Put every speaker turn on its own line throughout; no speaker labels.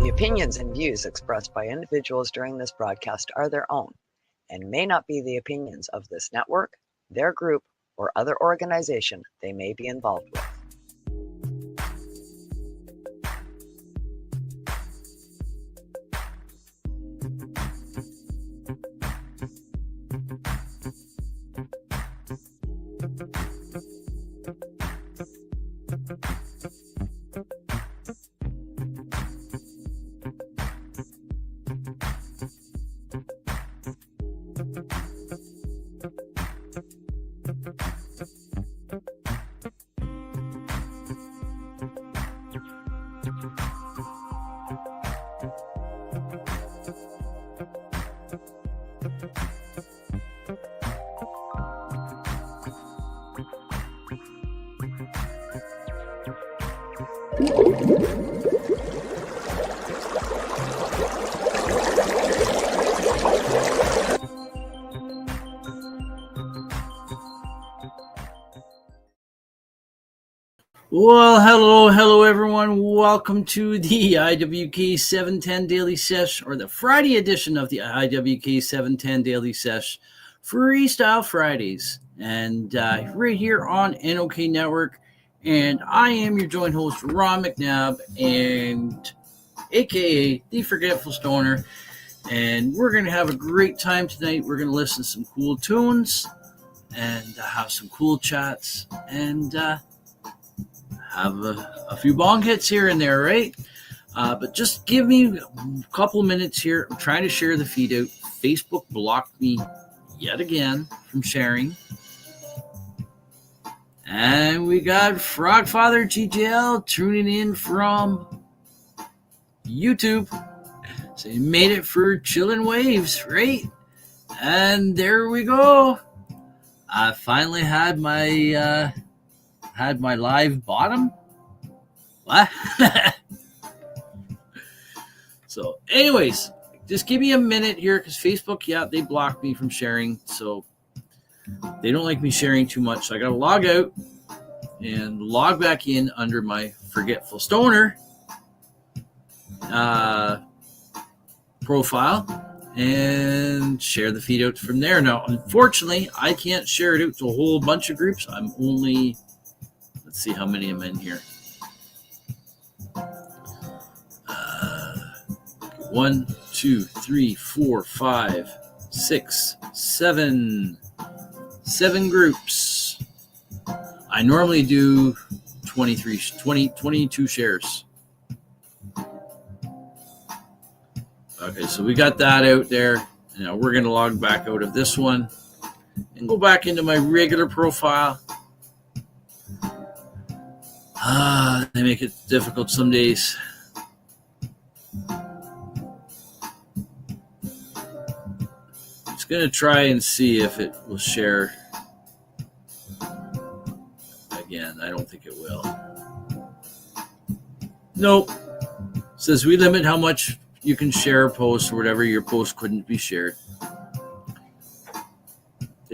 The opinions and views expressed by individuals during this broadcast are their own and may not be the opinions of this network, their group, or other organization they may be involved with.
Well, hello everyone. Welcome to the IWK 710 Daily Sesh, or the Friday edition of the IWK 710 Daily Sesh, Freestyle Fridays, and right here on NOK Network. And I am your joint host, Ron McNabb, and aka the Forgetful Stoner. And we're going to have a great time tonight. We're going to listen to some cool tunes and have some cool chats and have a few bong hits here and there, right? But just give me a couple minutes here. I'm trying to share the feed out. Facebook blocked me yet again from sharing. And we got Frogfather GTL tuning in from YouTube. So he made it for Chillin' Waves, right? And there we go. I finally had my live bottom. What? So anyways, just give me a minute here, because Facebook, they blocked me from sharing, so they don't like me sharing too much. So I gotta log out and log back in under my Forgetful Stoner profile and share the feed out from there. Now, unfortunately, I can't share it out to a whole bunch of groups. I'm only, let's see how many I'm in here. 1, 2, 3, 4, 5, 6, 7 groups. I normally do 22 shares. Okay, so we got that out there. Now we're going to log back out of this one and go back into my regular profile. They make it difficult some days. Just going to try and see if it will share. Again, I don't think it will. Nope. It says we limit how much you can share a post, or whatever. Your post couldn't be shared.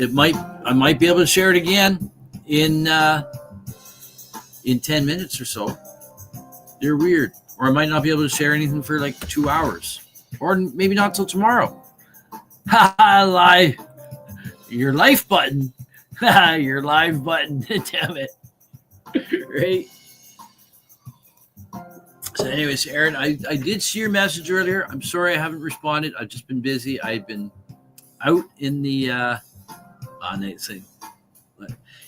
I might be able to share it again in 10 minutes or so. They're weird. Or I might not be able to share anything for like 2 hours. Or maybe not till tomorrow. Ha, live. Your life button. Your live button. Damn it. Right? So anyways, Aaron, I did see your message earlier. I'm sorry I haven't responded. I've just been busy. I've been out in the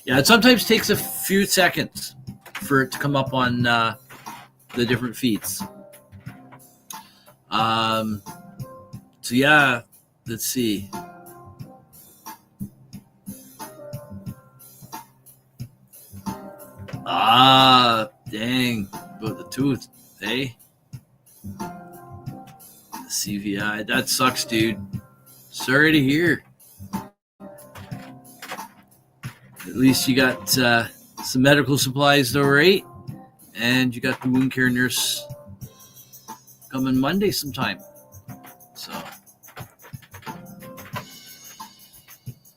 it sometimes takes a few seconds for it to come up on the different feeds. Let's see. Dang, about the tooth, eh? The CVI, that sucks, dude. Sorry to hear. At least you got some medical supplies, though, right? And you got the wound care nurse coming Monday sometime. So,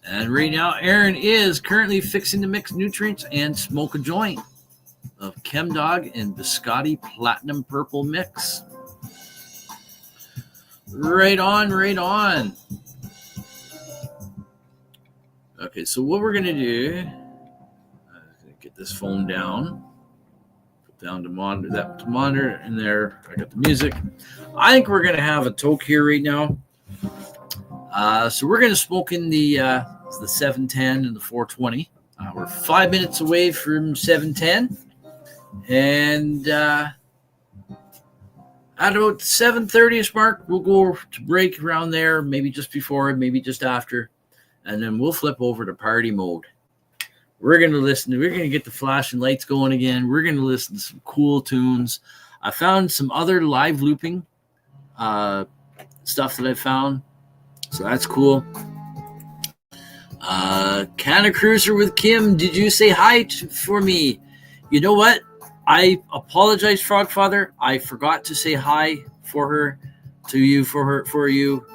and right now, Aaron is currently fixing to mix nutrients and smoke a joint of Chemdog and Biscotti Platinum Purple Mix. Right on, right on. Okay, so what we're gonna do, I'm gonna get this phone down, put down the monitor, that monitor in there. I got the music. I think we're gonna have a toke here right now. So we're gonna smoke in the 710 and the 420. We're 5 minutes away from 710, and at about 7:30ish mark, we'll go to break around there, maybe just before, maybe just after, and then we'll flip over to party mode. We're going to get the flashing lights going again. We're going to listen to some cool tunes. I found some other live looping stuff that I found, so that's cool. Canna Cruiser with Kim, did you say hi for me? You know what? I apologize, Frogfather. I forgot to say hi for you.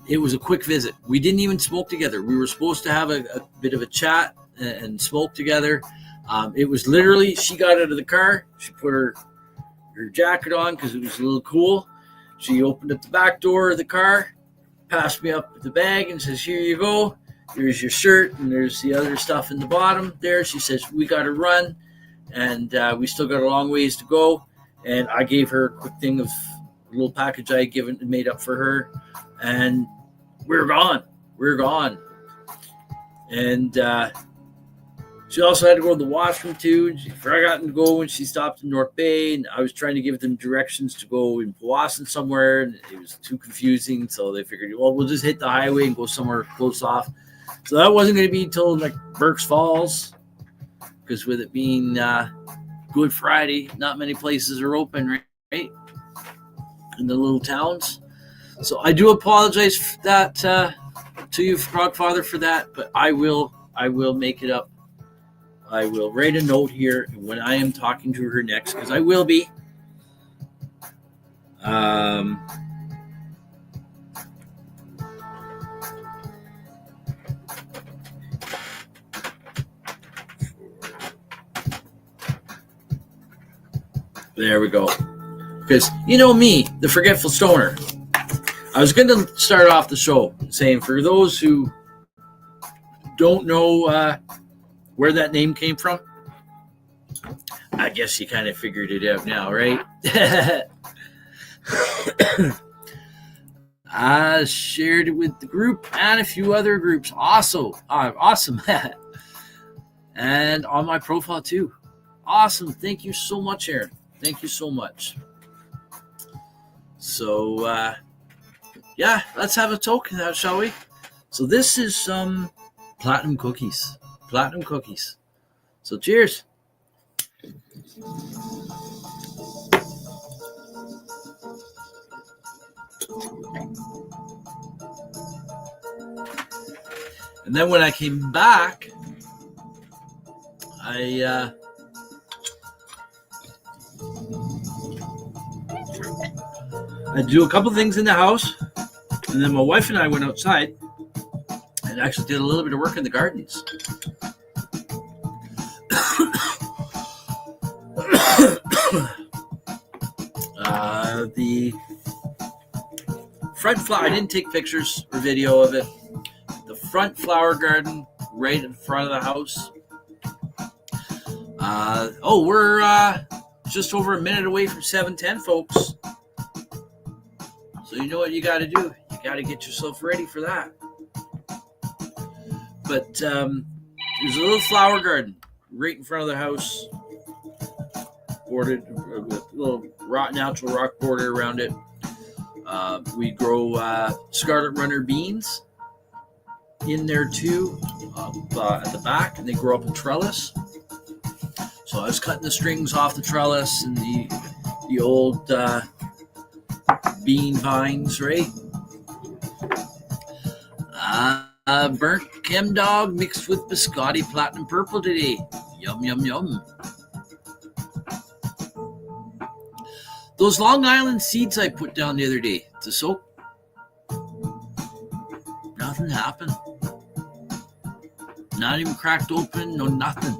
It was a quick visit. We didn't even smoke together. We were supposed to have a bit of a chat and smoke together. It was literally, she got out of the car. She put her jacket on because it was a little cool. She opened up the back door of the car, passed me up the bag and says, here you go. Here's your shirt, and there's the other stuff in the bottom there. She says, we got to run. And we still got a long ways to go. And I gave her a quick thing of a little package I had made up for her. And we're gone. And she also had to go to the washroom too. She forgot to go when she stopped in North Bay. And I was trying to give them directions to go in Powassan somewhere. And it was too confusing. So they figured, well, we'll just hit the highway and go somewhere close off. So that wasn't going to be until like Berks Falls. Because with it being Good Friday, not many places are open, right? In the little towns. So I do apologize for that to you, Frogfather, for that. But I will make it up. I will write a note here when I am talking to her next, because I will be. There we go. Because you know me, the forgetful stoner. I was going to start off the show saying, for those who don't know where that name came from, I guess you kind of figured it out now, right? I shared it with the group and a few other groups. Awesome. And on my profile too. Awesome. Thank you so much, Aaron. Thank you so much. So, yeah, let's have a toke, shall we? So this is some platinum cookies. So cheers. And then when I came back, I do a couple things in the house, and then my wife and I went outside and actually did a little bit of work in the gardens. The front flower, I didn't take pictures or video of it. The front flower garden right in front of the house. We're just over a minute away from 7:10, folks. So you know what you got to do? You got to get yourself ready for that. But there's a little flower garden right in front of the house, bordered with a little natural rock border around it. We grow Scarlet Runner beans in there too, at the back, and they grow up in trellis. So I was cutting the strings off the trellis and the old bean vines, right? Burnt chem dog mixed with biscotti platinum purple today. Yum, yum, yum. Those Long Island seeds I put down the other day to soak, nothing happened. Not even cracked open, no nothing.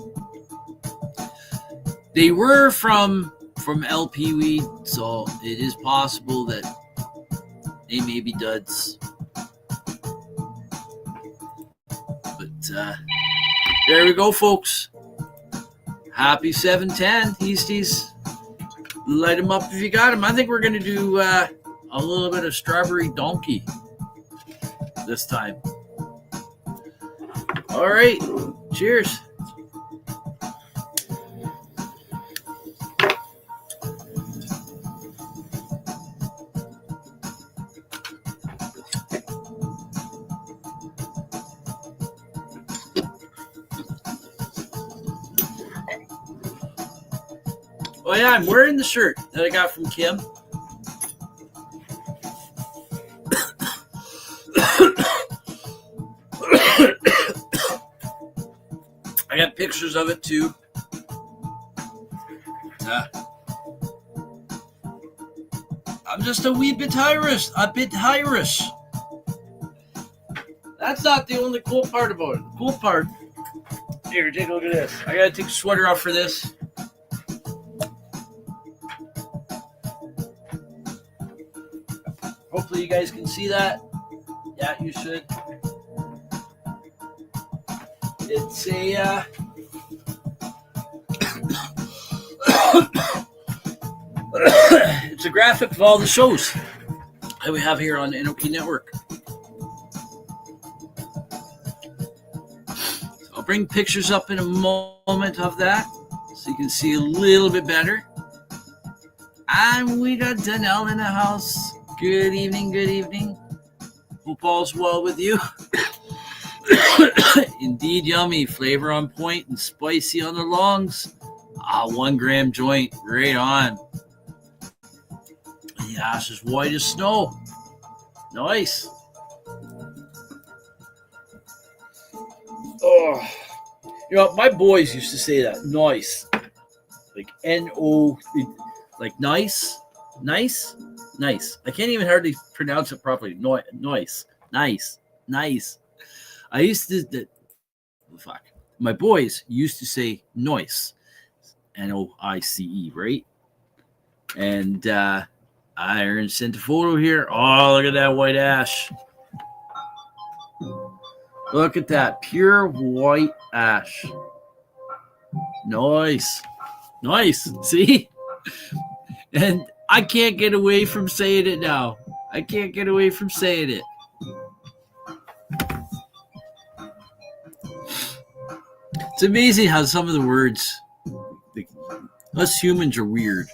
They were from LP weed, so it is possible that They may be duds. But there we go, folks. Happy 710, Easties. Light them up if you got them. I think we're going to do a little bit of Strawberry Donkey this time. All right. Cheers. Oh yeah, I'm wearing the shirt that I got from Kim. I got pictures of it too. I'm just a wee bit Irish. That's not the only cool part about it. The cool part. Here, take a look at this. I gotta take the sweater off for this. Hopefully you guys can see that. Yeah, you should. It's a it's a graphic of all the shows that we have here on the NOK Network. So I'll bring pictures up in a moment of that so you can see a little bit better. And we got Donnell in the house. Good evening, good evening. Hope all's well with you. Indeed yummy, flavor on point and spicy on the lungs. 1 gram joint, right on. The ash is white as snow. Nice. Oh, you know, my boys used to say that, nice. Like N-O, like nice. I can't even hardly pronounce it properly. Nice. I used to, my boys used to say noise, N-O-I-C-E, right? And I sent a photo here. Oh, look at that white ash. Look at that, pure white ash. Nice. See? And I can't get away from saying it now. It's amazing how some of the words, us humans are weird.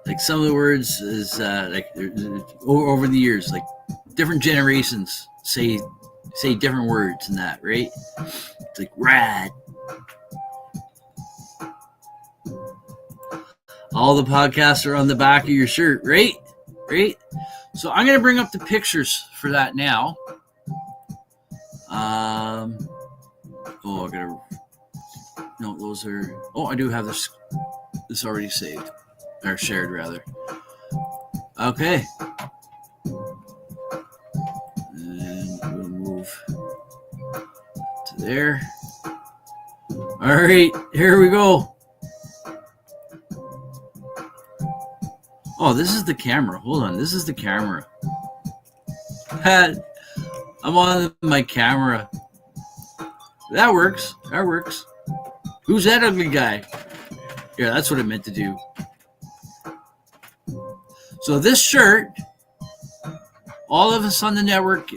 Like some of the words is over the years, like different generations say different words and that, right? It's like rad. All the podcasts are on the back of your shirt, right? So I'm going to bring up the pictures for that now. I do have this already saved, or shared rather. Okay. And we'll move to there. All right, here we go. Oh, this is the camera. Hold on. This is the camera. I'm on my camera. That works. Who's that ugly guy? Yeah, that's what I meant to do. So this shirt, all of us on the network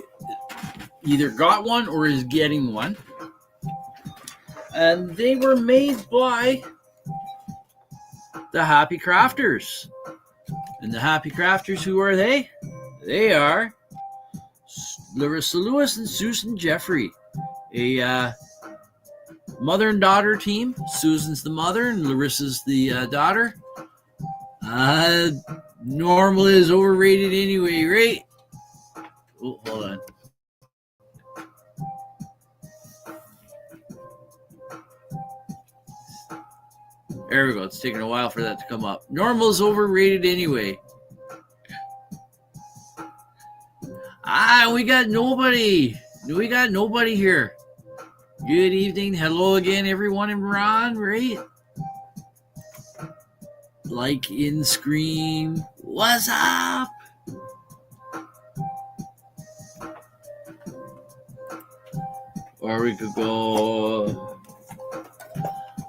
either got one or is getting one. And they were made by the Happy Crafters. And the Happy Crafters, who are they? They are Larissa Lewis and Susan Jeffrey, a mother and daughter team. Susan's the mother and Larissa's the daughter. Normal is overrated anyway, right? Oh, hold on. There we go. It's taking a while for that to come up. Normal is overrated anyway. We got nobody. We got nobody here. Good evening. Hello again, everyone in Ron, right? like in Scream. What's up? Or we could go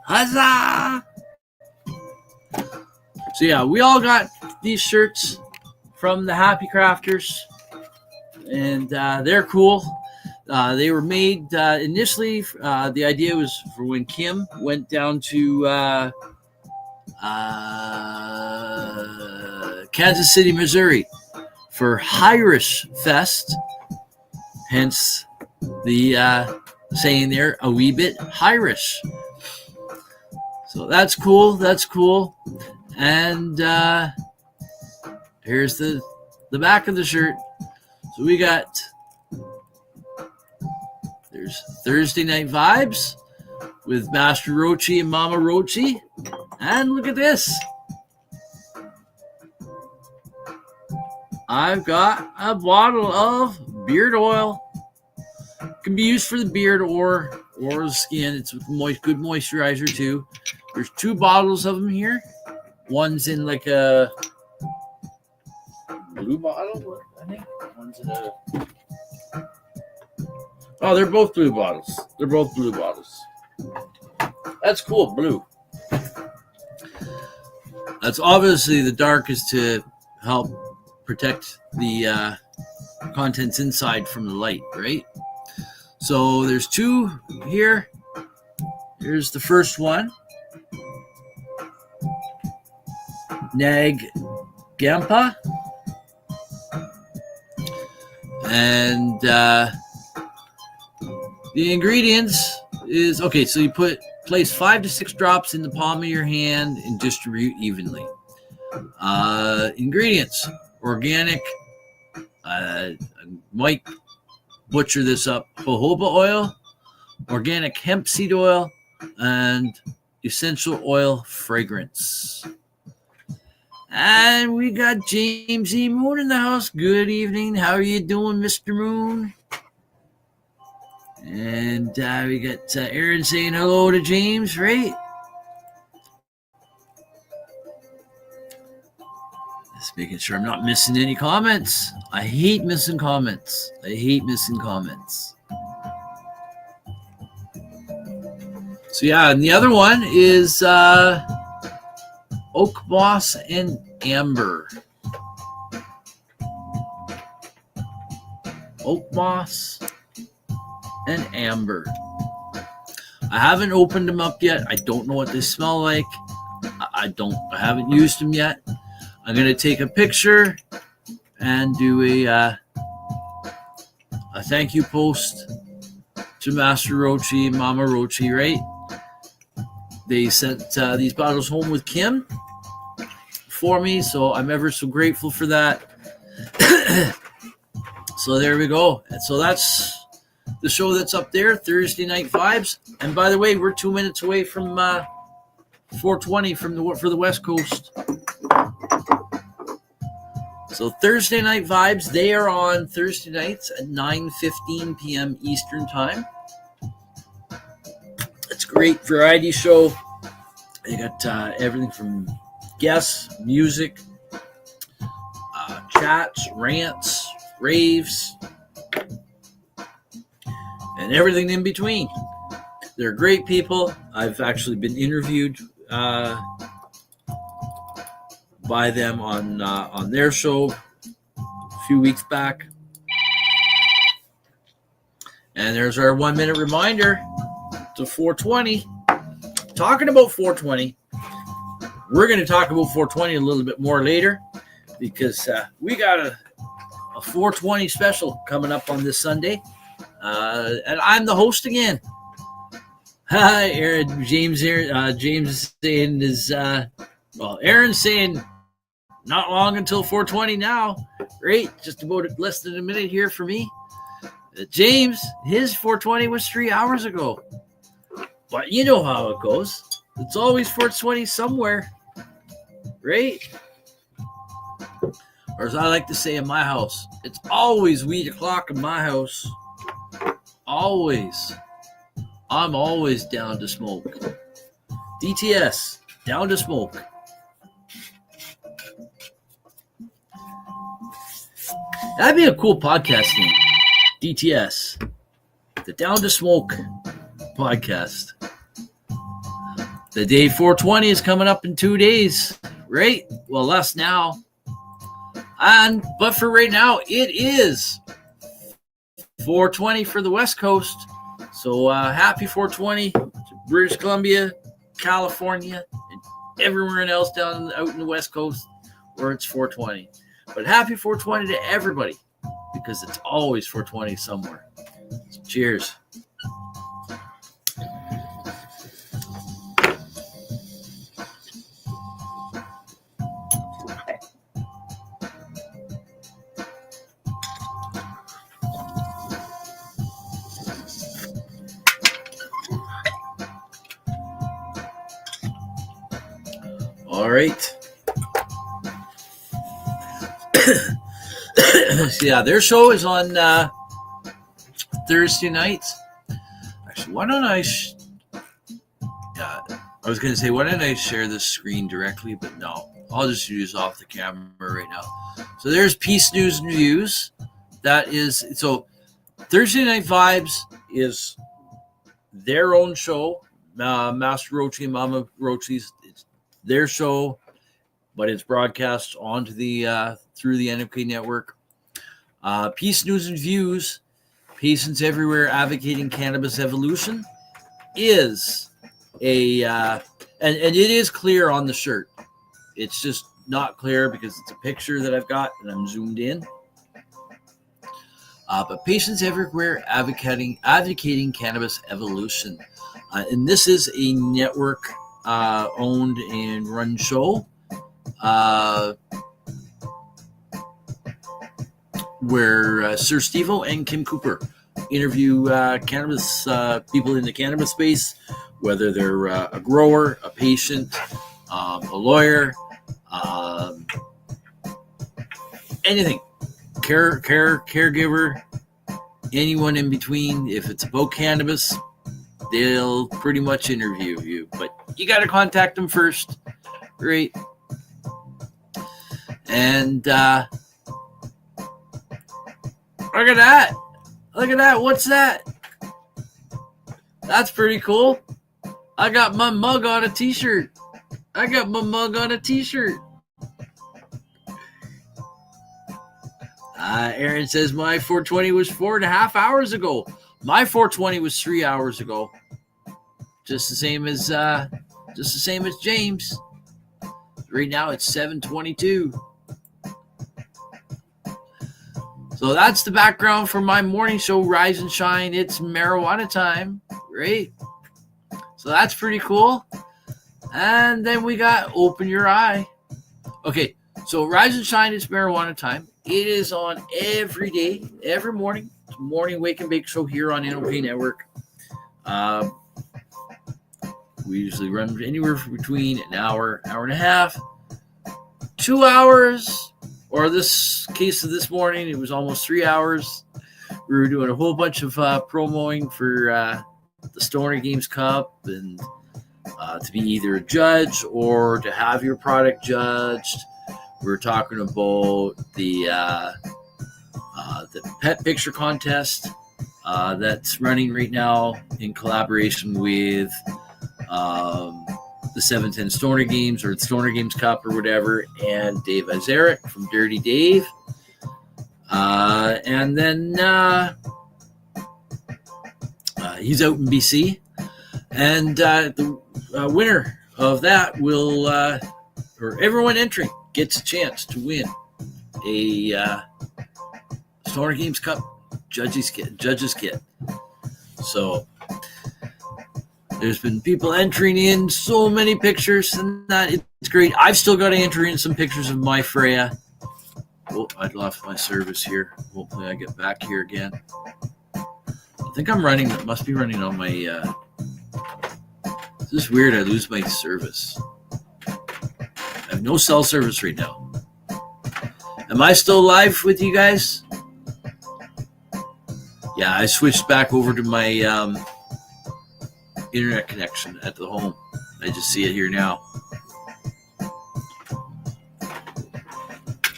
huzzah! So yeah, we all got these shirts from the Happy Crafters, and they're cool. They were made initially. The idea was for when Kim went down to Kansas City, Missouri, for Irish Fest. Hence the saying there, a wee bit Irish. So that's cool. That's cool. And here's the back of the shirt. So we got, there's Thursday Night Vibes with Master Rochi and Mama Rochi. And look at this. I've got a bottle of beard oil. It can be used for the beard or the skin. It's good moisturizer too. There's 2 bottles of them here. One's in like a blue bottle, I think. One's in a... Oh, they're both blue bottles. They're both blue bottles. That's cool, blue. That's obviously the dark is to help protect the contents inside from the light, right? So there's 2 here. Here's the first one. Nag Gampa. And the ingredients is, okay, so you place 5 to 6 drops in the palm of your hand and distribute evenly. Ingredients, organic, I might butcher this up, jojoba oil, organic hemp seed oil, and essential oil fragrance. And we got James E. Moon in the house. Good evening. How are you doing, Mr. Moon? And we got Aaron saying hello to James, right? Just making sure I'm not missing any comments. I hate missing comments. So yeah, and the other one is Oak Moss and Amber. Oak Moss and Amber. I haven't opened them up yet. I don't know what they smell like. I haven't used them yet. I'm going to take a picture and do a thank you post to Master Rochi and Mama Rochi, right? They sent these bottles home with Kim for me, so I'm ever so grateful for that. So there we go. And so that's the show that's up there, Thursday Night Vibes. And by the way, we're 2 minutes away from 420 for the West Coast. So Thursday Night Vibes, they are on Thursday nights at 9:15 p.m. Eastern Time. It's a great variety show. They got everything from guests, music, chats, rants, raves, and everything in between. They're great people. I've actually been interviewed by them on their show a few weeks back. And there's our 1 minute reminder to 420. Talking about 420, we're going to talk about 420 a little bit more later because we got a 420 special coming up on this Sunday. And I'm the host again. Hi, Aaron. James is saying Aaron's saying not long until 420 now. Right? Just about less than a minute here for me. James, his 420 was 3 hours ago. But you know how it goes. It's always 420 somewhere. Right? Or as I like to say in my house, it's always weed o'clock in my house. Always. I'm always down to smoke. DTS, down to smoke. That'd be a cool podcast name. DTS. The Down to Smoke podcast. The day 420 is coming up in 2 days, right? Well, less now. But for right now, it is 420 for the West Coast. So happy 420 to British Columbia, California, and everywhere else out in the West Coast where it's 420. But happy 420 to everybody, because it's always 420 somewhere. So cheers. All right. So yeah, their show is on Thursday nights. Actually, why don't I? I was going to say, why don't I share this screen directly? But no, I'll just use off the camera right now. So there's Peace News and Views. That is, so Thursday Night Vibes is their own show. Master Rochi and Mama Rochi's, it's their show, but it's broadcast onto the through the IWK network. Peace News and Views, Patients Everywhere Advocating Cannabis Evolution, is a and it is clear on the shirt. It's just not clear because it's a picture that I've got and I'm zoomed in. But Patients Everywhere Advocating Cannabis Evolution, and this is a network owned and run show where Sir Steve-O and Kim Cooper interview cannabis people in the cannabis space, whether they're a grower, a patient, a lawyer, anything, caregiver, anyone in between. If it's about cannabis, they'll pretty much interview you, but you got to contact them first, right? And look at that. Look at that. What's that? That's pretty cool. I got my mug on a t-shirt. Aaron says my 420 was 4.5 hours ago. My 420 was 3 hours ago. Just the same as James. Right now it's 7:22. So that's the background for my morning show, Rise and Shine. It's marijuana time, right? So that's pretty cool. And then we got Open Your Eye. Okay, so Rise and Shine, it's marijuana time. It is on every day, every morning. It's a morning wake and bake show here on IWK Network. We usually run anywhere between an hour, hour and a half, 2 hours. Or this case of this morning, it was almost 3 hours. We were doing a whole bunch of promoing for the Stoner Games Cup and to be either a judge or to have your product judged. We were talking about the pet picture contest that's running right now in collaboration with the 710 Stoner Games or the Stoner Games Cup or whatever, and Dave Azaric from Dirty Dave. And then he's out in BC. And the winner of that will, or everyone entering gets a chance to win a Stoner Games Cup judges kit. So there's been people entering in so many pictures, and that it's great. I've still got to enter in some pictures of my Freya. Oh, I lost my service here. Hopefully I get back here again. I think I'm running. It must be running on my. This is weird. I lose my service. I have no cell service right now. Am I still live with you guys? Yeah, I switched back over to my internet connection at the home. I just see it here now.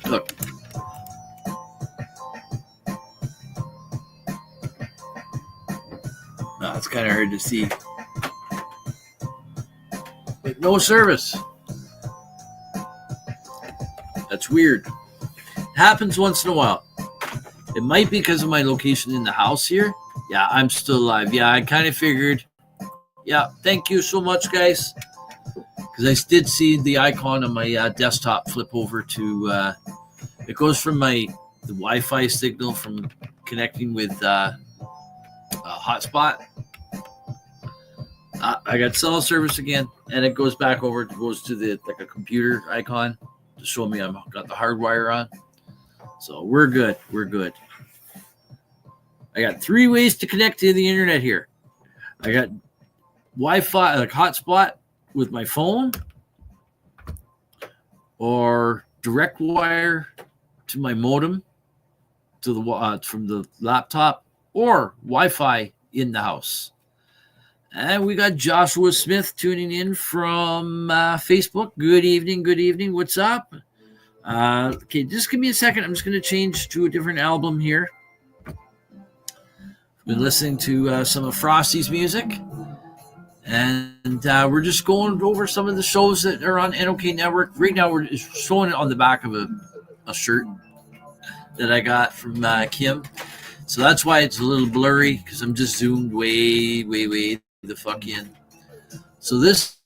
Look. kind of hard to see. But no service. That's weird. Happens once in a while. It might be because of my location in the house here. Yeah, I'm still alive. Yeah, I kind of figured. Yeah, thank you so much, guys. Because I did see the icon on my desktop flip over to, it goes from the Wi-Fi signal from connecting with a hotspot. I got cell service again, and it goes back over. It goes to a computer icon to show me I've got the hardwire on. So we're good. We're good. I got 3 ways to connect to the internet here. I got Wi-Fi, like hotspot with my phone, or direct wire to my modem to the from the laptop, or Wi-Fi in the house. And we got Joshua Smith tuning in from Facebook. Good evening. Good evening. What's up? Okay, just give me a second. I'm just going to change to a different album here. Been listening to some of Frosty's music. And we're just going over some of the shows that are on NOK Network. Right now, we're just showing it on the back of a shirt that I got from Kim. So that's why it's a little blurry, because I'm just zoomed way the fuck in. So this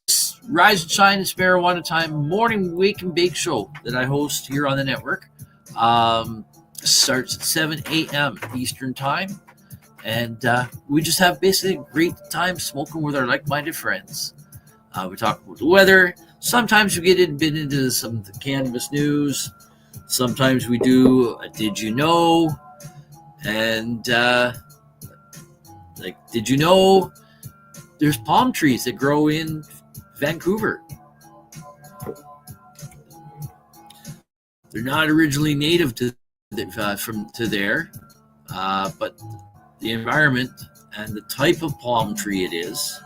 Rise and Shine, it's Marijuana Time morning wake and bake show that I host here on the network. Starts at 7 a.m. Eastern Time. And we just have basically a great time smoking with our like-minded friends. We talk about the weather. Sometimes we get a bit into some of the cannabis news. Sometimes we do a Did You Know? And did you know there's palm trees that grow in Vancouver? They're not originally native to there, but the environment and the type of palm tree it is,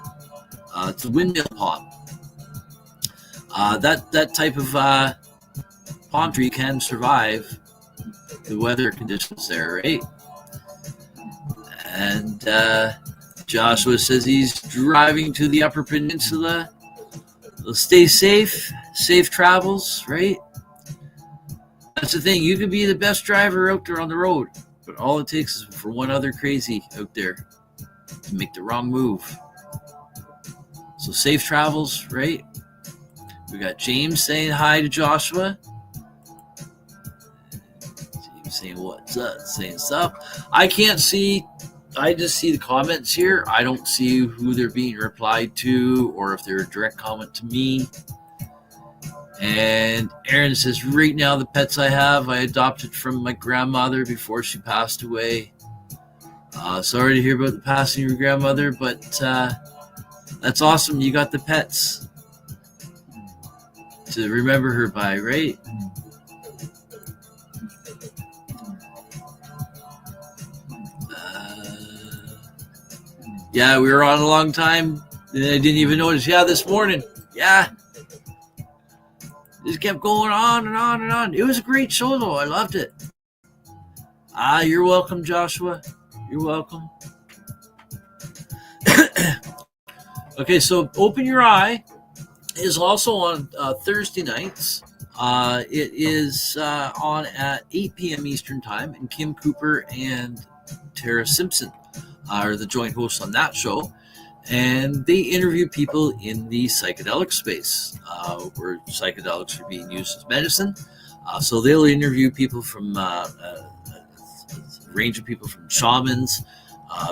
it's a windmill palm. That type of palm tree can survive the weather conditions there, right? And Joshua says he's driving to the Upper Peninsula. Stay safe travels, right? That's the thing. You can be the best driver out there on the road, but all it takes is for one other crazy out there to make the wrong move. So safe travels, right? We got James saying hi to Joshua. James saying what's up, saying stuff. I can't see. I just see the comments here. I don't see who they're being replied to or if they're a direct comment to me. And Aaron says, right now the pets I have, I adopted from my grandmother before she passed away. Sorry to hear about the passing of your grandmother, but that's awesome. You got the pets to remember her by, right? Yeah, we were on a long time, and I didn't even notice. Yeah, this morning. Yeah. Just kept going on and on and on. It was a great show, though. I loved it. You're welcome, Joshua. You're welcome. Okay, so Open Your Eye is also on Thursday nights. It is on at 8 p.m. Eastern Time, and Kim Cooper and Tara Simpson are the joint hosts on that show. And they interview people in the psychedelic space, where psychedelics are being used as medicine. So they'll interview people from a range of people, from shamans,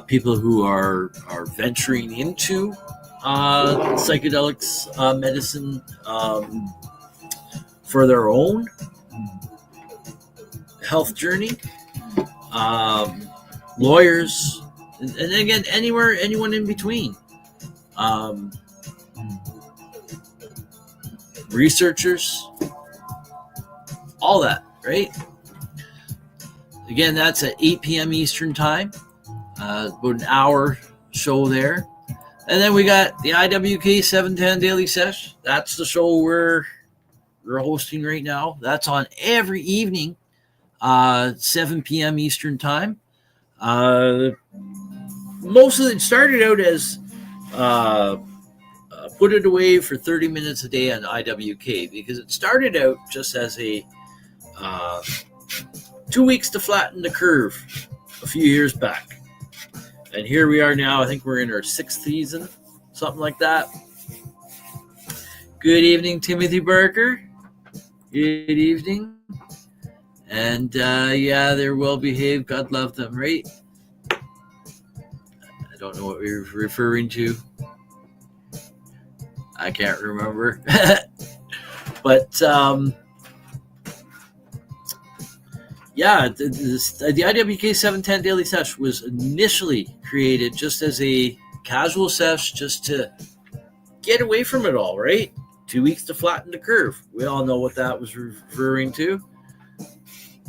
people who are venturing into psychedelics medicine for their own health journey, lawyers, and again, anyone in between. Researchers, all that, right? Again, that's at 8 p.m. Eastern Time. About an hour show there. And then we got the IWK 710 Daily Sesh. That's the show we're hosting right now. That's on every evening, 7 p.m. Eastern Time. most of it started out as put it away for 30 minutes a day on IWK, because it started out just as a 2 weeks to flatten the curve a few years back. And here we are now. I think we're in our 6th season, something like that. Good evening, Timothy Barker. Good evening. And yeah, they're well behaved. God love them, right? I don't know what we're referring to. I can't remember. But yeah, the IWK 710 Daily Sesh was initially created just as a casual sesh, just to get away from it all, right? 2 weeks to flatten the curve. We all know what that was referring to.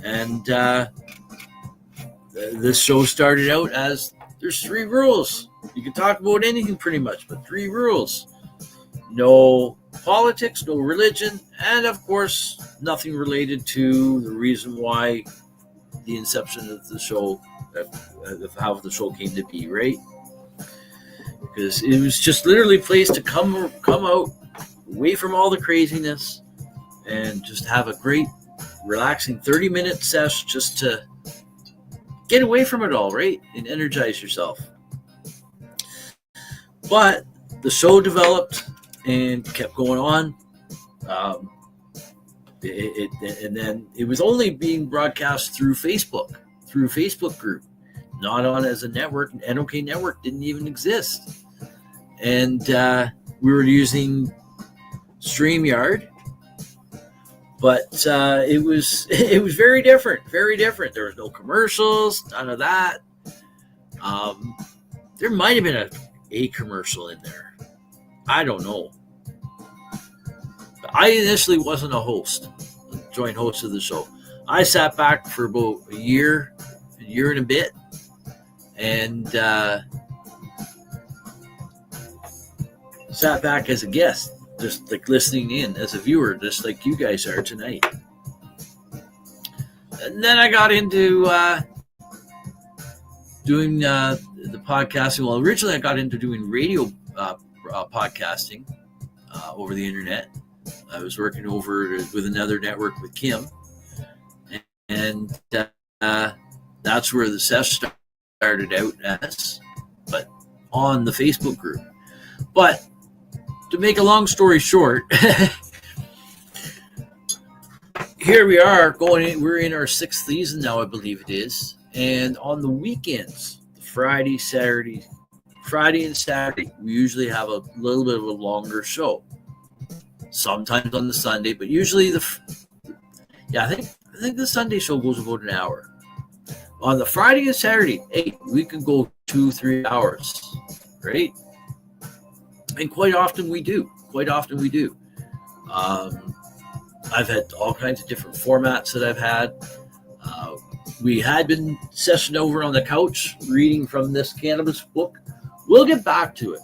And this show started out as there's 3 rules. You can talk about anything pretty much, but 3 rules. No politics, no religion, and of course, nothing related to the reason why the inception of the show, of how the show came to be, right? Because it was just literally a place to come out, away from all the craziness, and just have a great, relaxing 30-minute sesh just to get away from it all, right? And energize yourself. But the show developed and kept going on. And then it was only being broadcast through Facebook group, not on as a network. NOK network didn't even exist. And we were using StreamYard, but it was very different. There was no commercials, none of that. There might have been a commercial in there. I don't know. But I initially wasn't a joint host of the show. I sat back for about a year and a bit, and sat back as a guest, just like listening in as a viewer, just like you guys are tonight. And then I got into doing the podcasting. Well, originally I got into doing radio podcasting over the internet. I was working over with another network with Kim, and that's where the sesh started out as, but on the Facebook group. But to make a long story short, here we are we're in our 6th season now, I believe it is. And on the weekends, Friday and Saturday, we usually have a little bit of a longer show. Sometimes on the Sunday, but usually I think the Sunday show goes about an hour. On the Friday and Saturday, hey, we can go 2-3 hours, right? And quite often we do. I've had all kinds of different formats that I've had. We had been session over on the couch reading from this cannabis book. We'll get back to it.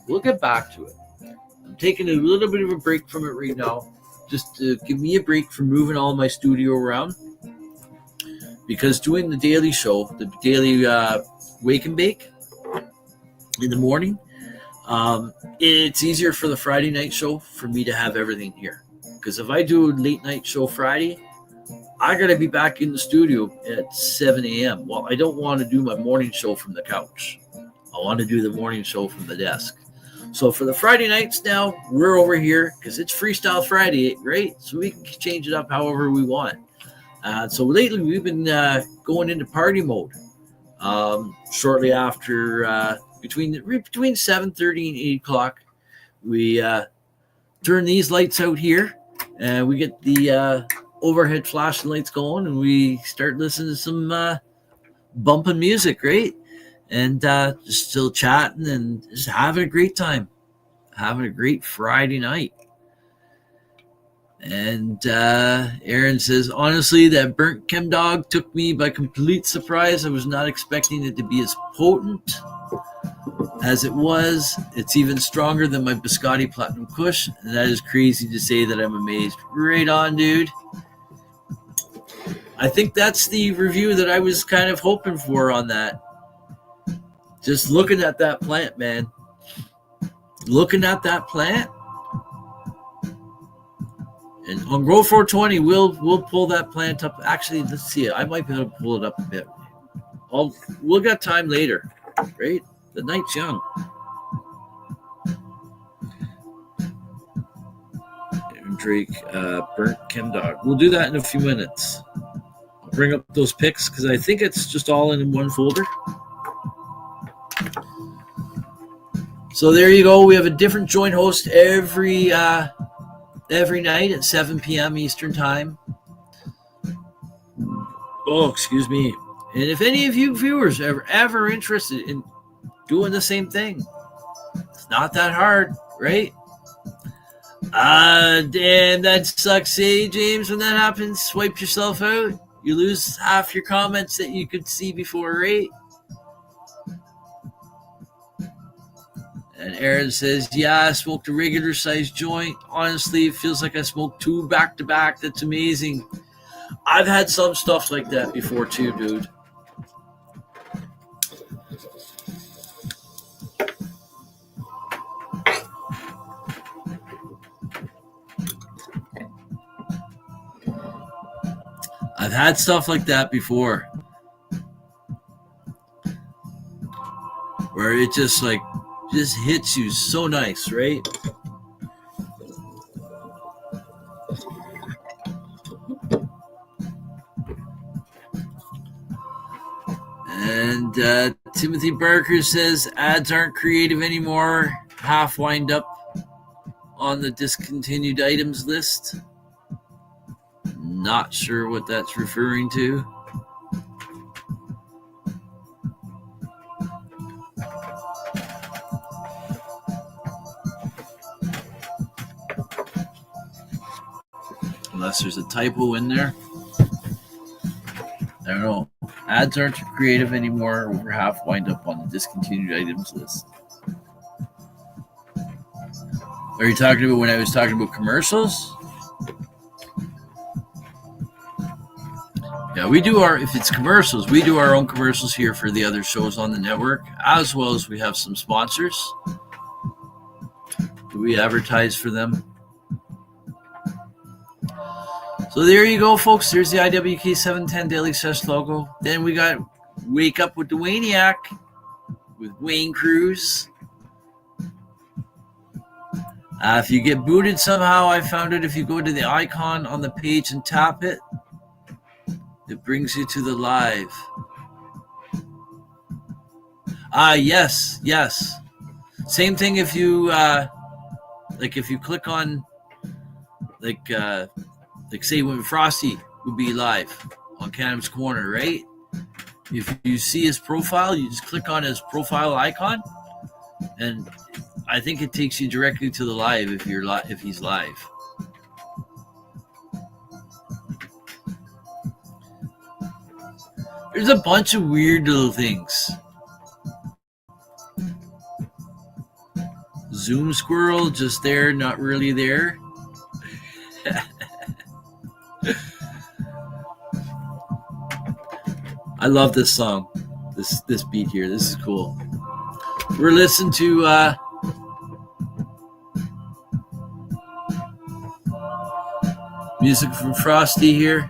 I'm taking a little bit of a break from it right now, just to give me a break from moving all my studio around. Because doing the daily show, the daily wake and bake in the morning, it's easier for the Friday night show for me to have everything here. Because if I do a late night show Friday, I got to be back in the studio at 7 a.m. Well, I don't want to do my morning show from the couch. I want to do the morning show from the desk. So for the Friday nights now, we're over here because it's Freestyle Friday, right? So we can change it up however we want. So lately we've been going into party mode. Shortly after, between 7:30 and 8 o'clock, we turn these lights out here, and we get the overhead flashing lights going, and we start listening to some bumping music, right? And just still chatting and just having a great time, having a great Friday night. And Aaron says, honestly, that burnt chem dog took me by complete surprise. I was not expecting it to be as potent as it was. It's even stronger than my Biscotti Platinum Kush, and that is crazy to say that I'm amazed. Right on, dude. I think that's the review that I was kind of hoping for on that. Just looking at that plant, man. Looking at that plant. And on Grow 420, we'll pull that plant up. Actually, let's see it. I might be able to pull it up a bit. We'll get time later, right? The night's young. Drake, burnt chem dog. We'll do that in a few minutes. I'll bring up those pics because I think it's just all in one folder. So there you go. We have a different joint host every night at 7 p.m. Eastern time. Oh, excuse me. And if any of you viewers are ever interested in doing the same thing, it's not that hard, right? Damn, that sucks, eh, James? When that happens, swipe yourself out. You lose half your comments that you could see before, right? And Aaron says, yeah, I smoked a regular sized joint. Honestly, it feels like I smoked 2 back to back. That's amazing. I've had some stuff like that before too, dude. I've had stuff like that before where it just hits you so nice, right? And Timothy Barker says ads aren't creative anymore. Half wind up on the discontinued items list. Not sure what that's referring to. Unless there's a typo in there. I don't know. Ads aren't creative anymore. Over half wind up on the discontinued items list. Are you talking about when I was talking about commercials? Yeah, if it's commercials, we do our own commercials here for the other shows on the network, as well as we have some sponsors. We advertise for them. So there you go, folks. There's the IWK 710 Daily Sesh logo. Then we got Wake Up with the Waniac with Wayne Cruz. If you get booted somehow, I found it. If you go to the icon on the page and tap it, it brings you to the live. Yes. Same thing if you if you click on say when Frosty would be live on Canham's Corner, right? If you see his profile, you just click on his profile icon, and I think it takes you directly to the live if he's live. There's a bunch of weird little things. Zoom squirrel, just there, not really there. I love this song. This beat here. This is cool. We're listening to music from Frosty here.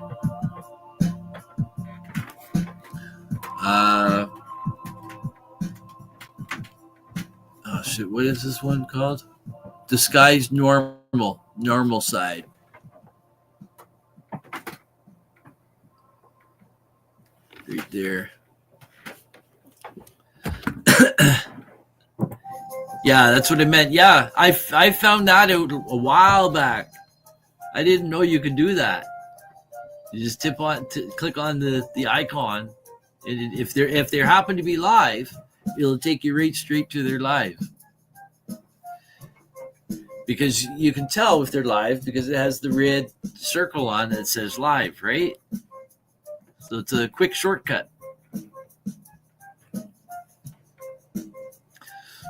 Oh shit, what is this one called? Disguised Normal Side. Right there. Yeah, that's what it meant. Yeah, I found that out a while back. I didn't know you could do that. You just click on the icon, and if they happen to be live, it'll take you right straight to their live. Because you can tell if they're live because it has the red circle on that says live, right? So it's a quick shortcut.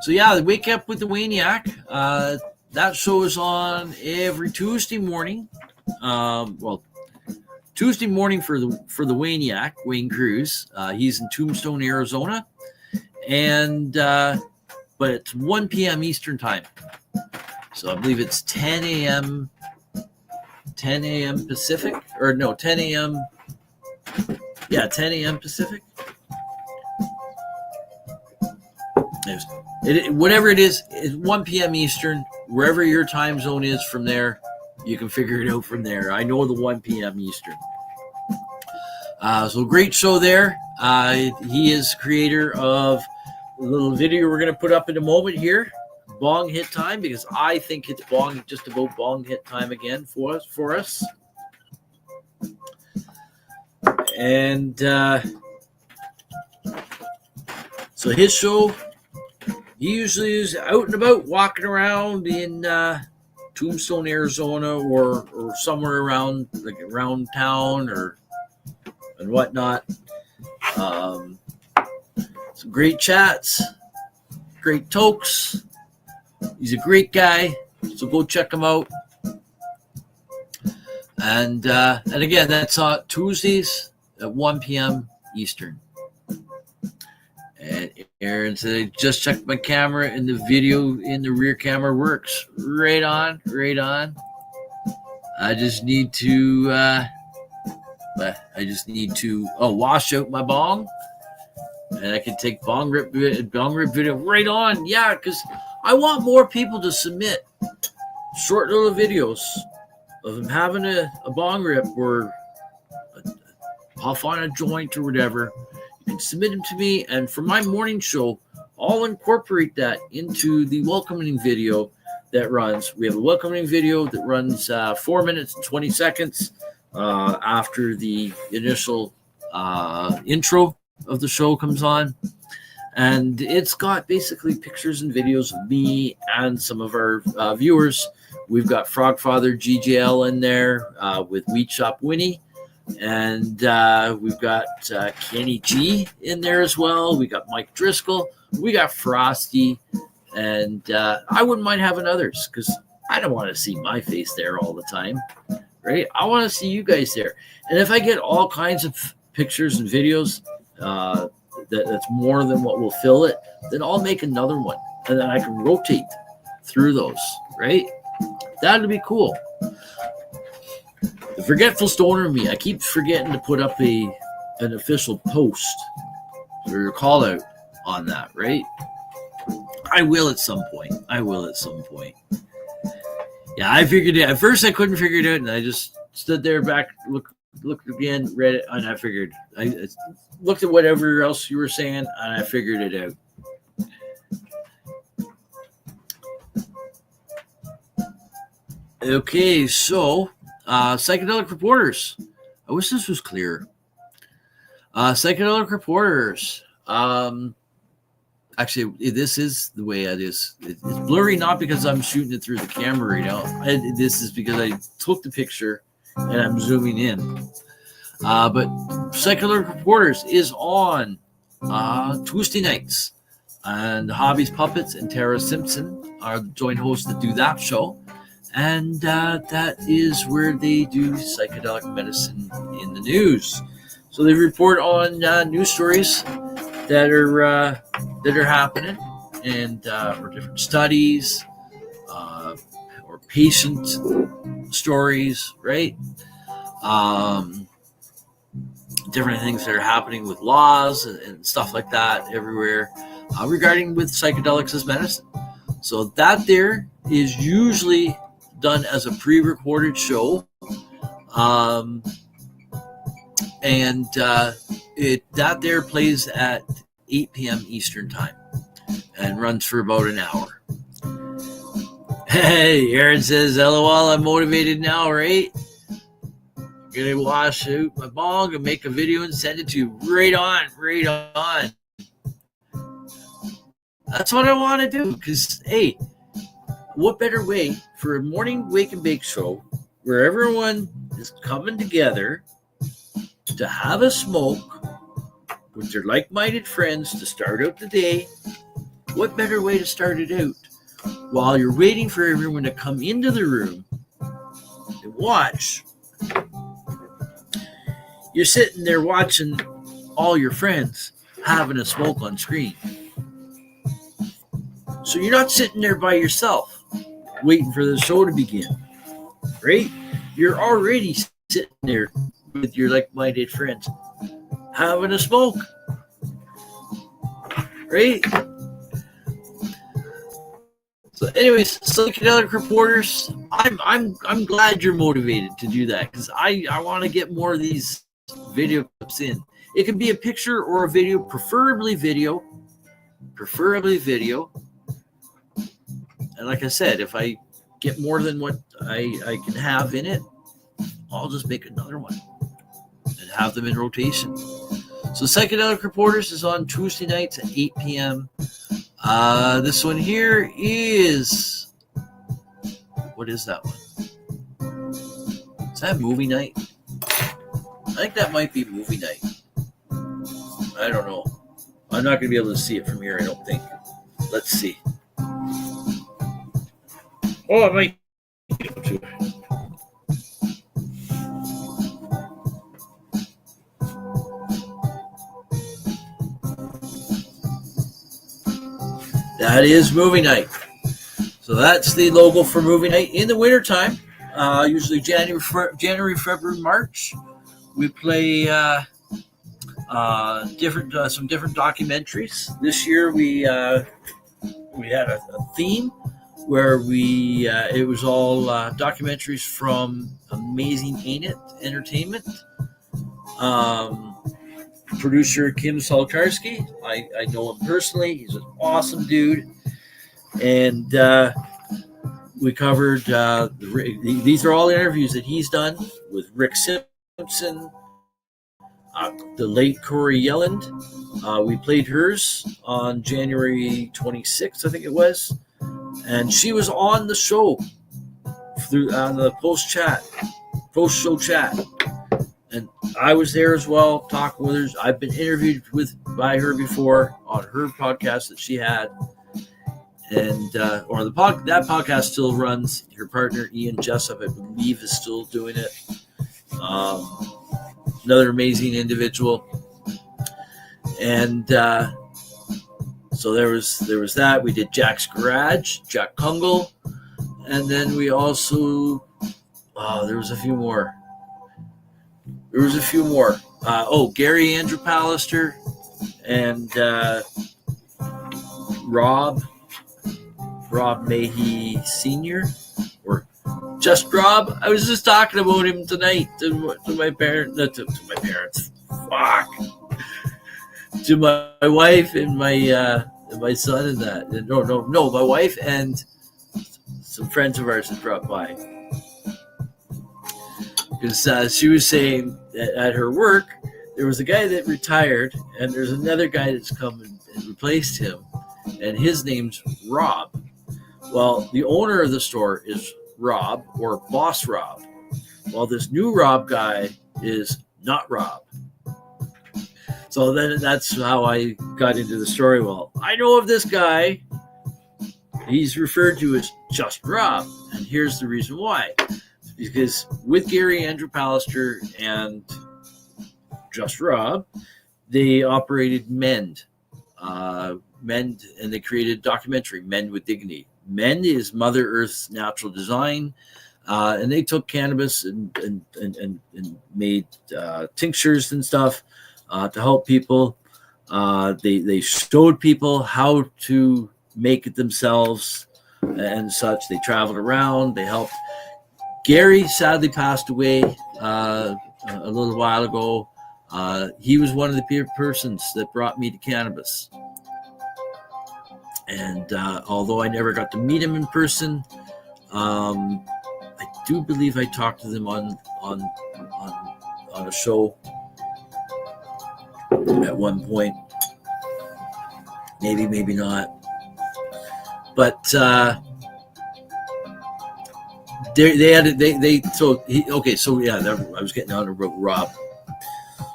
So yeah, Wake Up with the Waniac. That show is on every Tuesday morning. Tuesday morning for the Waniac, Wayne Cruz. He's in Tombstone, Arizona. and but it's 1 p.m. Eastern time. So I believe it's 10 a.m. Pacific, or no, 10 a.m. Yeah, 10 a.m. Pacific. Whatever it is, it's 1 p.m. Eastern. Wherever your time zone is from there, you can figure it out from there. I know the 1 p.m. Eastern. So great show there. He is creator of a little video we're going to put up in a moment here. Bong hit time, because I think it's just about bong hit time again for us. And so his show, he usually is out and about walking around in Tombstone, Arizona, or somewhere around town and whatnot. Some great chats, great tokes. He's a great guy, so go check him out. And again, that's Tuesdays at 1 p.m. Eastern. And Aaron said, I just checked my camera and the video in the rear camera works. Right on. I just need to wash out my bong, and I can take bong rip video right on. Yeah, because I want more people to submit short little videos of them having a bong rip or a puff on a joint or whatever. You can submit them to me, and for my morning show, I'll incorporate that into the welcoming video that runs. We have a welcoming video that runs 4 minutes and 20 seconds after the initial intro of the show comes on. And it's got basically pictures and videos of me and some of our viewers. We've got Frogfather GJL in there with Wheat Shop Winnie. And we've got Kenny G in there as well. We got Mike Driscoll. We got Frosty. And I wouldn't mind having others, because I don't want to see my face there all the time, right? I want to see you guys there. And if I get all kinds of pictures and videos that's more than what will fill it, then I'll make another one, and then I can rotate through those, right? That'd be cool. The forgetful stoner in me, I keep forgetting to put up an official post or a call out on that, right? I will at some point. Yeah, I figured it. At first, I couldn't figure it out, and I just stood there back, looked again, read it, and I figured. I looked at whatever else you were saying, and I figured it out. Okay, so psychedelic reporters. I wish this was clear. Psychedelic reporters. Actually, this is the way it is. It's blurry, not because I'm shooting it through the camera right now. This is because I took the picture and I'm zooming in. But Psychedelic Reporters is on Tuesday nights. And Hobbies Puppets and Tara Simpson are the joint hosts that do that show. And that is where they do psychedelic medicine in the news. So they report on news stories that are happening, and or different studies, or patient stories, right? Different things that are happening with laws and stuff like that everywhere regarding with psychedelics as medicine. So that there is usually done as a pre-recorded show, and that there plays at 8 p.m. Eastern time and runs for about an hour. Hey, Aaron says, LOL, I'm motivated now, right? Gonna wash out my bong and make a video and send it to you. Right on. That's what I want to do, because, hey, what better way for a morning wake and bake show where everyone is coming together to have a smoke with their like-minded friends to start out the day? What better way to start it out while you're waiting for everyone to come into the room and watch? You're sitting there watching all your friends having a smoke on screen. So you're not sitting there by yourself waiting for the show to begin, right? You're already sitting there with your like-minded friends having a smoke, right? So anyways, psychedelic reporters, I'm glad you're motivated to do that, because I want to get more of these video clips in. It can be a picture or a video, preferably video. And like I said, if I get more than what I can have in it, I'll just make another one and have them in rotation. So Psychedelic Reporters is on Tuesday nights at 8 p.m. This one here is, what is that one? Is that movie night? I think that might be movie night. I don't know. I'm not going to be able to see it from here, I don't think. Let's see. Oh, I might be able to. That is movie night. So that's the logo for movie night in the wintertime. Usually January, February, March. We play some different documentaries. This year we had a theme where it was all documentaries from Amazing Ain't It Entertainment. Producer Kim Solkarski, I know him personally. He's an awesome dude, and we covered these are all interviews that he's done with Rick Simpson, the late Corey Yelland. We played hers on January 26th, I think it was, and she was on the show on the post-show chat. And I was there as well, talking with her. I've been interviewed by her before on her podcast that she had, and that podcast still runs. Her partner Ian Jessup, I believe, is still doing it. Another amazing individual, and so there was that. We did Jack's Garage, Jack Kungle, and then we also there was a few more. Gary Andrew Pallister and Rob Mahey Sr. or just Rob. I was just talking about him tonight to my parents. To my wife and my son and that. No, my wife and some friends of ours that dropped by. Because she was saying that at her work, there was a guy that retired, and there's another guy that's come and replaced him, and his name's Rob. Well, the owner of the store is Rob, or Boss Rob. Well, this new Rob guy is not Rob. So then that's how I got into the story. Well, I know of this guy. He's referred to as just Rob, and here's the reason why. Because with Gary Andrew Pallister and Just Rob, they operated Mend, and they created a documentary, Mend with Dignity. Mend is Mother Earth's natural design, and they took cannabis and made tinctures and stuff to help people. They showed people how to make it themselves and such. They traveled around. They helped. Gary sadly passed away a little while ago. He was one of the persons that brought me to cannabis. And although I never got to meet him in person, I do believe I talked to them on a show at one point. Maybe not. But I was getting on about Rob.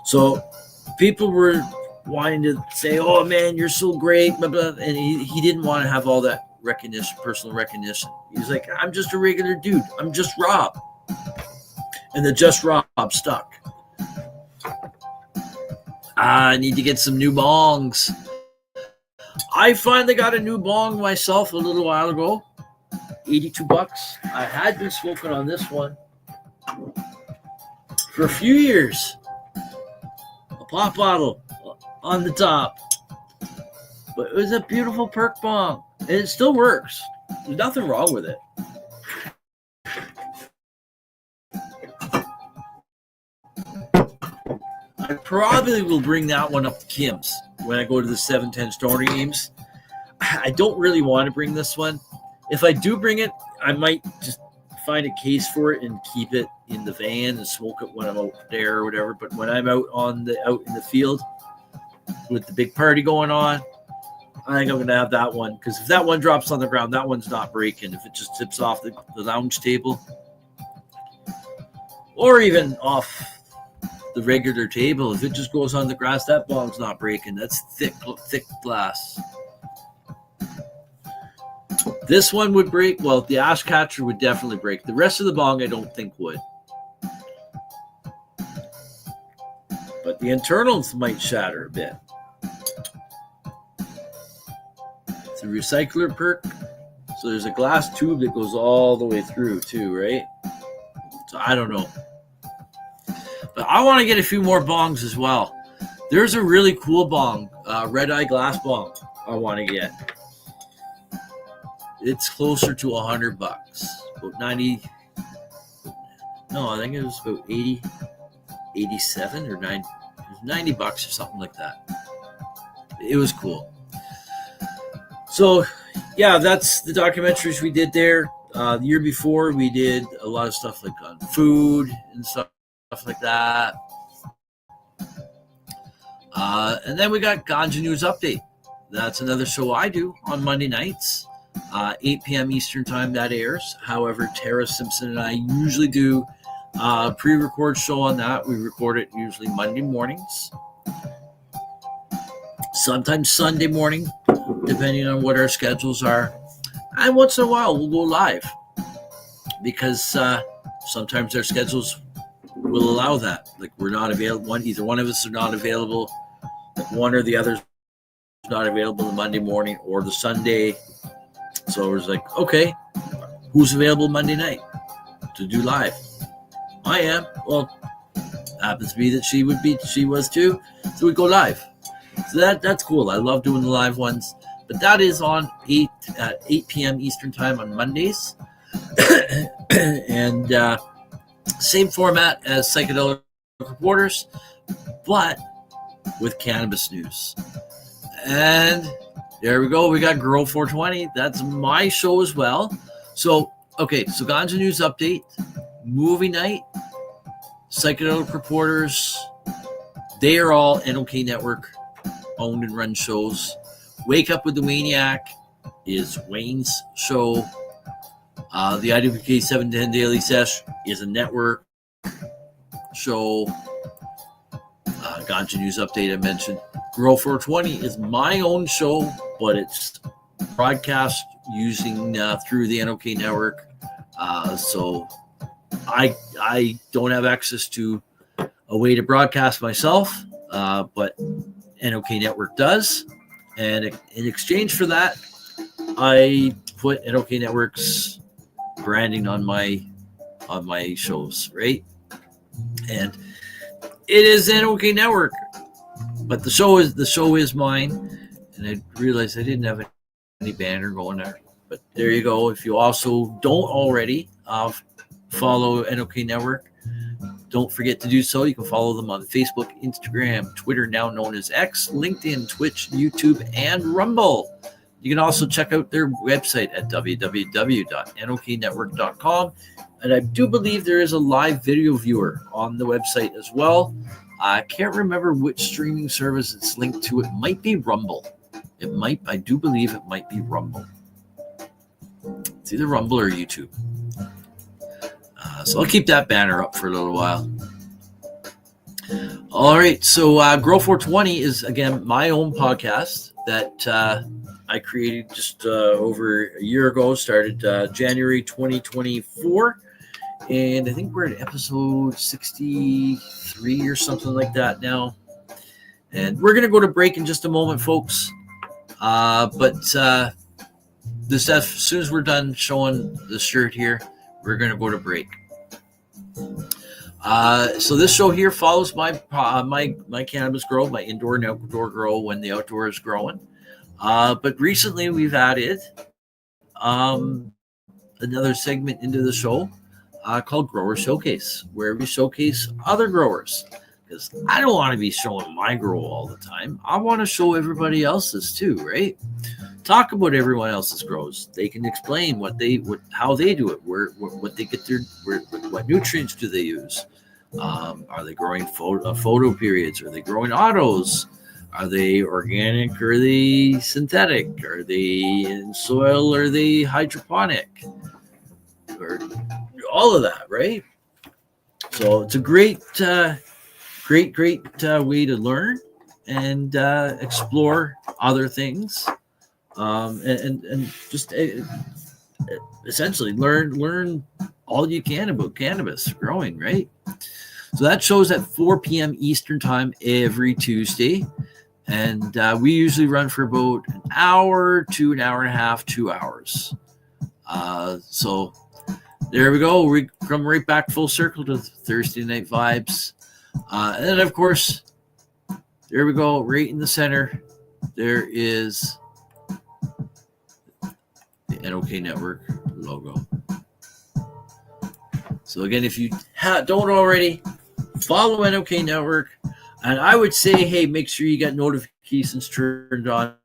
So people were wanting to say, "Oh man, you're so great," blah, blah, and he didn't want to have all that recognition, personal recognition. He's like, "I'm just a regular dude. I'm just Rob," and the just Rob stuck. I need to get some new bongs. I finally got a new bong myself a little while ago. $82. I had been smoking on this one for a few years. A pop bottle on the top. But it was a beautiful perk bong. And it still works. There's nothing wrong with it. I probably will bring that one up to Kim's when I go to the 710 Stoner Games. I don't really want to bring this one. If I do bring it, I might just find a case for it and keep it in the van and smoke it when I'm out there or whatever. But when I'm out in the field with the big party going on, I think I'm going to have that one. Because if that one drops on the ground, that one's not breaking. If it just tips off the lounge table or even off the regular table, if it just goes on the grass, that bong's not breaking. That's thick glass. This one would break. Well, the ash catcher would definitely break. The rest of the bong I don't think would. But the internals might shatter a bit. It's a recycler perk. So there's a glass tube that goes all the way through too, right? So I don't know. But I want to get a few more bongs as well. There's a really cool bong, red eye glass bong I want to get. It's closer to $100, about 90. No, I think it was about 80, 87 or 90, $90 or something like that. It was cool. So, yeah, that's the documentaries we did there. The year before, we did a lot of stuff like on food and stuff like that. And then we got Ganja News Update. That's another show I do on Monday nights. 8 p.m. Eastern time that airs. However, Tara Simpson and I usually do a pre-record show on that. We record it usually Monday mornings. Sometimes Sunday morning, depending on what our schedules are. And once in a while, we'll go live. Because sometimes our schedules will allow that. Like we're not available. Either one of us are not available. One or the other is not available the Monday morning or the Sunday. So it was like, okay, who's available Monday night to do live? I am. Well, happens to be that she was too. So we go live. So that's cool. I love doing the live ones. But that is on 8 p.m. Eastern time on Mondays. And same format as Psychedelic Reporters, but with cannabis news. And there we go. We got Girl 420. That's my show as well. So, okay. So Ganja News Update, Movie Night, Psychedelic Reporters. They are all NOK Network owned and run shows. Wake Up with the Maniac is Wayne's show. The IWK 710 Daily Sesh is a network show. Ganja News Update I mentioned. Girl 420 is my own show, but it's broadcast using through the NOK network. So I don't have access to a way to broadcast myself, but NOK network does. And in exchange for that, I put NOK network's branding on my shows, right? And it is NOK network. But the show is mine, and I realized I didn't have any banner going there. But there you go. If you also don't already follow NOK Network, don't forget to do so. You can follow them on Facebook, Instagram, Twitter, now known as X, LinkedIn, Twitch, YouTube, and Rumble. You can also check out their website at www.noknetwork.com. And I do believe there is a live video viewer on the website as well. I can't remember which streaming service it's linked to. It might be Rumble. I do believe it might be Rumble. It's either Rumble or YouTube. So I'll keep that banner up for a little while. All right. So Grow 420 is, again, my own podcast that I created just over a year ago. Started January 2024. And I think we're at episode 63 or something like that now. And we're going to go to break in just a moment, folks. This as soon as we're done showing the shirt here, we're going to go to break. So this show here follows my cannabis grow, my indoor and outdoor grow when the outdoor is growing. But recently we've added another segment into the show called Grower Showcase, where we showcase other growers. Because I don't want to be showing my grow all the time. I want to show everybody else's too, right? Talk about everyone else's grows. They can explain how they do it, what they get what nutrients do they use. Are they growing photo periods? Are they growing autos? Are they organic? Are they synthetic? Are they in soil? Are they hydroponic? Or all of that, right? So it's a great way to learn and explore other things, and just essentially learn all you can about cannabis growing, right? So that show's at 4 p.m. Eastern time every Tuesday, and we usually run for about an hour to an hour and a half, 2 hours. So there we go. We come right back full circle to Thursday Night Vibes. And then, of course, there we go, right in the center, there is the NOK Network logo. So again, if you don't already, follow NOK Network. And I would say, hey, make sure you got notifications turned on.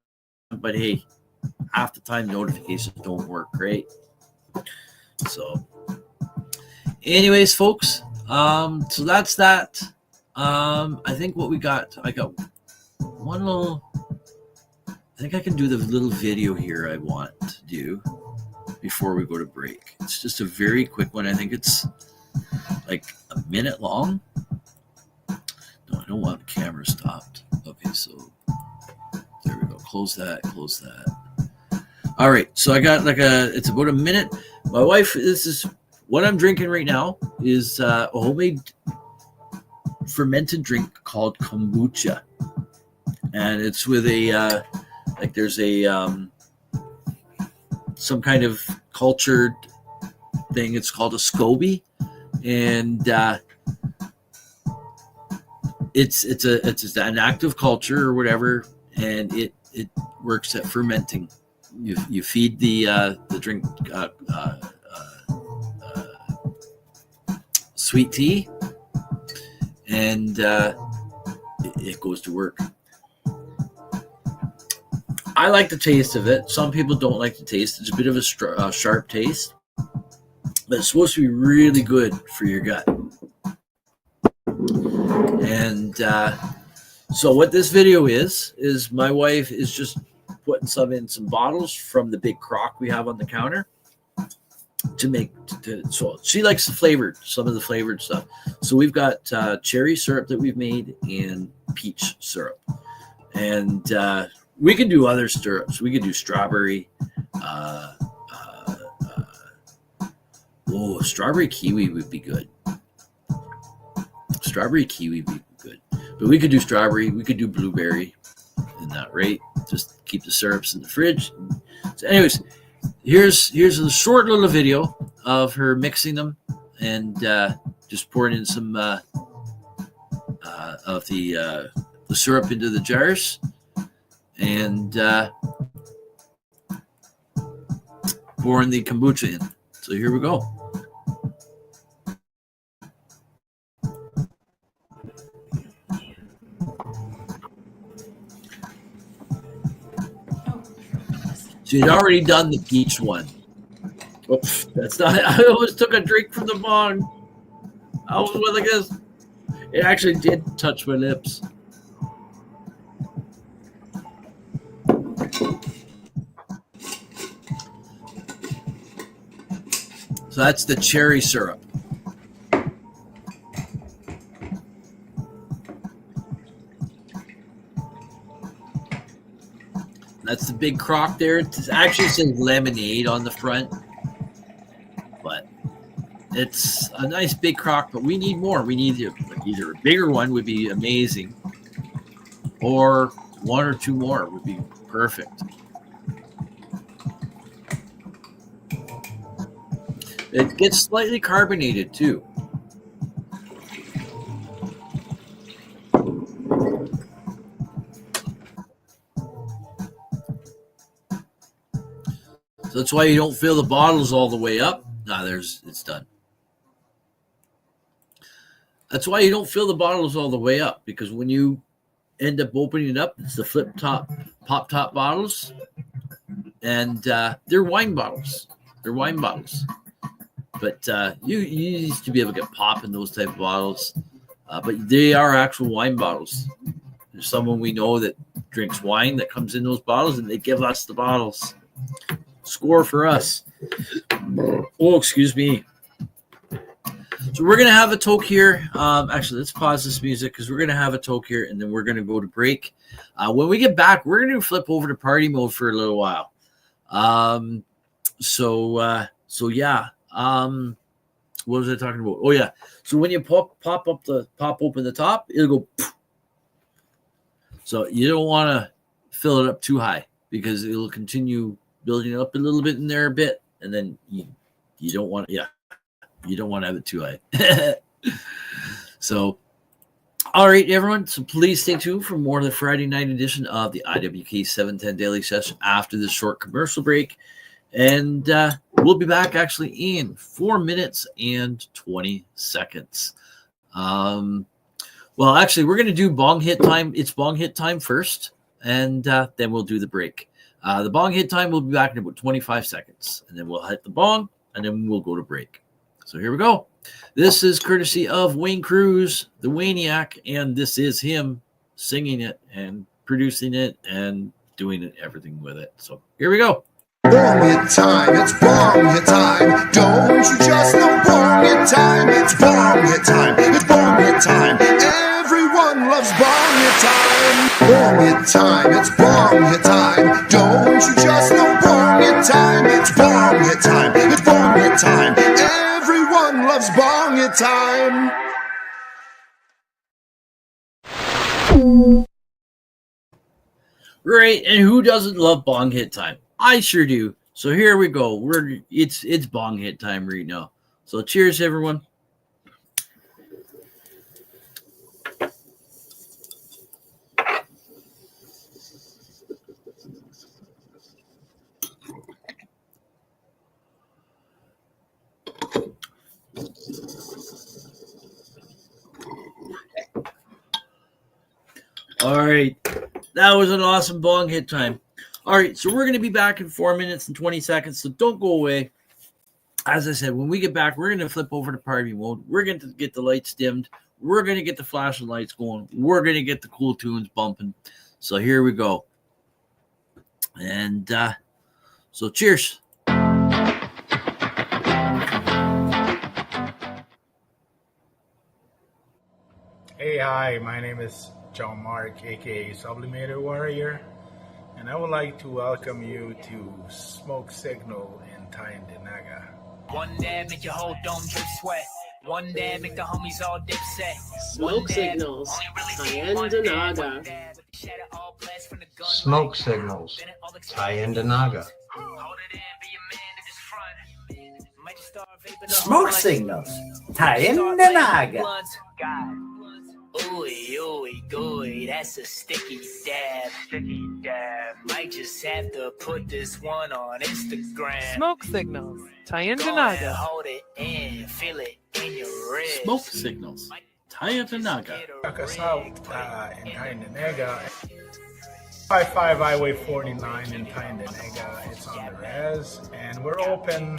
But hey, half the time notifications don't work, right? So anyways, folks, so that's that. I think what we got, I got one little, I think I can do the little video here I want to do before we go to break. It's just a very quick one. I think it's like a minute long. No, I don't want the camera stopped. Okay, so there we go. Close that. All right, so I got it's about a minute. My wife, this is what I'm drinking right now, is a homemade fermented drink called kombucha, and it's with a there's a some kind of cultured thing. It's called a SCOBY, and it's an active culture or whatever, and it works at fermenting. You feed the drink sweet tea, and it goes to work. I like the taste of it. Some people don't like the taste. It's a bit of a sharp taste, but it's supposed to be really good for your gut. And so what this video is my wife is just putting some in some bottles from the big crock we have on the counter so she likes some of the flavored stuff. So we've got cherry syrup that we've made and peach syrup, and we can do other syrups. We could do strawberry. Strawberry kiwi would be good. But we could do strawberry. We could do blueberry in that rate. Just keep the syrups in the fridge. So anyways, here's a short little video of her mixing them and just pouring in some of the syrup into the jars, and pouring the kombucha in. So here we go. So you'd already done the peach one. Oops, that's not. I almost took a drink from the bong. I was with like this. It actually did touch my lips. So that's the cherry syrup. That's the big crock there. It actually says lemonade on the front, but it's a nice big crock, but we need more. We need either a bigger one would be amazing, or one or two more would be perfect. It gets slightly carbonated too. So that's why you don't fill the bottles all the way up. It's done. That's why you don't fill the bottles all the way up, because when you end up opening it up, it's the pop top bottles, and they're wine bottles. They're wine bottles. But you used to be able to get pop in those type of bottles, but they are actual wine bottles. There's someone we know that drinks wine that comes in those bottles, and they give us the bottles. Score for us. Oh, excuse me. So we're going to have a toke here. Actually, let's pause this music because we're going to have a toke here, and then we're going to go to break. When we get back, we're going to flip over to party mode for a little while. So yeah. What was I talking about? Oh yeah. So when you pop open the top, it'll go poof. So you don't want to fill it up too high because it'll continue building it up a little bit in there a bit, and then you don't want to have it too high. So all right, everyone. So please stay tuned for more of the Friday night edition of the IWK 710 Daily Sesh after this short commercial break. And we'll be back actually in 4 minutes and 20 seconds. Well, actually, we're going to do bong hit time. It's bong hit time first, and then we'll do the break. The bong hit time will be back in about 25 seconds, and then we'll hit the bong, and then we'll go to break. So here we go. This is courtesy of Wayne Cruz, the Waniac, and this is him singing it and producing it and doing everything with it. So here we go.
Bong hit time, it's bong hit time. Don't you just know bong hit time? It's bong hit time, it's bong hit time. Everyone loves bong hit time. Bong hit time, it's bong hit time. Don't you just know bong hit time? It's bong hit time, it's bong hit time. Everyone loves bong hit time.
Right, and who doesn't love bong hit time? I sure do. So here we go. It's bong hit time right now. So cheers, everyone. All right. That was an awesome bong hit time. All right, so we're going to be back in 4 minutes and 20 seconds, so don't go away. As I said, when we get back, we're going to flip over to party mode. We're going to get the lights dimmed. We're going to get the flashing lights going. We're going to get the cool tunes bumping. So here we go. And so cheers.
Hey, hi, my name is John Mark, aka Sublimator Warrior. And I would like to welcome you to Smoke Signal in Tyendinaga.
One dab make your whole dome drip sweat. One dab make the homies all dip set.
Smoke Signals, Tyendinaga.
Smoke Signals, Tyendinaga.
Smoke Signals, Tyendinaga.
Ooey, ooey, gooey, that's a sticky dab. Might just have to put this one on Instagram.
Smoke Signals,
Go
Tyendinaga.
ahead, hold it in, feel it in your wrist.
Smoke Signals, Tyendinaga.
Check us out in Tyendinaga. 55 Highway 49 in Tyendinaga. It's on the res. And we're open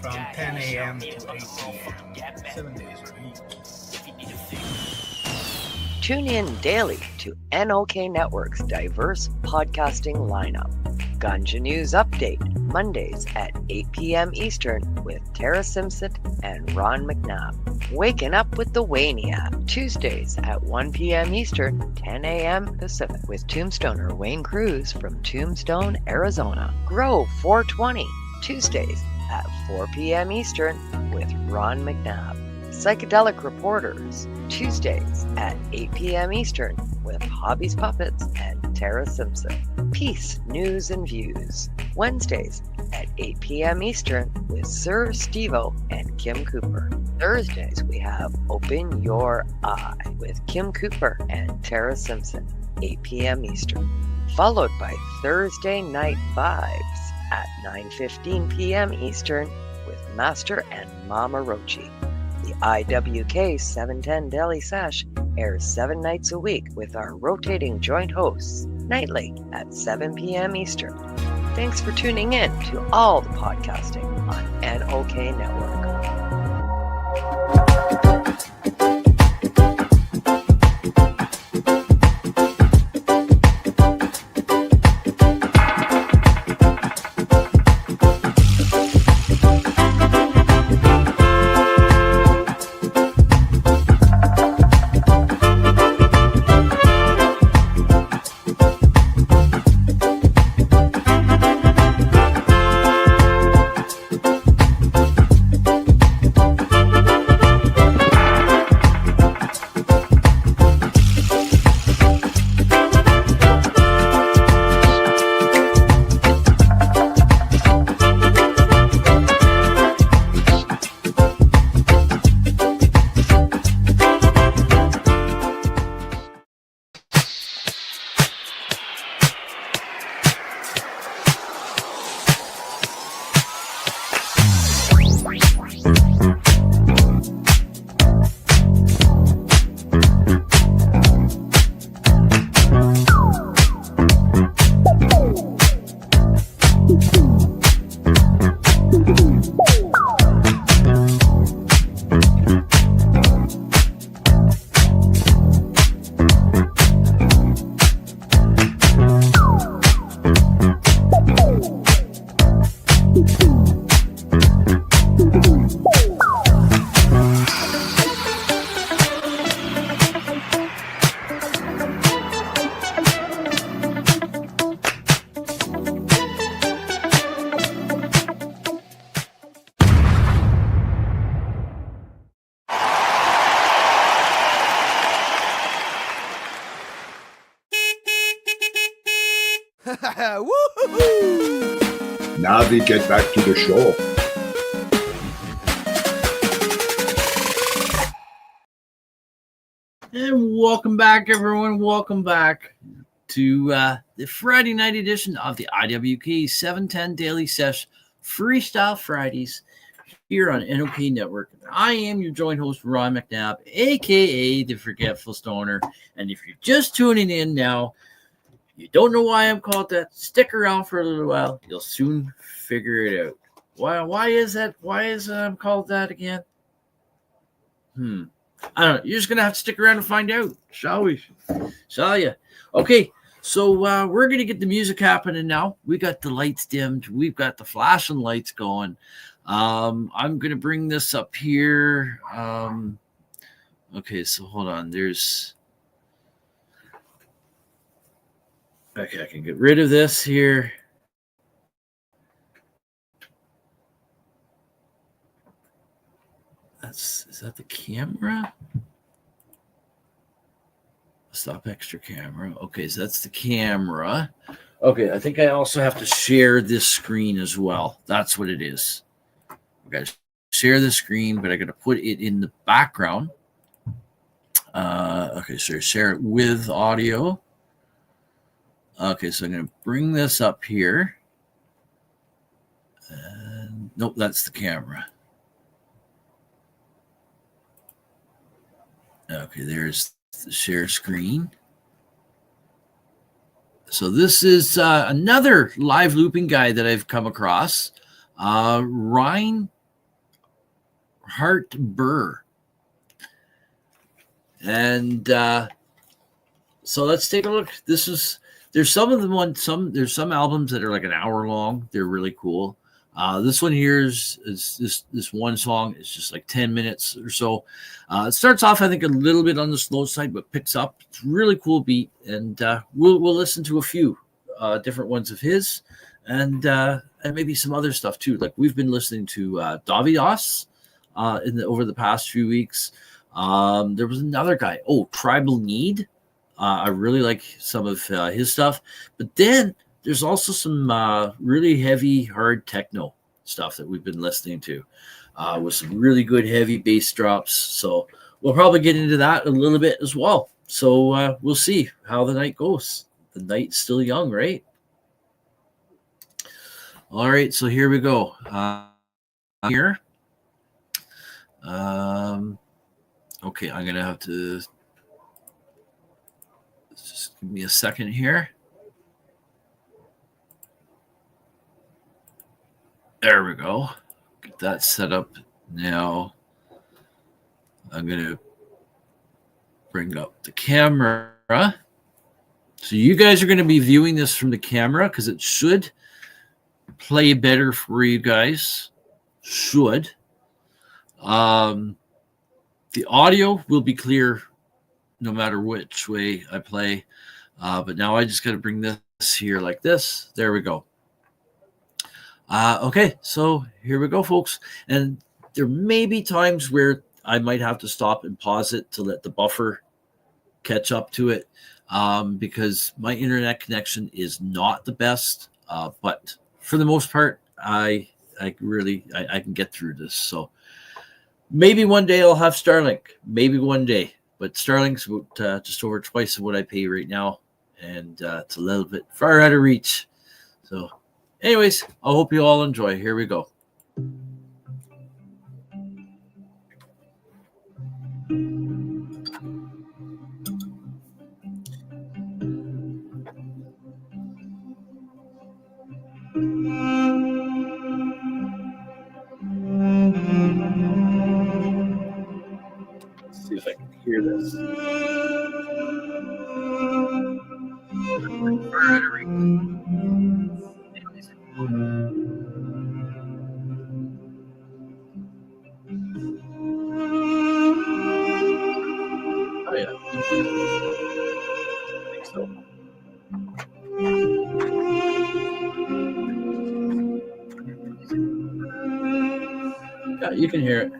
from 10 a.m. to 8 p.m. 7 days a week.
Tune in daily to NOK Network's diverse podcasting lineup. Ganja News Update, Mondays at 8 p.m. Eastern with Tara Simpson and Ron McNabb. Waking Up with the Waniac, Tuesdays at 1 p.m. Eastern, 10 a.m. Pacific with Tombstoner Wayne Cruz from Tombstone, Arizona. Grow 420, Tuesdays at 4 p.m. Eastern with Ron McNabb. Psychedelic Reporters, Tuesdays at 8 p.m. Eastern with Hobbies Puppets and Tara Simpson. Peace, News, and Views. Wednesdays at 8 p.m. Eastern with Sir Steve-O and Kim Cooper. Thursdays we have Open Your Eye with Kim Cooper and Tara Simpson, 8 p.m. Eastern. Followed by Thursday Night Vibes at 9:15 p.m. Eastern with Master and Mama Rochi. The IWK 710 Daily Sesh airs 7 nights a week with our rotating joint hosts nightly at 7 p.m. Eastern. Thanks for tuning in to all the podcasting on NOK Network.
Now we get back to the show.
And welcome back, everyone. Welcome back to the Friday night edition of the IWK 710 Daily Sesh Freestyle Fridays here on NOK Network. I am your joint host, Ron McNabb, a.k.a. the Forgetful Stoner. And if you're just tuning in now, you don't know why I'm called that, stick around for a little while. You'll soon figure it out. Why is that? Why is I'm called that again? I don't know. You're just going to have to stick around and find out, shall we? Shall you? Okay, so we're going to get the music happening now. We got the lights dimmed. We've got the flashing lights going. I'm going to bring this up here. Okay, so hold on. Okay, I can get rid of this here. Is that the camera? Stop extra camera. Okay, so that's the camera. Okay, I think I also have to share this screen as well. That's what it is. Okay, share the screen, but I got to put it in the background. Okay, so share it with audio. Okay, so I'm going to bring this up here. Nope, that's the camera. Okay, there's the share screen. So this is another live looping guy that I've come across, Ryan Burr. And so let's take a look. There's some of them there's some albums that are like an hour long. They're really cool. This one here is this one song. It's just like 10 minutes or so. It starts off, I think, a little bit on the slow side, but picks up. It's a really cool beat, and we'll listen to a few different ones of his, and maybe some other stuff too. Like we've been listening to Davidas over the past few weeks. There was another guy. Tribal Need. I really like some of his stuff. But then there's also some really heavy, hard techno stuff that we've been listening to with some really good heavy bass drops. So we'll probably get into that a little bit as well. So we'll see how the night goes. The night's still young, right? All right, so here we go. Here. Okay, I'm going to have to just give me a second here. There we go. Get that set up. Now I'm going to bring up the camera. So you guys are going to be viewing this from the camera because it should play better for you guys. Should. The audio will be clear no matter which way I play. But now I just got to bring this here like this. There we go. Okay, so here we go, folks. And there may be times where I might have to stop and pause it to let the buffer catch up to it because my internet connection is not the best. But for the most part, I can get through this. So maybe one day I'll have Starlink. Maybe one day. But Starlink's about just over twice of what I pay right now. And it's a little bit far out of reach. So anyways, I hope you all enjoy. Here we go. Let's see if I can hear this. Far out of reach. Anyways. Oh yeah. I think so. Yeah, you can hear it.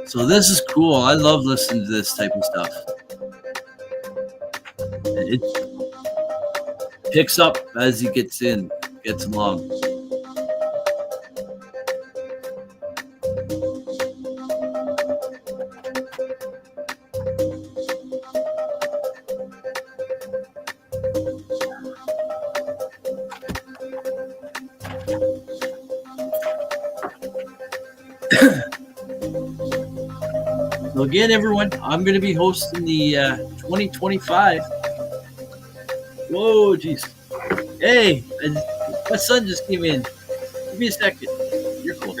So this is cool. I love listening to this type of stuff. It picks up as he gets along. So again, everyone, I'm going to be hosting the 2025. Whoa, jeez. Hey, my son just came in. Give me a second. You're cool.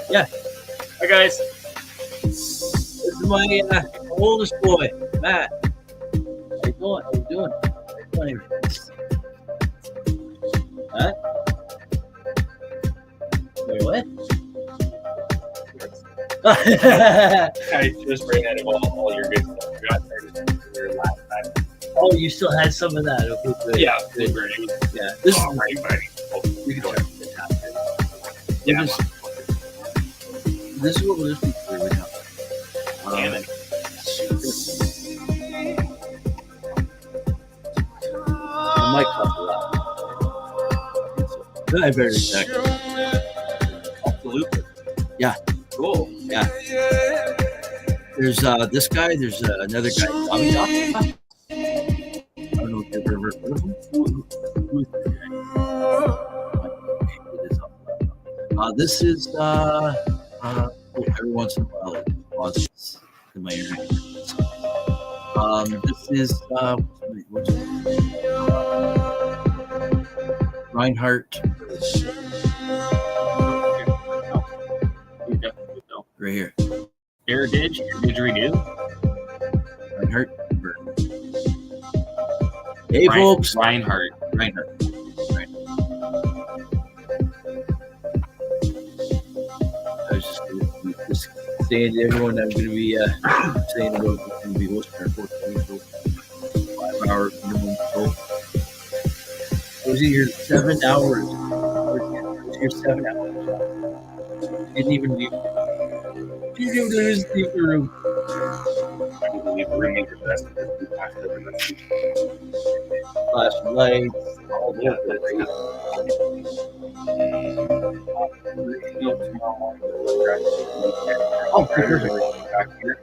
Yeah. Hi, guys. This is my oldest boy, Matt. How you doing? How you doing? Huh? Wait, what?
I just ran out of all your good stuff. You got there last time.
Oh, you still had some of that. Okay, good.
Yeah,
Good.
good.
Yeah. This is
Right.
we can start with the top.
Yeah.
This is what we'll just do for right now.
Damn it.
I might cut a lot. I better check.
Absolutely.
Yeah.
Cool.
Yeah. There's this guy. There's another guy. Tommy Doc. I don't know if you've ever heard of him. Who is this guy? This is every once in a while it pauses in my internet. This is what's his name? Reinhardt.
You definitely know.
Right here.
Heritage, Renew.
Reinhardt. Hey, folks.
Reinhardt.
I was just saying to everyone I'm going to be saying about what's going to be hosting our 420 show. 5 hour minimum show. I was in here 7 hours. I was here 7 hours. Didn't even leave. Didn't even leave the room.
I can believe we're going to make the best of it.
Flashing lights.
All
Yeah,
Oh, perfect. Back here.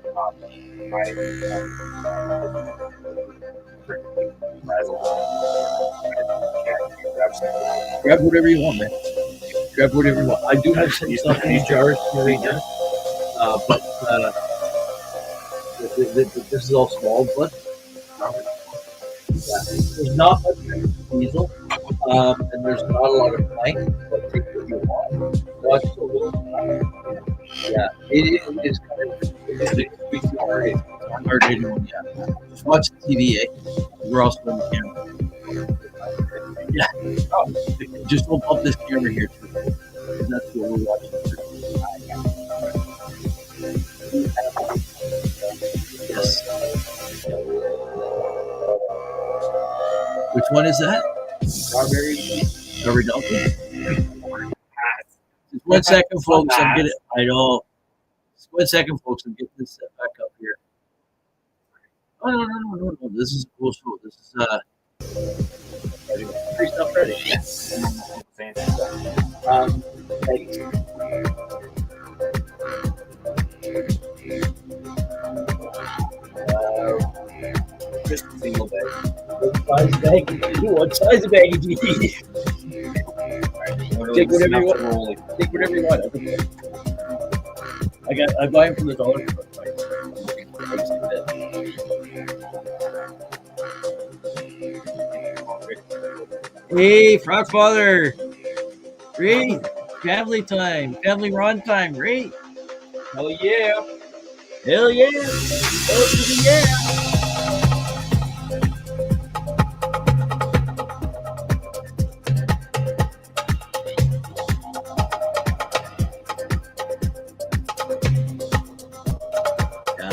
Grab whatever you want, man. Grab whatever you want. I do have some stuff in these jars already done. But this is all small, but there's not much diesel, and there's not a lot of plank, but take what you want. Watch the little yeah, it is kind of it's hard anyone, yeah. Just watch the TV, eh? We're also on the camera. Yeah. Oh, just open up this camera here too. That's what we're watching. Yes. Which one is that? Strawberry donkey. Just 1 second, folks. I'm getting. I know. Just 1 second, folks. I'm getting this set back up here. Oh no! This is a cool show. This is Freestyle Friday. Yes. Just a single bag. What size bag do you need? Take whatever you want. Take whatever you want. I buy them from the dollar store. Hey, Frog Father. Great. Family time. Family Ron time. Great. Hell yeah. Hell yeah. Hell to the yeah.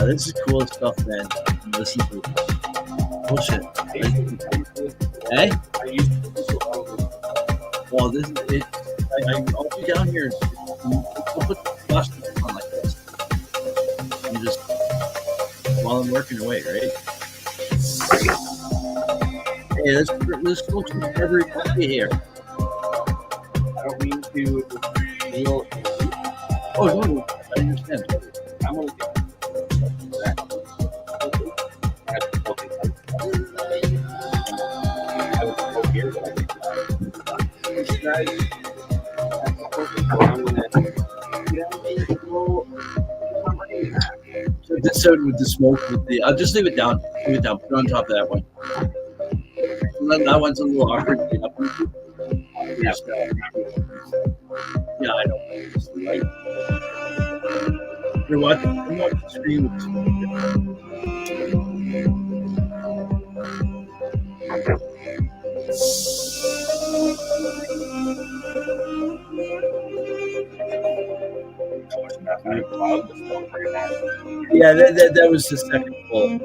This is cool stuff, man. Listen to it. Bullshit. Hey? Well, this is it. I'll be down here. I'll put the flash on like this. And just while I'm working away, right? Hey, let's go to the February coffee here. I don't mean to. Oh, no, I understand. I'm going to get. This soda with the smoke with the. I'll just leave it down. Leave it down. Put it on top of that one. And then that one's a little awkward to get up into. Yeah, I know. It's light. You're watching the screen with the smoke.
left out of the club. So bring that.
Yeah, that was the second pull.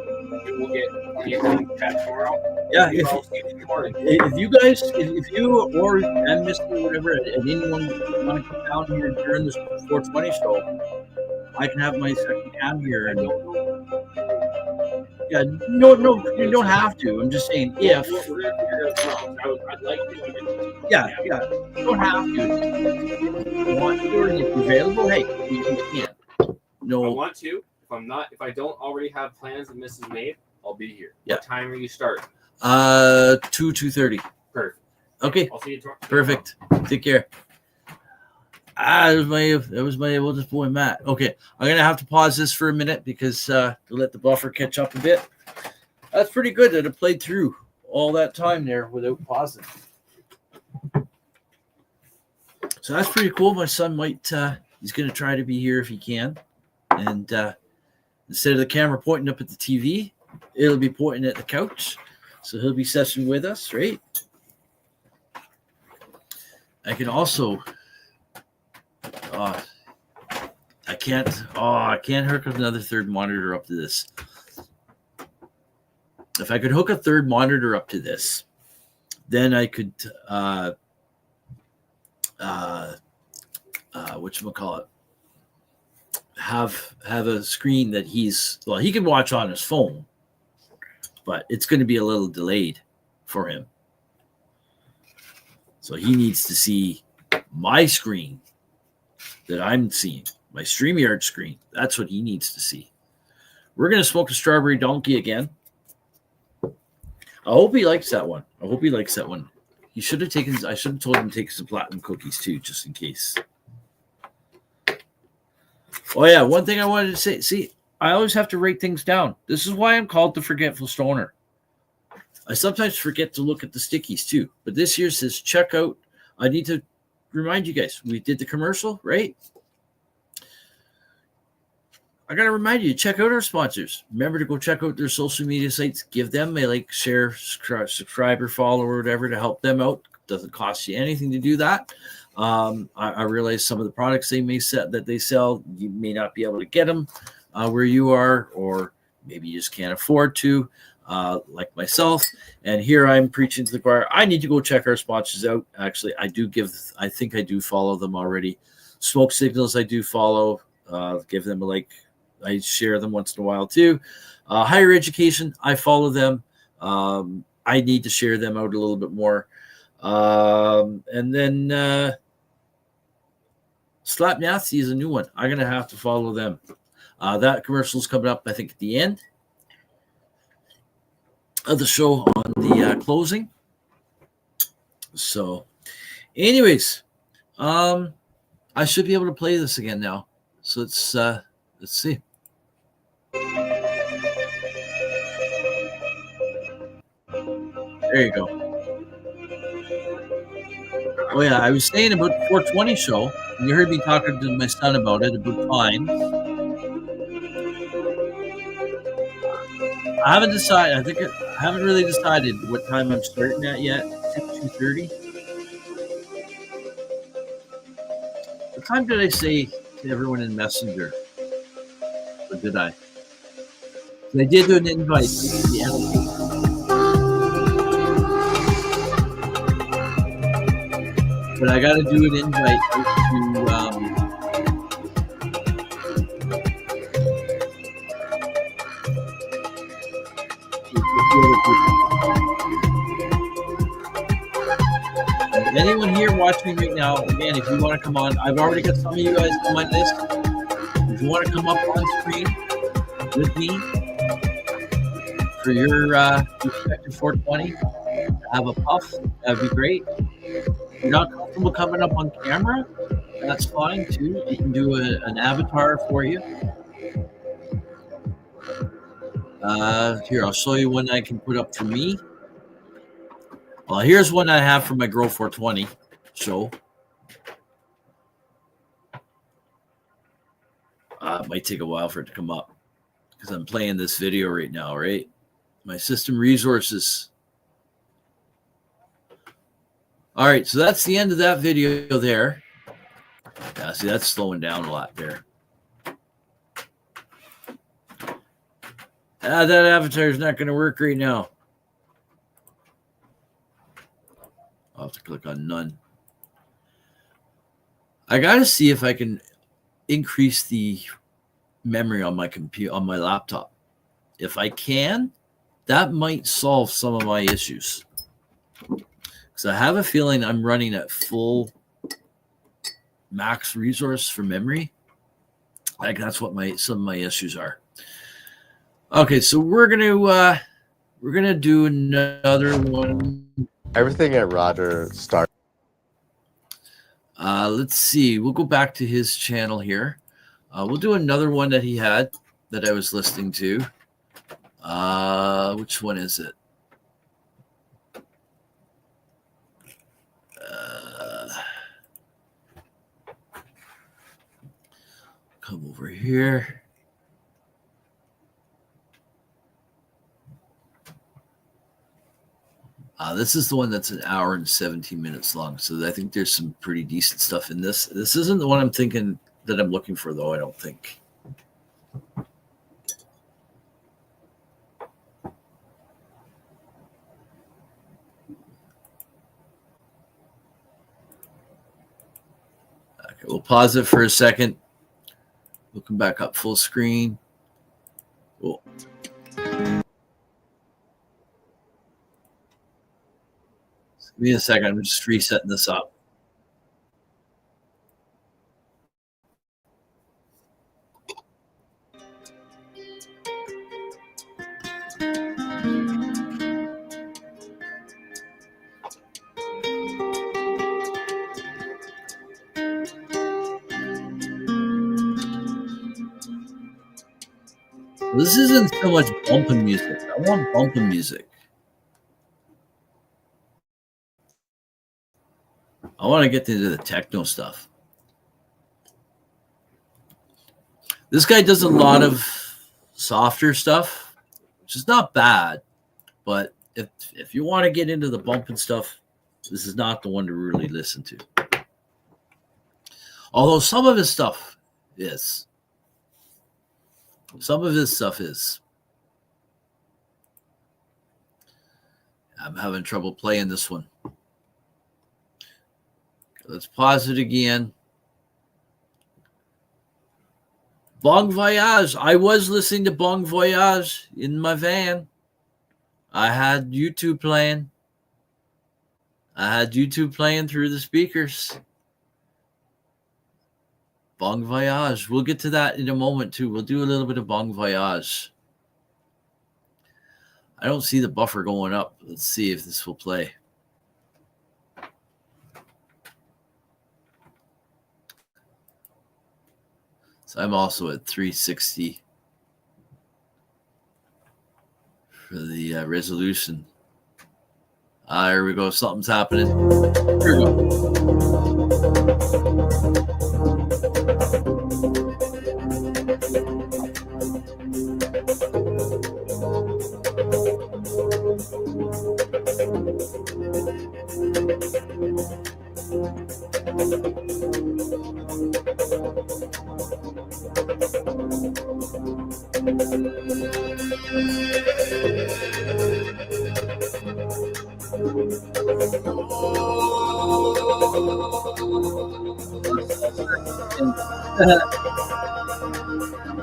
We'll get plenty of time to chat tomorrow.
Yeah,
You all see the recording.
if you guys, if you or and Mr. whatever, and anyone want to come down here during this 420 show, I can have my second cam here. And yeah, no, you don't have to. I'm just saying if.
We're gonna figure it out tomorrow. I'd like to.
Yeah. You don't have to. If you want to, or if you're available, hey, you can. No.
I want to. If I don't already have plans that Mrs. made, I'll be here.
Yeah.
What time are you starting?
2:30.
Perfect.
Okay.
I'll see you tomorrow.
Perfect. Take care. That was my oldest boy, Matt. Okay, I'm gonna have to pause this for a minute because to let the buffer catch up a bit. That's pretty good that it played through all that time there without pausing. So that's pretty cool. My son might he's gonna try to be here if he can, and instead of the camera pointing up at the TV, it'll be pointing at the couch. So he'll be session with us, right? I can also. I can't hook another third monitor up to this. If I could hook a third monitor up to this, then I could whatchamacallit, have a screen that he can watch on his phone, but it's going to be a little delayed for him. So he needs to see my screen that I'm seeing, my StreamYard screen. That's what he needs to see. We're going to smoke a strawberry donkey again. I hope he likes that one. I should have told him to take some platinum cookies too, just in case. Oh yeah, one thing I wanted to say. See, I always have to write things down. This is why I'm called the Forgetful Stoner. I sometimes forget to look at the stickies too. But this year says check out. I need to remind you guys, we did the commercial, right? I got to remind you, check out our sponsors. Remember to go check out their social media sites. Give them a like, share, subscribe, or follow, or whatever to help them out. Doesn't cost you anything to do that. I realize some of the products that they sell, you may not be able to get them where you are, or maybe you just can't afford to. Like myself, and here I'm preaching to the choir. I need to go check our sponsors out. Actually, I think I do follow them already. Smoke Signals, I do follow. Give them a like. I share them once in a while too. Higher Education, I follow them. I need to share them out a little bit more. And then Slap Nasty is a new one. I'm gonna have to follow them. That commercial's coming up, I think, at the end of the show on the closing. So anyways, I should be able to play this again now. So let's see. There you go. Oh yeah, I was saying about the 420 show. You heard me talking to my son about it, about time. I haven't decided. I haven't really decided what time I'm starting at yet. 2:30. What time did I say to everyone in Messenger? Or did I? I did do an invite to the NLP. But I got to do an invite to anyone here watching right now, again, if you want to come on, I've already got some of you guys on my list. If you want to come up on screen with me for your respective 420, have a puff, that'd be great. If you're not comfortable coming up on camera, that's fine too. You can do an avatar for you. Here, I'll show you one I can put up for me. Well, here's one I have for my Grow 420 show. It might take a while for it to come up because I'm playing this video right now, right? My system resources. All right, so that's the end of that video there. Yeah, see, that's slowing down a lot there. That avatar is not going to work right now. I'll have to click on none. I got to see if I can increase the memory on my computer, on my laptop. If I can, that might solve some of my issues. Because I have a feeling I'm running at full max resource for memory. Like that's what some of my issues are. Okay, so we're gonna do another one.
Everything at Roger start.
Let's see. We'll go back to his channel here. We'll do another one that he had that I was listening to. Which one is it? Come over here. This is the one that's an hour and 17 minutes long. So I think there's some pretty decent stuff in this. This isn't the one I'm thinking that I'm looking for, though, I don't think. Okay, we'll pause it for a second. We'll come back up full screen. Cool. Give me a second. I'm just resetting this up. This isn't so much bumping music. I want bumping music. I want to get into the techno stuff. This guy does a lot of softer stuff, which is not bad. But if you want to get into the bumping stuff, this is not the one to really listen to. Although some of his stuff is. Some of his stuff is. I'm having trouble playing this one. Let's pause it again. Bon Voyage. I was listening to Bon Voyage in my van. I had YouTube playing. I had YouTube playing through the speakers. Bon Voyage. We'll get to that in a moment, too. We'll do a little bit of Bon Voyage. I don't see the buffer going up. Let's see if this will play. So I'm also at 360 for the resolution. Here we go. Something's happening. Here we go.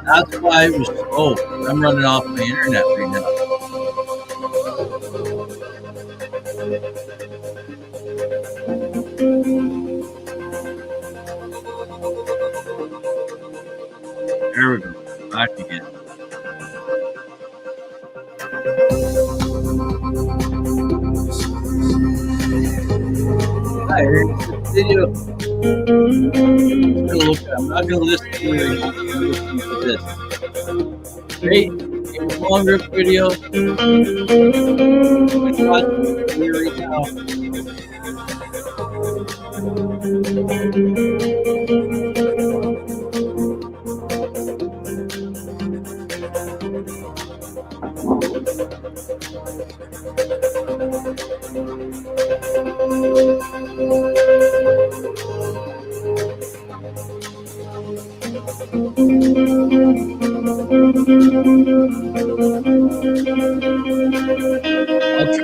That's why it was. Oh, I'm running off my internet right now. There we go. Back again. I heard the video. I'm not going to listen to it. I'm going to listen to this. Great. It's a longer video. Right now.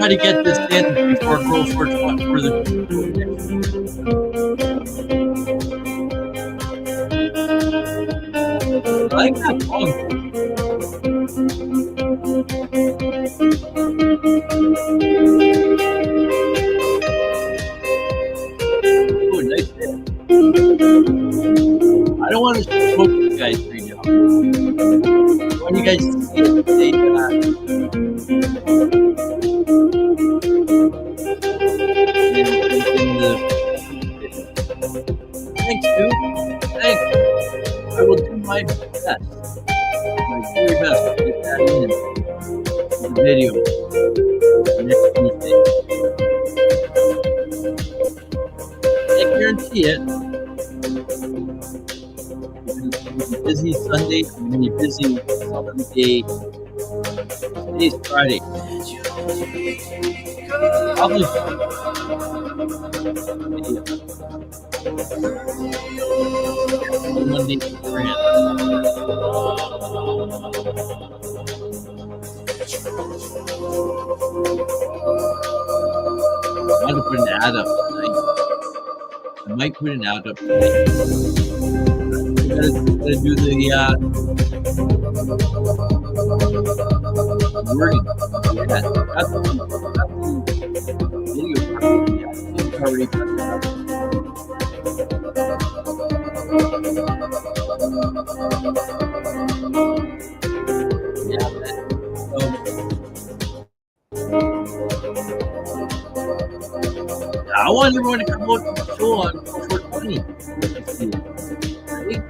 got to get this in before Girl for the. I like that song. Oh, nice hit. I don't want to smoke you guys right now. I want you guys to see it. Thanks, dude. Thanks. I will do my best. My very best to get that in the video next Tuesday. Can't guarantee it. We'll be busy Sunday. I'm going to be busy Sunday. Today's Friday. Probably Monday. I'm going to put an ad up tonight. I might put an ad up tonight. I'm going to do the wording. Yeah, that's the video. Yeah, already put it up. Yeah, I want everyone to come out to the show on 420. Right?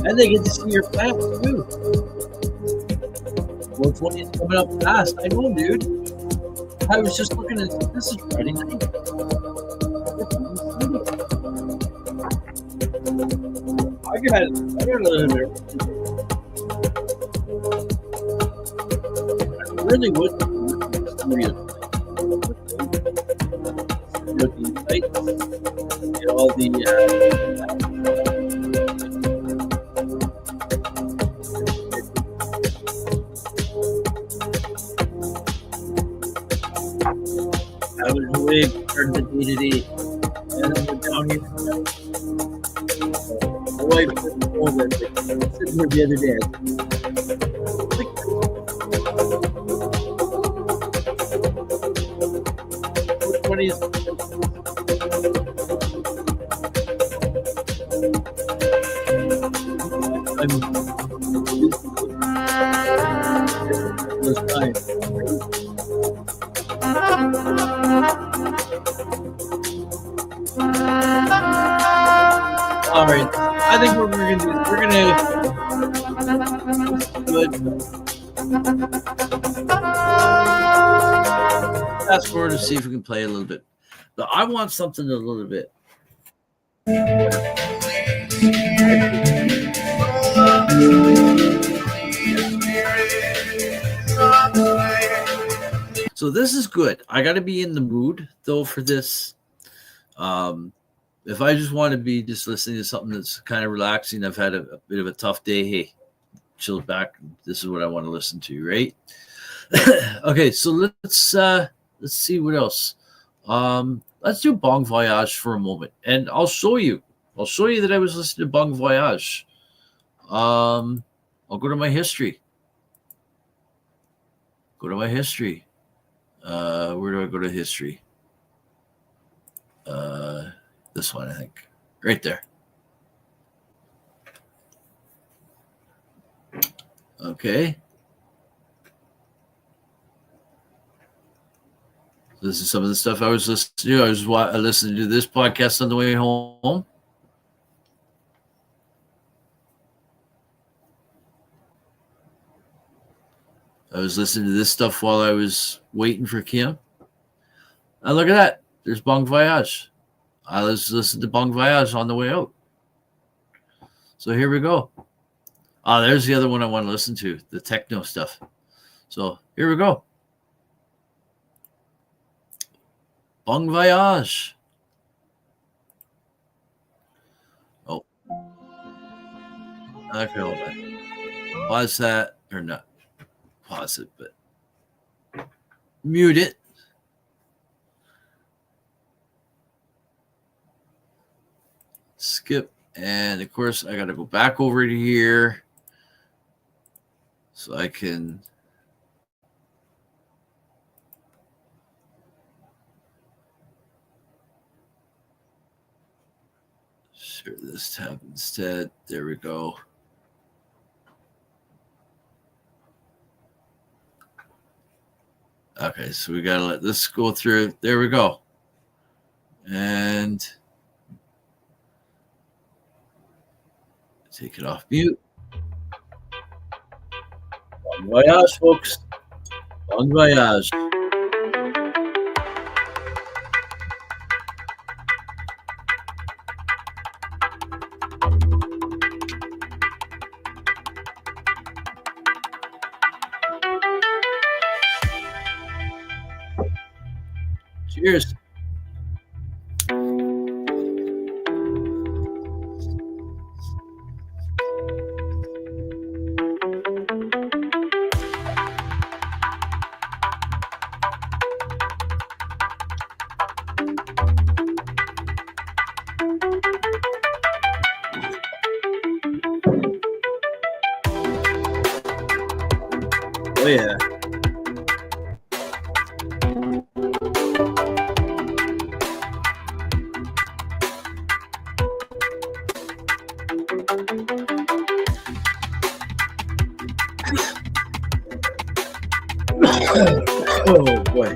And they get to see your plants too. 420 is coming up fast. I know, dude. I was just looking at this is Friday night. I got a little bit. I really would. All the I was away for the day-to-day, and I went down here. My wife couldn't hold it. I was sitting here the other day. What is all right, I think what we're gonna do, we're gonna fast forward to see if we can play a little bit. But I want something a little bit. So this is good. I got to be in the mood though for this. If I just want to be just listening to something that's kind of relaxing, I've had a bit of a tough day. Hey, chill back. This is what I want to listen to, right? Okay, so let's see what else. Let's do Bon Voyage for a moment, and I'll show you that I was listening to Bon Voyage. I'll go to my history. Where do I go to history? This one, I think. Right there. Okay. This is some of the stuff I was listening to. I was listening to this podcast on the way home. I was listening to this stuff while I was waiting for Kim. And look at that. There's Bon Voyage. I was listening to Bon Voyage on the way out. So here we go. There's the other one I want to listen to, the techno stuff. So here we go. Bon Voyage. Oh. Okay, hold on. pause that, or not pause it, but mute it. Skip. And of course, I got to go back over to here so I can share this tab instead. There we go. Okay, so we got to let this go through. There we go. And take it off mute. Bon voyage, folks. Bon voyage. Cheers. Oh, yeah. Oh, boy.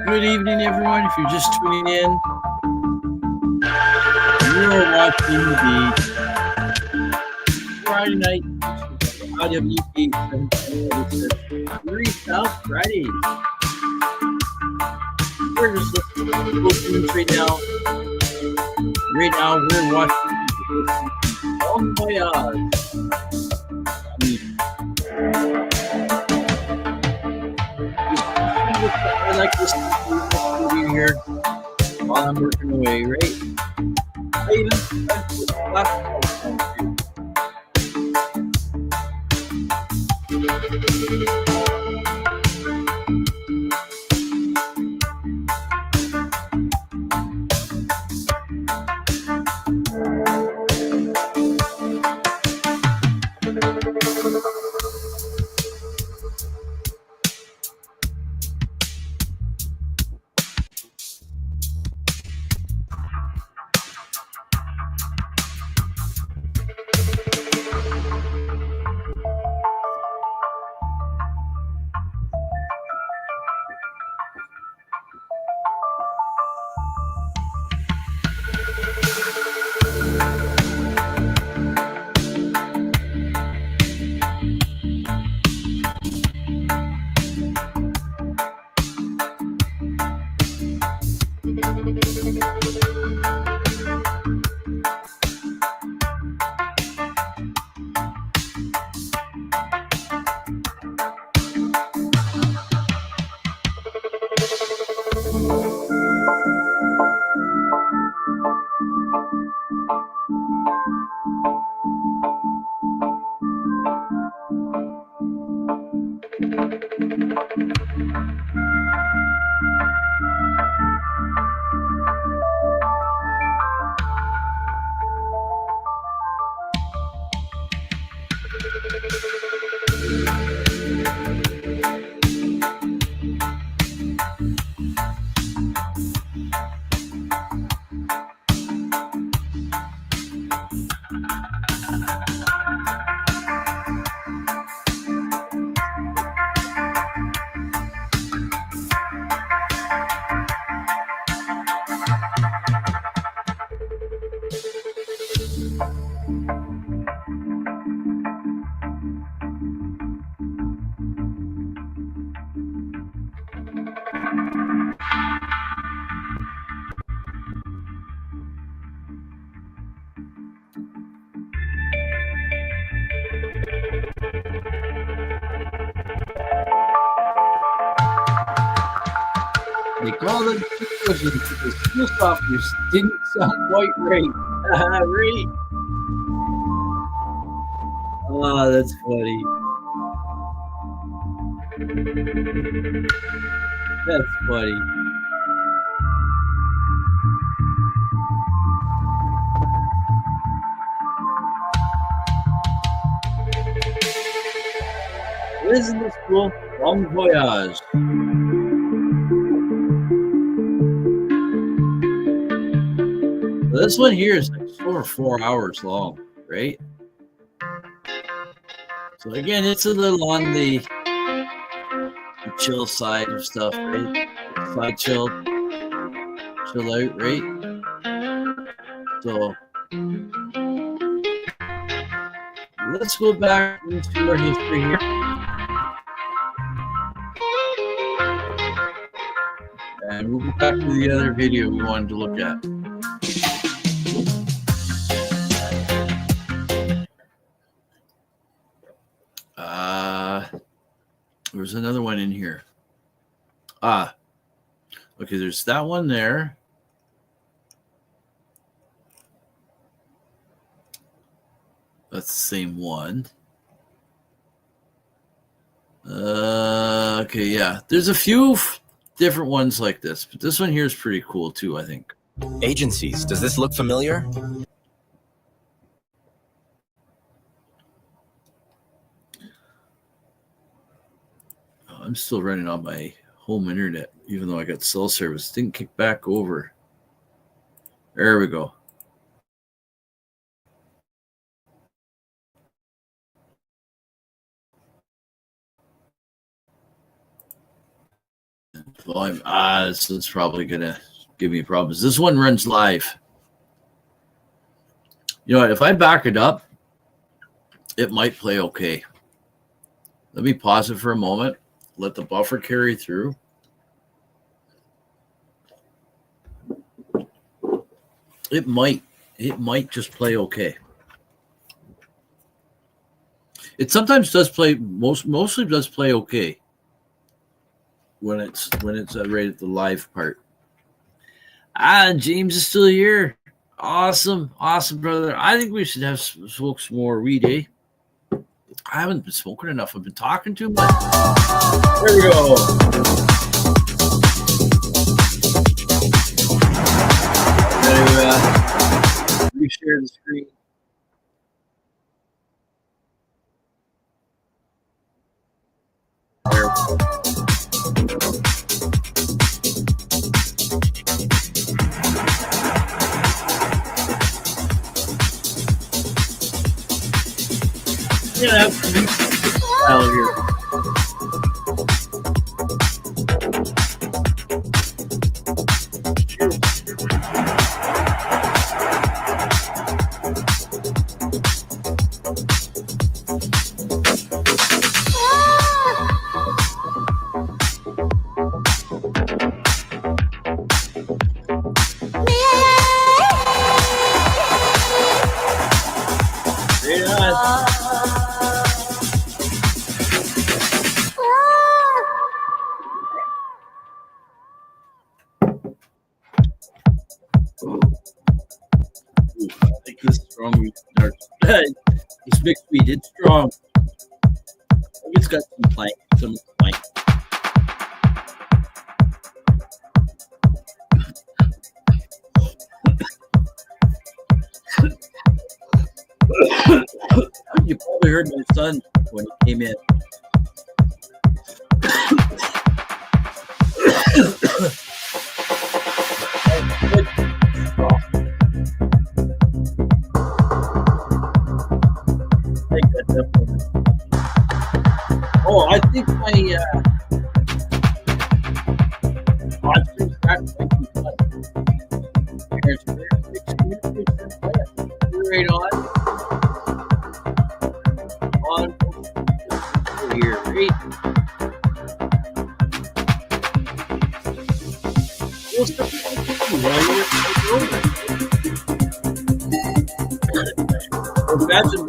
Good evening, everyone. If you're just tuning in, you're watching the Friday night IWK Freestyle Friday. We're just listening right now. Right now, we're watching Bon Voyage. I like this movie here while I'm working away, right? I even put the last one too. They called it because the school softwares didn't sound quite right. Right? Oh, that's funny. That's funny. Isn't this cool? Bon voyage. This one here is like over 4 hours long, right? So again, it's a little on the chill side of stuff, right? Side chill out, right? So let's go back into our history here. And we'll go back to the other video we wanted to look at. There's another one in here. Okay, there's that one there. That's the same one. Okay, yeah. There's a few different ones like this, but this one here is pretty cool too, I think.
Agencies, does this look familiar?
I'm still running on my home internet, even though I got cell service. Didn't kick back over. There we go. Volume. This is probably gonna give me problems. This one runs live. You know what? If I back it up, it might play okay. Let me pause it for a moment. Let the buffer carry through. It might just play okay. It sometimes does play, mostly does play okay when it's right at the live part. James is still here. Awesome, brother. I think we should have smoke some more weed, eh? I haven't been smoking enough. I've been talking too much. There we go. Reshare the screen. There. Yeah, style here. This mixed weed, it's strong. It's got some plank. You probably heard my son when he came in. Oh, I think my right on here, right? Imagine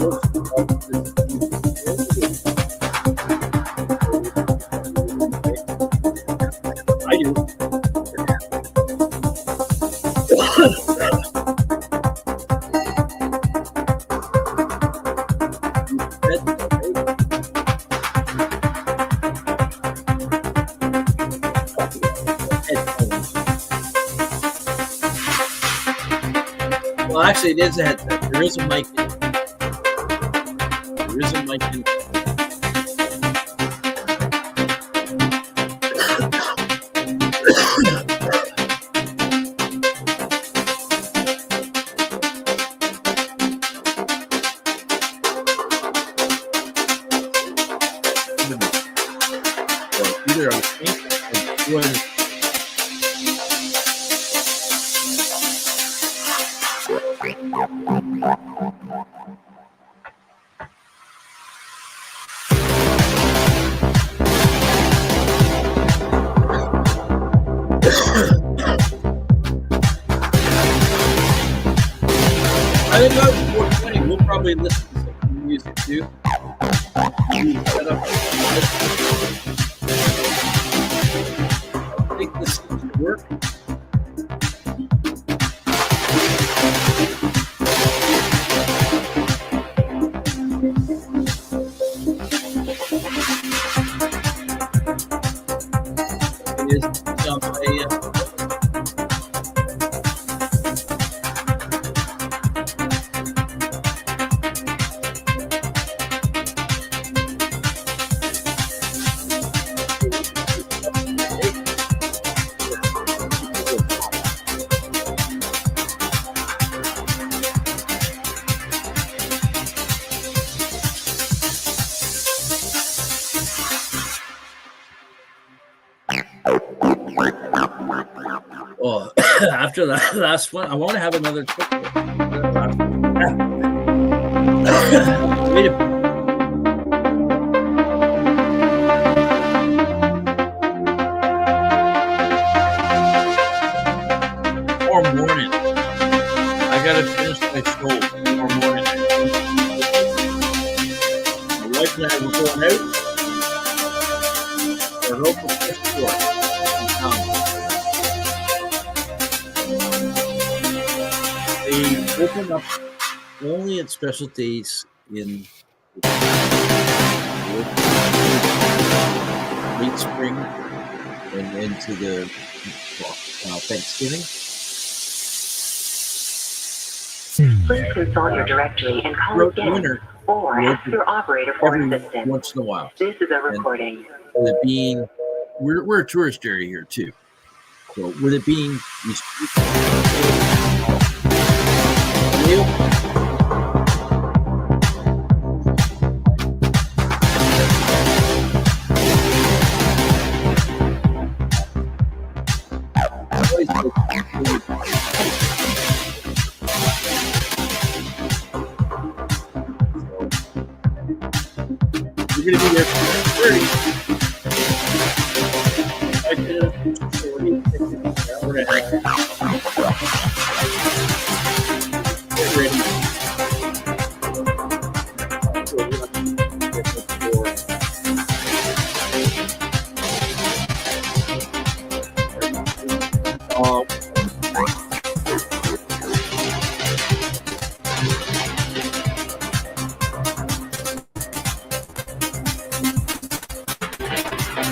I do. Well, actually, it is a headset. There is a mic. There is a mic in. Either on the or I think about 420, we'll probably listen to some music too. I think this seems to work. It is Oh, after that last one, I want to have another quick wait a minute. Tomorrow morning, I gotta finish my show tomorrow morning. My wife and I were going out to our local fish store in town. They open up only at special days in late spring and into the Thanksgiving.
Please consult your directory and call again, or ask your operator for assistance.
Once in a while.
This is a recording.
And it being, we're a tourist area here too. So with it being we're going to be there for 30. Get ready.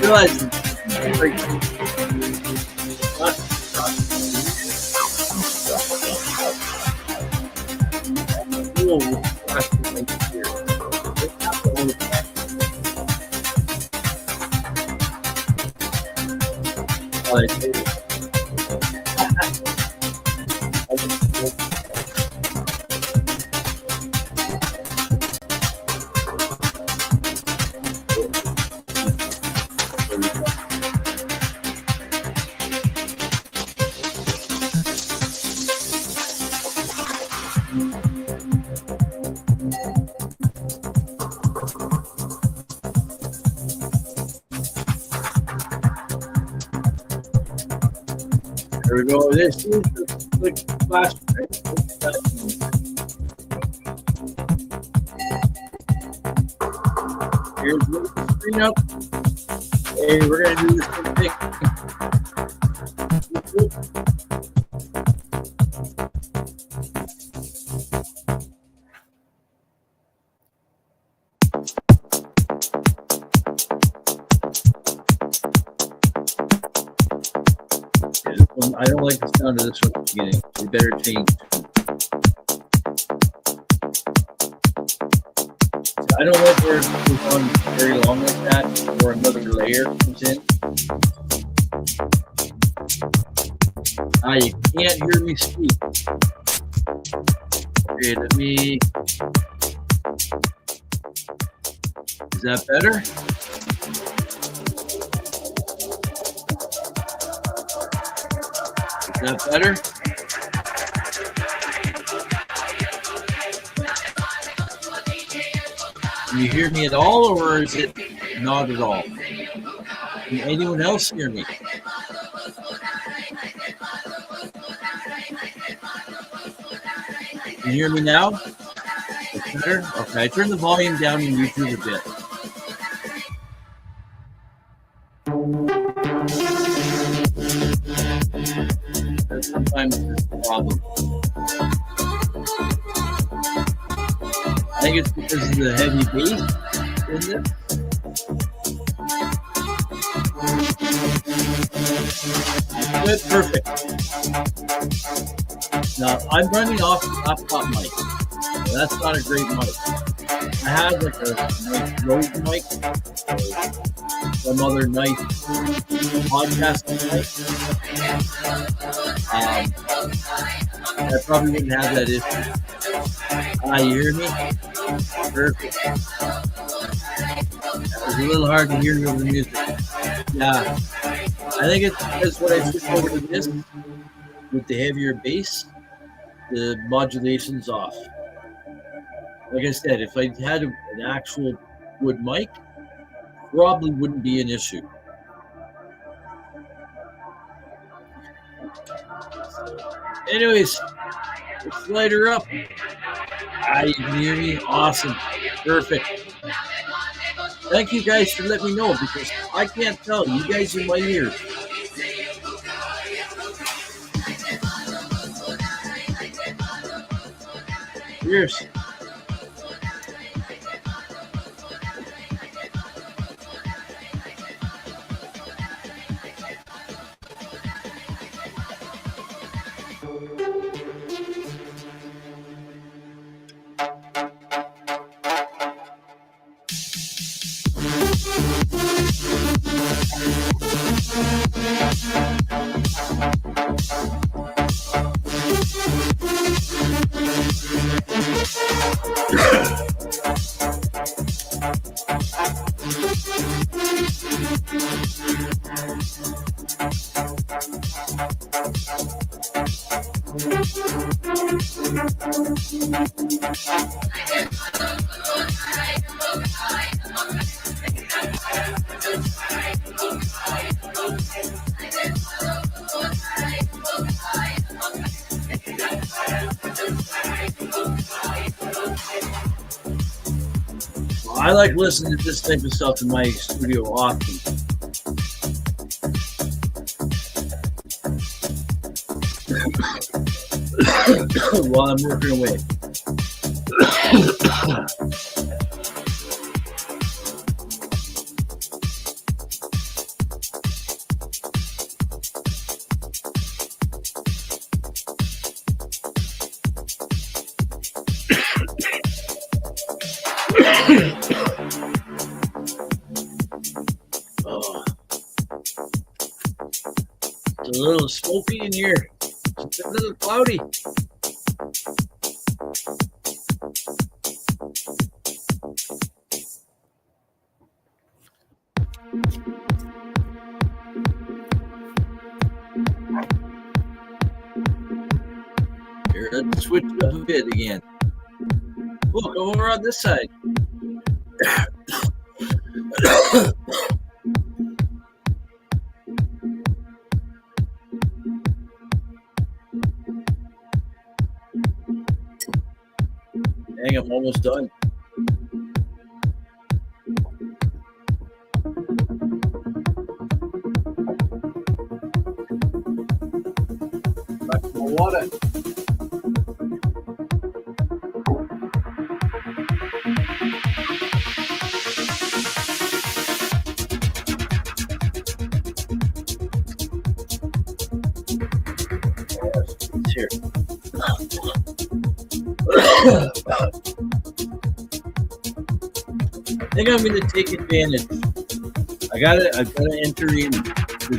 Realize There we go. This is the quick flash. Here's the screen up. Hey, we're going to do this thing. I don't like the sound of this one at the beginning. We better change. So I don't like where it goes on very long like that, or another layer comes in. You can't hear me speak. Okay, let me. Is that better? Is that better? Can you hear me at all, or is it not at all? Can anyone else hear me? Can you hear me now? It's better? Okay, I turned the volume down in YouTube a bit. Sometimes it's a problem. I think it's because of the heavy bass, isn't it? Good, perfect. Now, I'm running off the laptop mic. So that's not a great mic. I have like a nice Rode mic, or some other nice podcasting mic. I probably wouldn't have that issue. You hear me? Perfect. It was a little hard to hear you over the music. Yeah. I think it's because when I switch over to this with the heavier bass, the modulation's off. Like I said, if I had an actual wood mic, probably wouldn't be an issue. Anyways, let's light her up. You can hear me? Awesome. Perfect. Thank you guys for letting me know, because I can't tell. You guys in my ears. Cheers. I like listening to this type of stuff in my studio often. While I'm working away. little smoky in here. It's a little cloudy. Here, let's switch it up a bit again. Look, over on this side. Dang, I'm almost done. Back to my water. It's here. I think I'm going to take advantage. I've got to enter into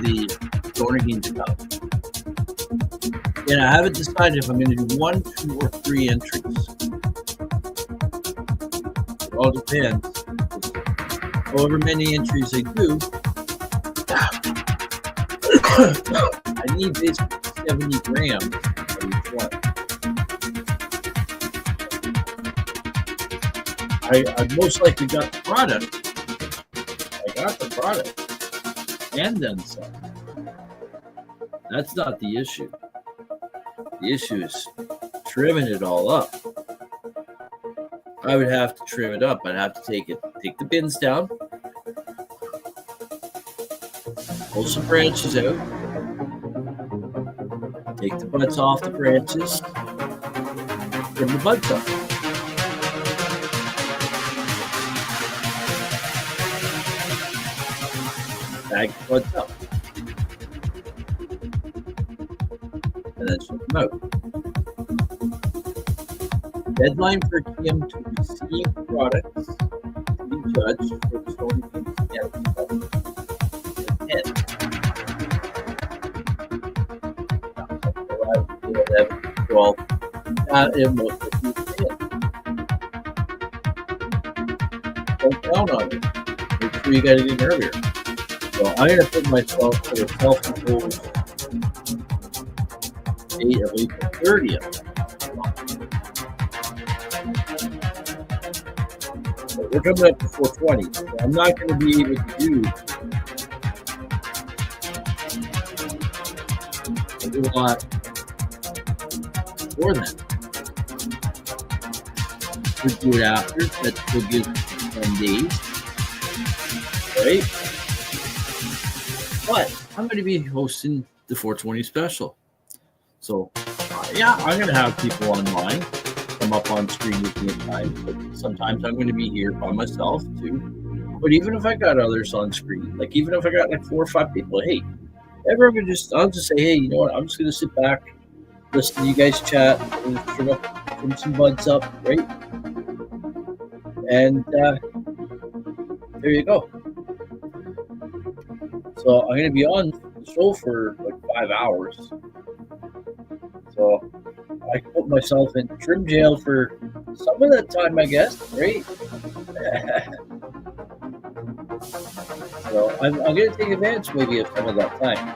the Dornigan Cup. And I haven't decided if I'm going to do 1, 2, or 3 entries. It all depends. However many entries I do, I need basically 70 grams of each one. I most likely got the product. I got the product. And then some. That's not the issue. The issue is trimming it all up. I would have to trim it up. I'd have to take the bins down, pull some branches out, take the buds off the branches, trim the buds up. Bag the buds up. And then ship them out. Deadline for Kim to receive products to be judged for the Stony Kings at 11, 12. It won't be 10. Don't count on it. Make sure you got it in earlier. So I'm going to put myself to a self-imposed date of April 30th. So we're coming up to 420. So I'm not going to be able to do a lot more than. We'll do it after. That still gives 10 days. Right? But I'm going to be hosting the 420 special. So, yeah, I'm going to have people online come up on screen with me at times. But sometimes I'm going to be here by myself, too. But even if I got others on screen, like even if I got like 4 or 5 people, hey, everyone I'll just say, hey, you know what? I'm just going to sit back, listen to you guys chat, and trim some buds up, right? And there you go. So I'm going to be on the show for like 5 hours. So I put myself in trim jail for some of that time, I guess, right? So I'm going to take advantage maybe of some of that time.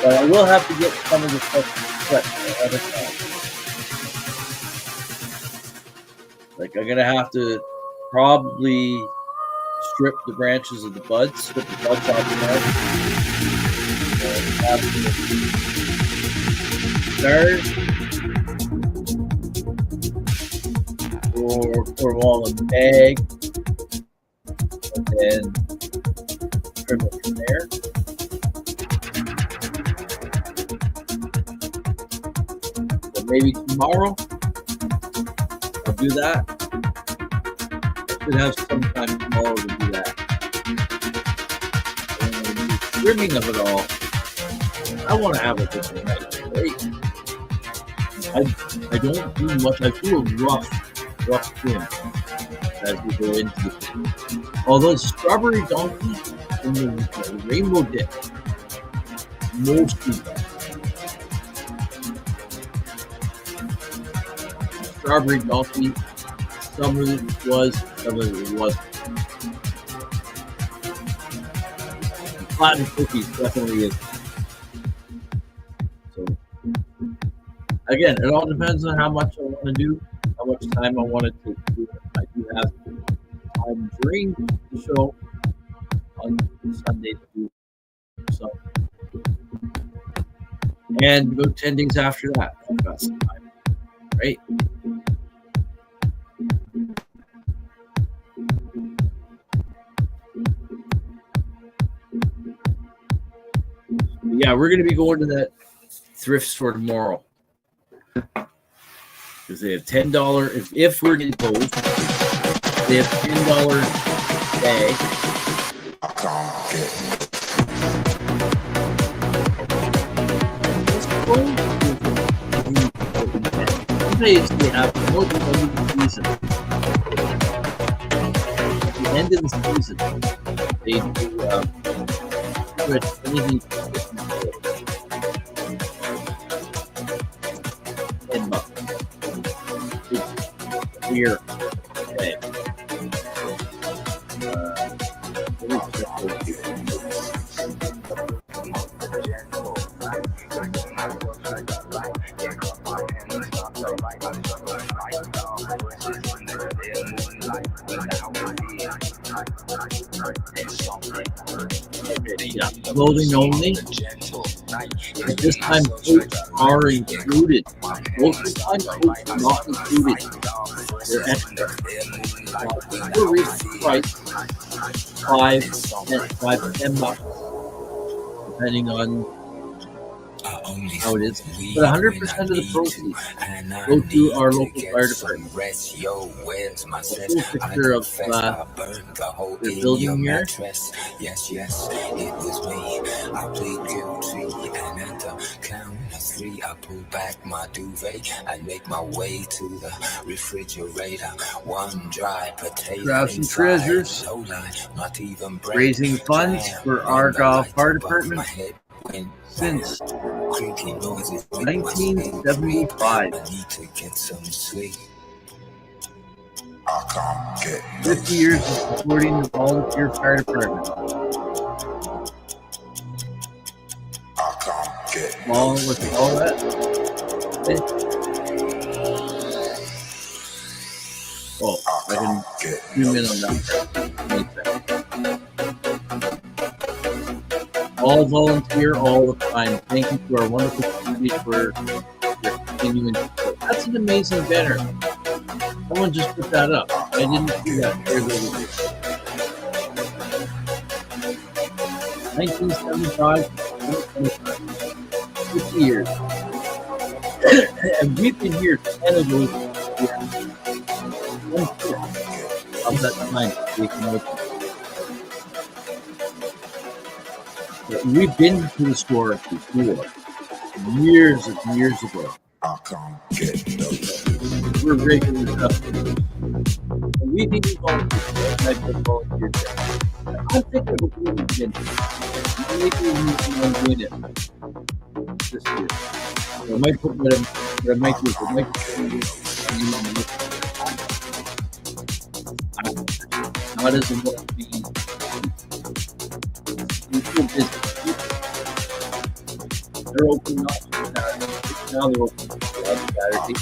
But I will have to get some of the stuff prepped for other time. Like I'm going to have to probably strip the branches of the buds, strip the buds off the head. Have or put them all in the bag, and then trim it from there. So maybe tomorrow I'll do that. I should have some time tomorrow to do that. And the trimming of it all, I want to have a good night, right? I don't do much. I do a rough trim as we go into the. Although strawberry donkey and the rainbow dip, most people. Strawberry coffee, some of it was, some of it wasn't. Platinum cookies definitely is. So, again, it all depends on how much I want to do, how much time I want to take to do it. I do have time during the show on Sunday to do so. And about 10 days after that, I've got some time, right? Yeah, we're going to be going to that thrift store tomorrow. Because they have $10, if we're getting closed, they have $10 bag. They have no season. At the end of the season, they do anything $10. Beer. Okay. Yeah, clothing only. At this time, coats are included. Most of the time, coats are not included. They're extra. For a reasonable price, $5 to $10, depending on how it is. But 100% of the proceeds go to our local fire department. Full picture of the building here.
Yes, it was me. I plead guilty, and at the count of 3, I pull back my duvet and make my way to the refrigerator. One dry potato.
Grab some treasures.
No lie, not even
Raising funds for Argyle Fire Department since 1975. 50 years of supporting the volunteer fire department. All with all that. Oh, I can zoom in on that. All volunteer all the time. Thank you to our wonderful community for your continuing support. That's an amazing banner. Someone just put that up. I didn't see that. 1975, 50 years. And we've been here 10 of those years. 1/5 of that time. But we've been to the store before, years and years ago. We're regular customers. And we've even volunteered. I'm thinking of doing it again. Maybe I'm doing it this year. So I might put what I might do. I might not as much being. They're open not Saturday. Now they're open Saturday.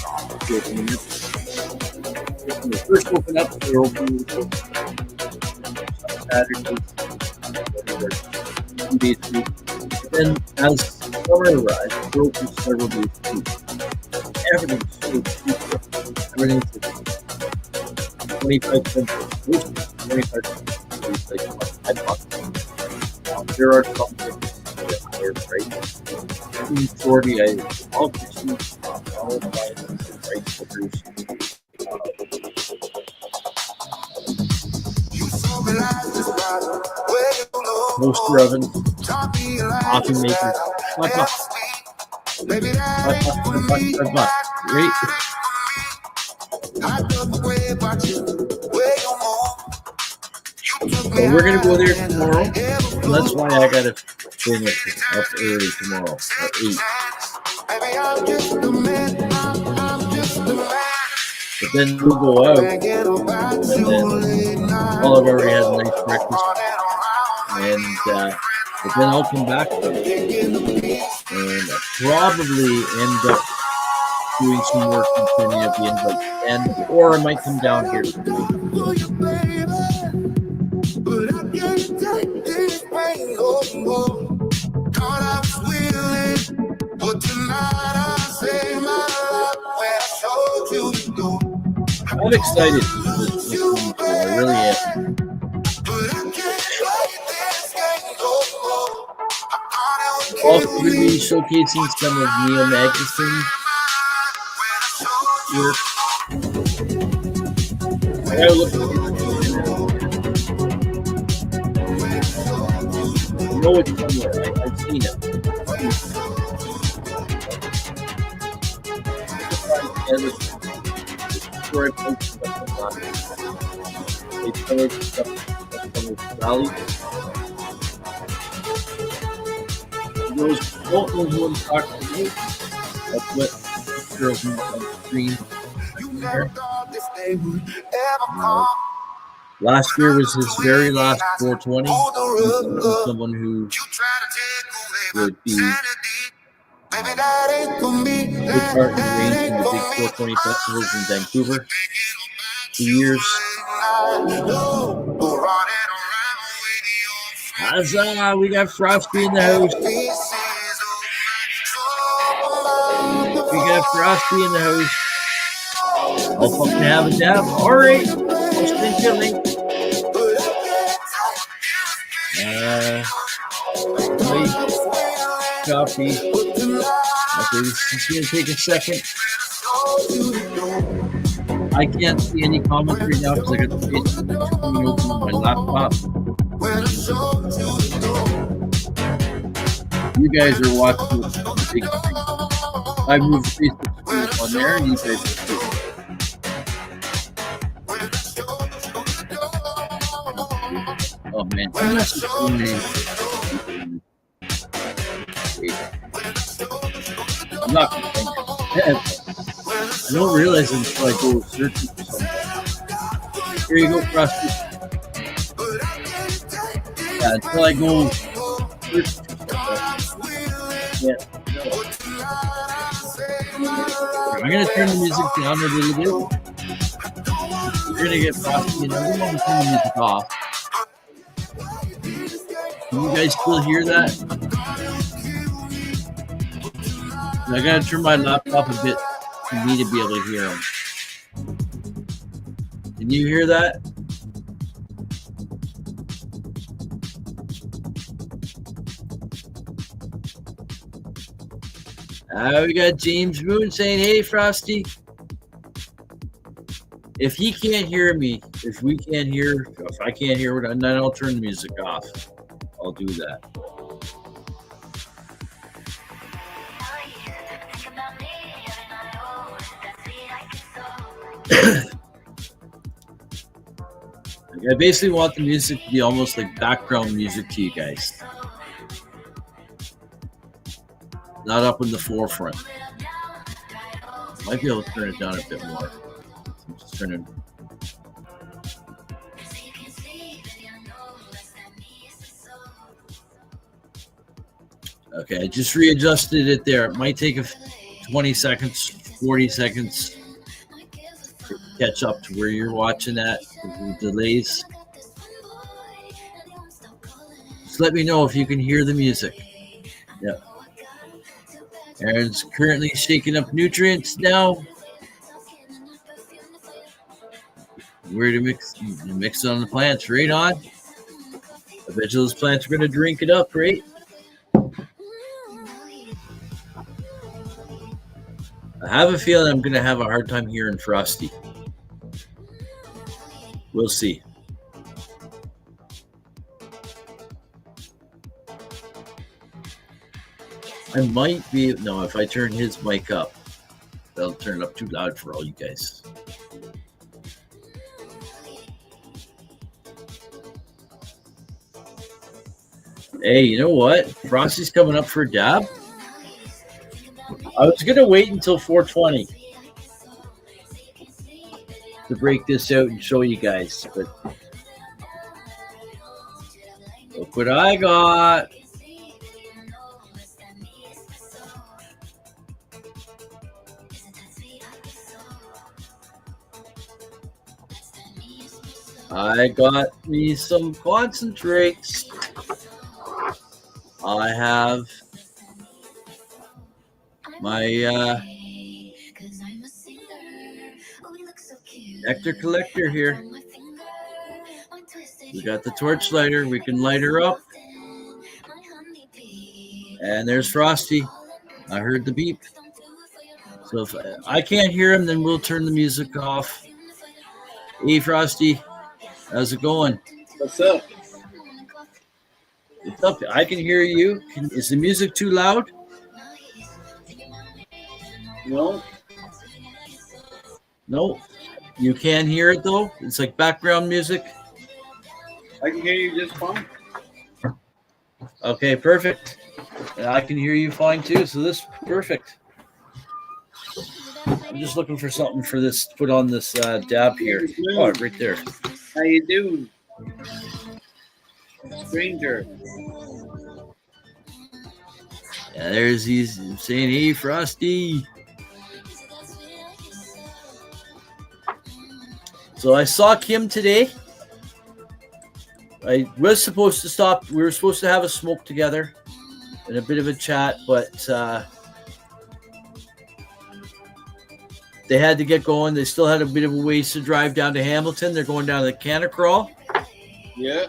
When they first open up, they're open Saturday, 2 days a week. Then as summer arrives, they're open several days a week. Everything's so cheap. Everything's 25 cents. 25 cents. Like $5. There are some things that are higher price. 240, all the cheap, all the price holders. Toaster oven, coffee maker, $5. Great. So we're gonna go there tomorrow. So that's why I gotta finish up early tomorrow at 8. But then we'll go out, and then I'll have already had a nice breakfast, and but then I'll come back and I'll probably end up doing some work and sending out the invite, and or I might come down here. I'm excited. I really am. Also, going to be showcasing some of Neil Magnuson's work. I look at I know it's somewhere. I've seen it. Where I posted stuff on they covered stuff from the valley. Those don't know who I'm talking about. That's what girls on the screen. Last year was his very last 420. He's someone who would be good part in arranging the big 420 festivals in Vancouver. 2 years. Huzzah! We got Frosty in the house. We got Frosty in the house. I'll fucking have a dab. Alright. I'll send you a link. Copy. Okay, this is going to take a second. I can't see any comments right now because I got the Facebook coming open on my laptop. You guys are watching the big screen. I moved the Facebook screen on there and you guys are seeing. Oh man, I'm not so I'm not complaining. I don't realize it until I go searching for something. Here you go, Frosty. Yeah, until I go searching for something. Yeah. I'm going to turn the music down a little bit. We're going to get Frosty and I'm going to turn the music off. Can you guys still hear that? I gotta turn my laptop a bit for me to be able to hear them. Can you hear that? We got James Moon saying, "Hey, Frosty." If he can't hear me, if I can't hear then I'll turn the music off. I'll do that. I basically want the music to be almost like background music to you guys. Not up in the forefront. Might be able to turn it down a bit more. I'm just turning. Okay, I just readjusted it there. It might take 20 seconds, 40 seconds to catch up to where you're watching at. The delays. Just let me know if you can hear the music. Yep. Aaron's currently shaking up nutrients now. Where to mix it on the plants, right on. I bet you those plants are going to drink it up, right? I have a feeling I'm going to have a hard time hearing Frosty. We'll see. I might be... No, if I turn his mic up, that'll turn it up too loud for all you guys. Hey, you know what? Frosty's coming up for a dab. I was gonna wait until 420 to break this out and show you guys, but look what I got. I got me some concentrates. I have my nectar collector here. We got the torch lighter. We can light her up. And there's Frosty. I heard the beep. So if I can't hear him, then we'll turn the music off. Hey, Frosty. How's it going?
What's up?
What's up? I can hear you. Is the music too loud?
No.
No. You can hear it, though? It's like background music?
I can hear you just fine.
Okay, perfect. And I can hear you fine, too, so this is perfect. I'm just looking for something for this to put on this dab here. Oh, right there.
How you doing, stranger?
Yeah, there's he's saying, hey, Frosty. So I saw Kim today. I was supposed to stop. We were supposed to have a smoke together and a bit of a chat, but they had to get going. They still had a bit of a ways to drive down to Hamilton. They're going down to the Canacrawl.
Yeah.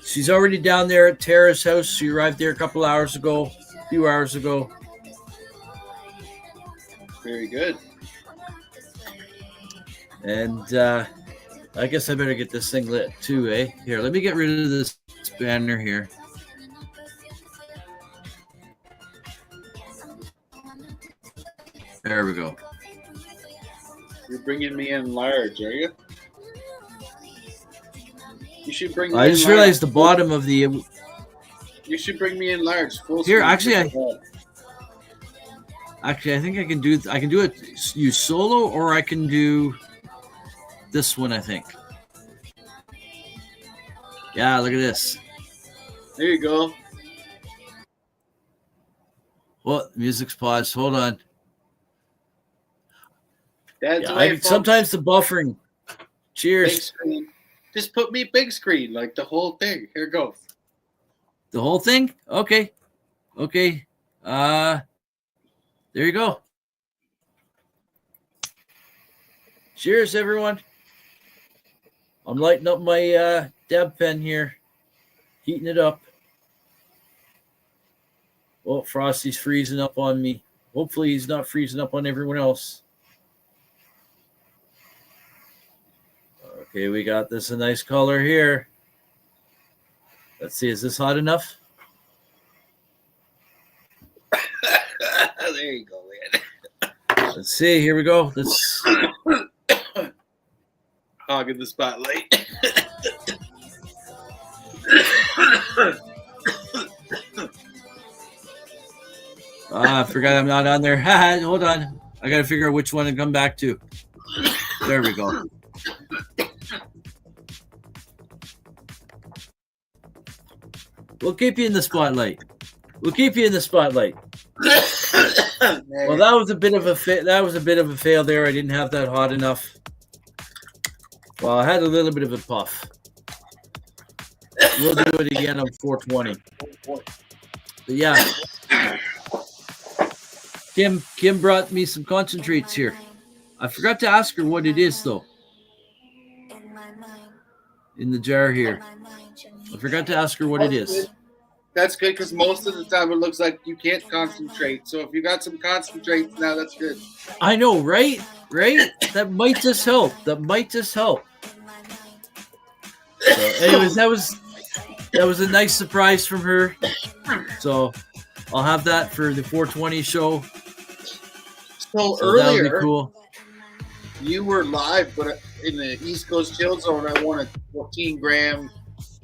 She's already down there at Tara's house. She arrived there a few hours ago.
Very good.
And I guess I better get this thing lit too, eh? Here, let me get rid of this banner here. There we go.
You're bringing me in large, are you? You should bring me
I just realized the bottom of the...
You should bring me in large. Full
Here,
screen.
Actually, I think I can do it. Use solo, or I can do this one. I think. Yeah, look at this.
There you go.
Well, music's paused. Hold on.
That's
sometimes the buffering. Cheers.
Big screen. Just put me big screen, like the whole thing. Here goes.
The whole thing? Okay. There you go. Cheers, everyone. I'm lighting up my dab pen here. Heating it up. Oh, Frosty's freezing up on me. Hopefully he's not freezing up on everyone else. Okay, we got this a nice color here. Let's see, is this hot enough?
There you go, man.
Let's see, here we go. Let's
hogging the spotlight.
I forgot I'm not on there. Hold on. I got to figure out which one to come back to. There we go. We'll keep you in the spotlight. Well, that was a bit of a fail there. I didn't have that hot enough. Well, I had a little bit of a puff. We'll do it again on 420. But yeah. Kim brought me some concentrates here. I forgot to ask her what it is, though. In the jar here. I forgot to ask her what it is.
That's good because most of the time it looks like you can't concentrate. So if you got some concentrates now, that's good.
I know, right? That might just help. So anyways, that was a nice surprise from her. So I'll have that for the 420 show.
So earlier,
that would be cool.
You were live, but in the East Coast Chill Zone, I won a 14-gram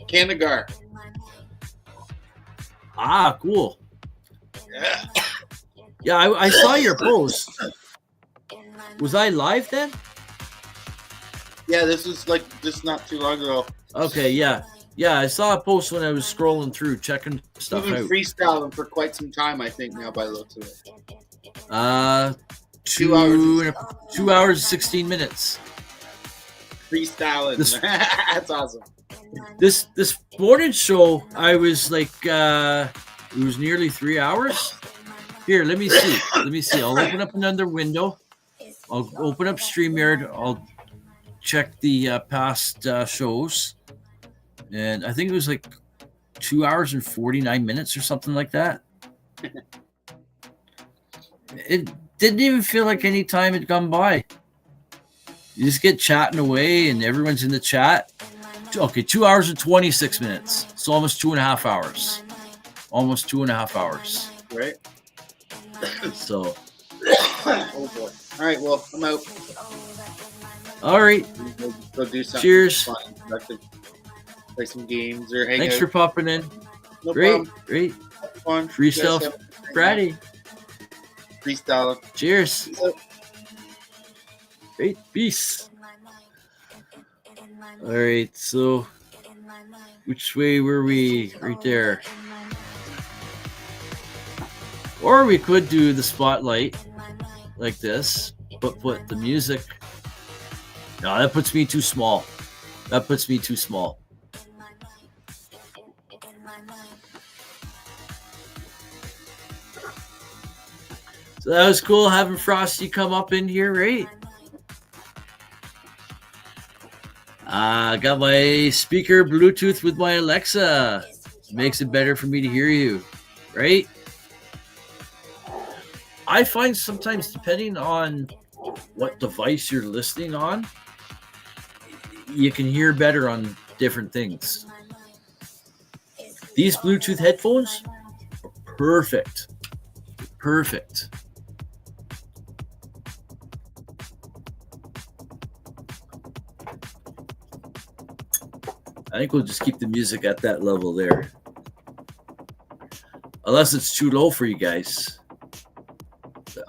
Cannagar.
Ah, cool. Yeah, I saw your post. Was I live then?
Yeah, this is like just not too long ago.
Okay, yeah. Yeah, I saw a post when I was scrolling through, checking stuff
We've been
out.
freestyling for quite some time, I think, now by the looks of it.
2 hours. 2 hours, 16 minutes.
Freestyling. That's awesome.
This morning show, I was like, it was nearly 3 hours. Here, let me see. I'll open up another window. I'll open up StreamYard. I'll check the past shows. And I think it was like 2 hours and 49 minutes or something like that. It didn't even feel like any time had gone by. You just get chatting away and everyone's in the chat. Okay, 2 hours and 26 minutes. So almost 2.5 hours. Almost 2.5 hours.
Right.
So.
Oh boy. All right, well, I'm out.
All right.
Go do something.
Cheers.
Fun, productive. Play some games or hang
Thanks
out.
for popping in.
No
great,
problem.
great.
Fun.
Freestyle Friday.
Freestyle.
Cheers. Great. Peace. All right. So, which way were we? Right there. Or we could do the spotlight like this, but put the music. No, that puts me too small. That puts me too small. So that was cool having Frosty come up in here, right? I got my speaker Bluetooth with my Alexa. Makes it better for me to hear you, right? I find sometimes, depending on what device you're listening on, you can hear better on different things. These Bluetooth headphones are perfect. Perfect. I think we'll just keep the music at that level there. Unless it's too low for you guys.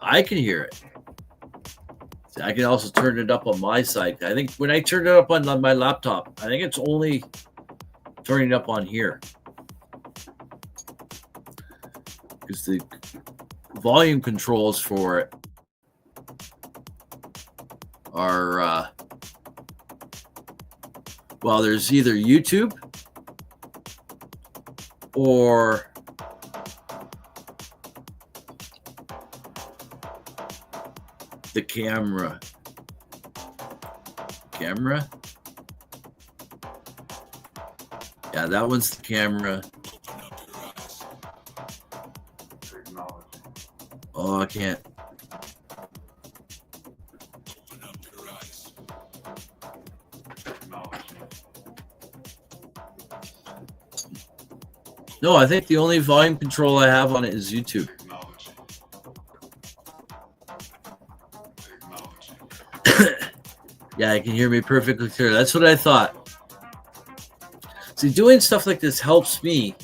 I can hear it. I can also turn it up on my side. I think when I turn it up on my laptop, I think it's only turning it up on here. Because the volume controls for it are, well, there's either YouTube or the camera. Yeah, that one's the camera. Oh, I can't. No, I think the only volume control I have on it is YouTube. Yeah, I can hear me perfectly clear. That's what I thought. See, doing stuff like this helps me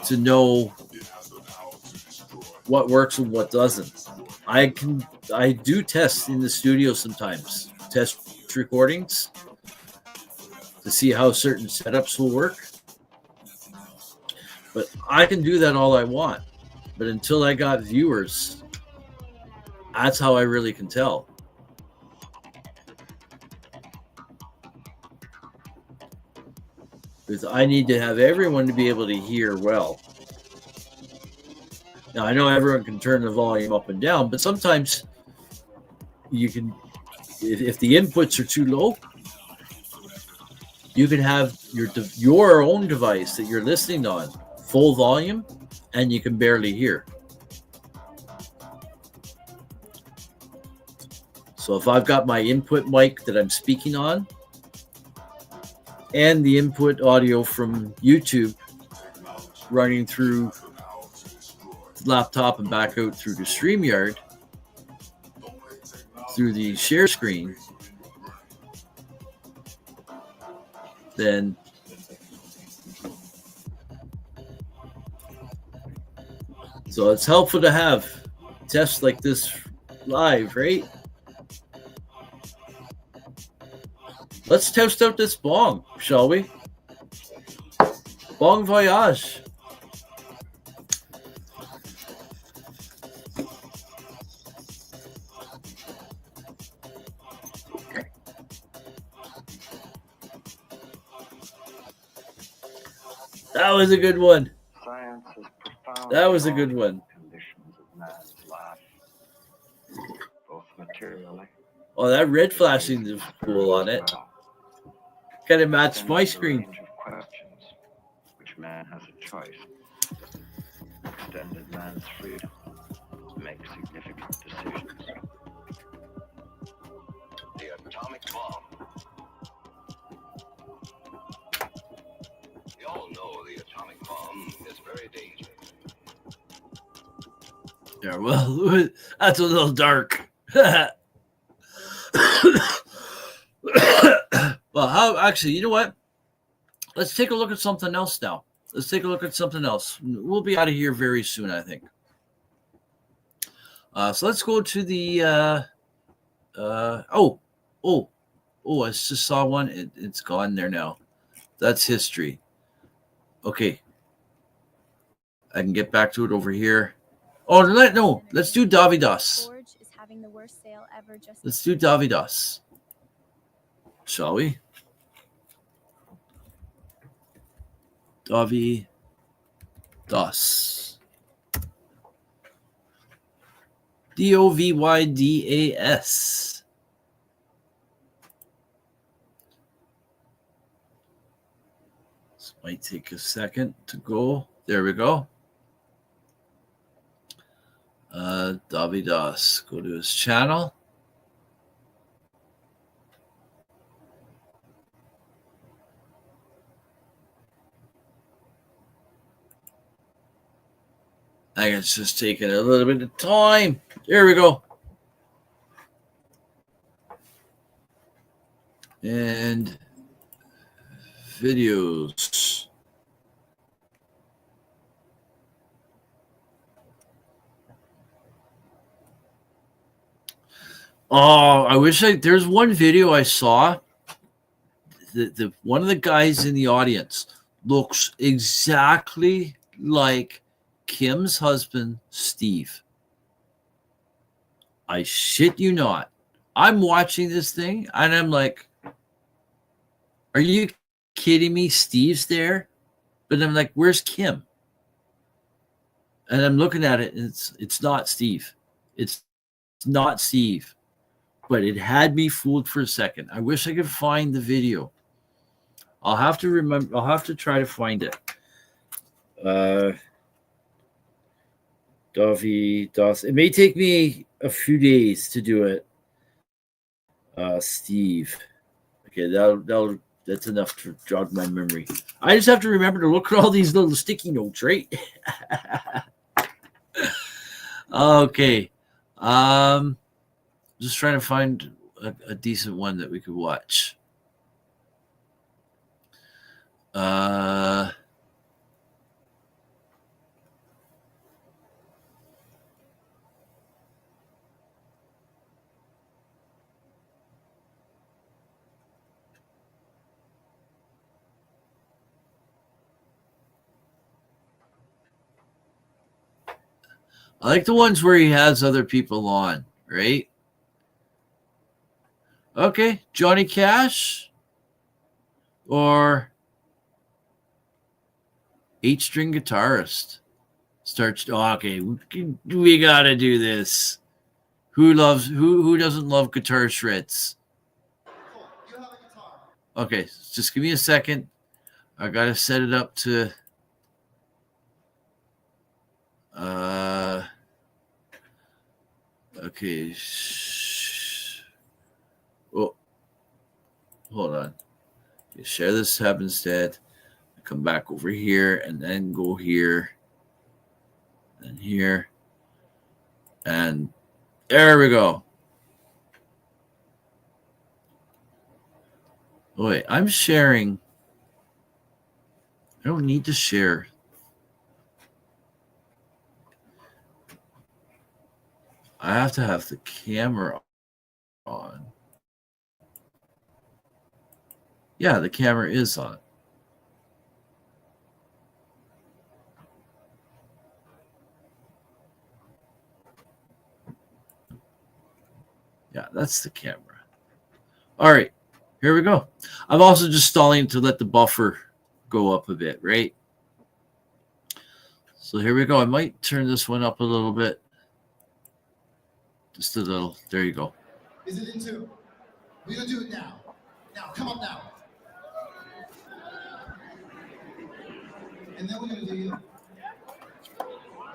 to know what works and what doesn't. I do tests in the studio sometimes, test recordings to see how certain setups will work. But I can do that all I want. But until I got viewers, that's how I really can tell. Because I need to have everyone to be able to hear well. Now, I know everyone can turn the volume up and down, but sometimes you can, if the inputs are too low, you can have your own device that you're listening on full volume, and you can barely hear. So if I've got my input mic that I'm speaking on, and the input audio from YouTube running through the laptop and back out through the StreamYard, through the share screen, then So it's helpful to have tests like this live, right? Let's test out this bong, shall we? Bon voyage. That was a good one. That was a good one. Oh, that red flashing is cool on it. Kind of matched my screen.
Which man has a choice. Extended man's freedom to make significant decisions. The atomic bomb. We all know the atomic bomb is very dangerous.
Yeah, well, that's a little dark. Well, actually, you know what? Let's take a look at something else now. Let's take a look at something else. We'll be out of here very soon, I think. So let's go to the I just saw one. It's gone there now. That's history. Okay. I can get back to it over here. Oh, no. Let's do Davidas. Let's do Davidas. Shall we? Davidas. Dovydas. This might take a second to go. There we go. Davidas. Go to his channel. I think it's just taking a little bit of time. There we go. And videos. Oh, I wish there's one video I saw. The one of the guys in the audience looks exactly like Kim's husband, Steve. I shit you not. I'm watching this thing and I'm like, are you kidding me? Steve's there? But I'm like, where's Kim? And I'm looking at it and it's not Steve. It's not Steve. But it had me fooled for a second. I wish I could find the video. I'll have to try to find it. Davidas. It may take me a few days to do it. Steve. Okay, that's enough to jog my memory. I just have to remember to look at all these little sticky notes, right? Okay. Just trying to find a decent one that we could watch. I like the ones where he has other people on, right? Okay, Johnny Cash or 8-string guitarist starts. Oh, okay, we gotta do this. Who doesn't love guitar shreds? Okay, just give me a second. I gotta set it up to. Okay. Oh, hold on. Okay, share this tab instead. Come back over here and then go here and here. And there we go. Oh, wait, I'm sharing. I don't need to share. I have to have the camera on. Yeah, the camera is on. Yeah, that's the camera. All right, here we go. I'm also just stalling to let the buffer go up a bit, right? So here we go. I might turn this one up a little bit. Just a little. There you go.
Is it in two? We're gonna do it now. Now, come up now. And then we're gonna do you.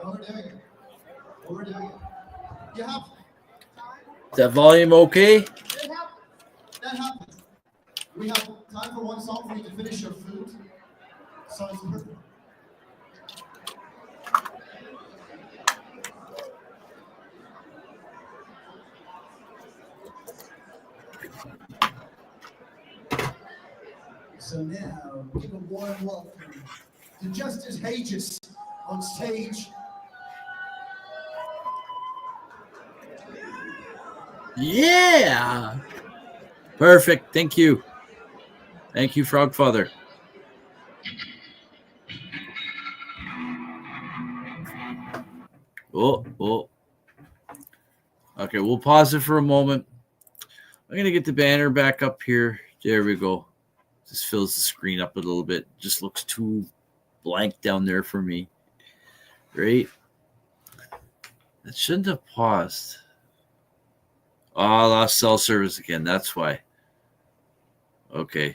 What we're doing it. What we're doing it. You have.
Is that volume okay?
That happens. We have time for one song for you to finish your food. So it's perfect. So now, give a warm welcome to Justice Hages on stage.
Yeah. Perfect. Thank you. Thank you, Frogfather. Oh. Okay, we'll pause it for a moment. I'm going to get the banner back up here. There we go. Just fills the screen up a little bit. Just looks too blank down there for me. Right? It shouldn't have paused. Oh, I lost cell service again. That's why. Okay.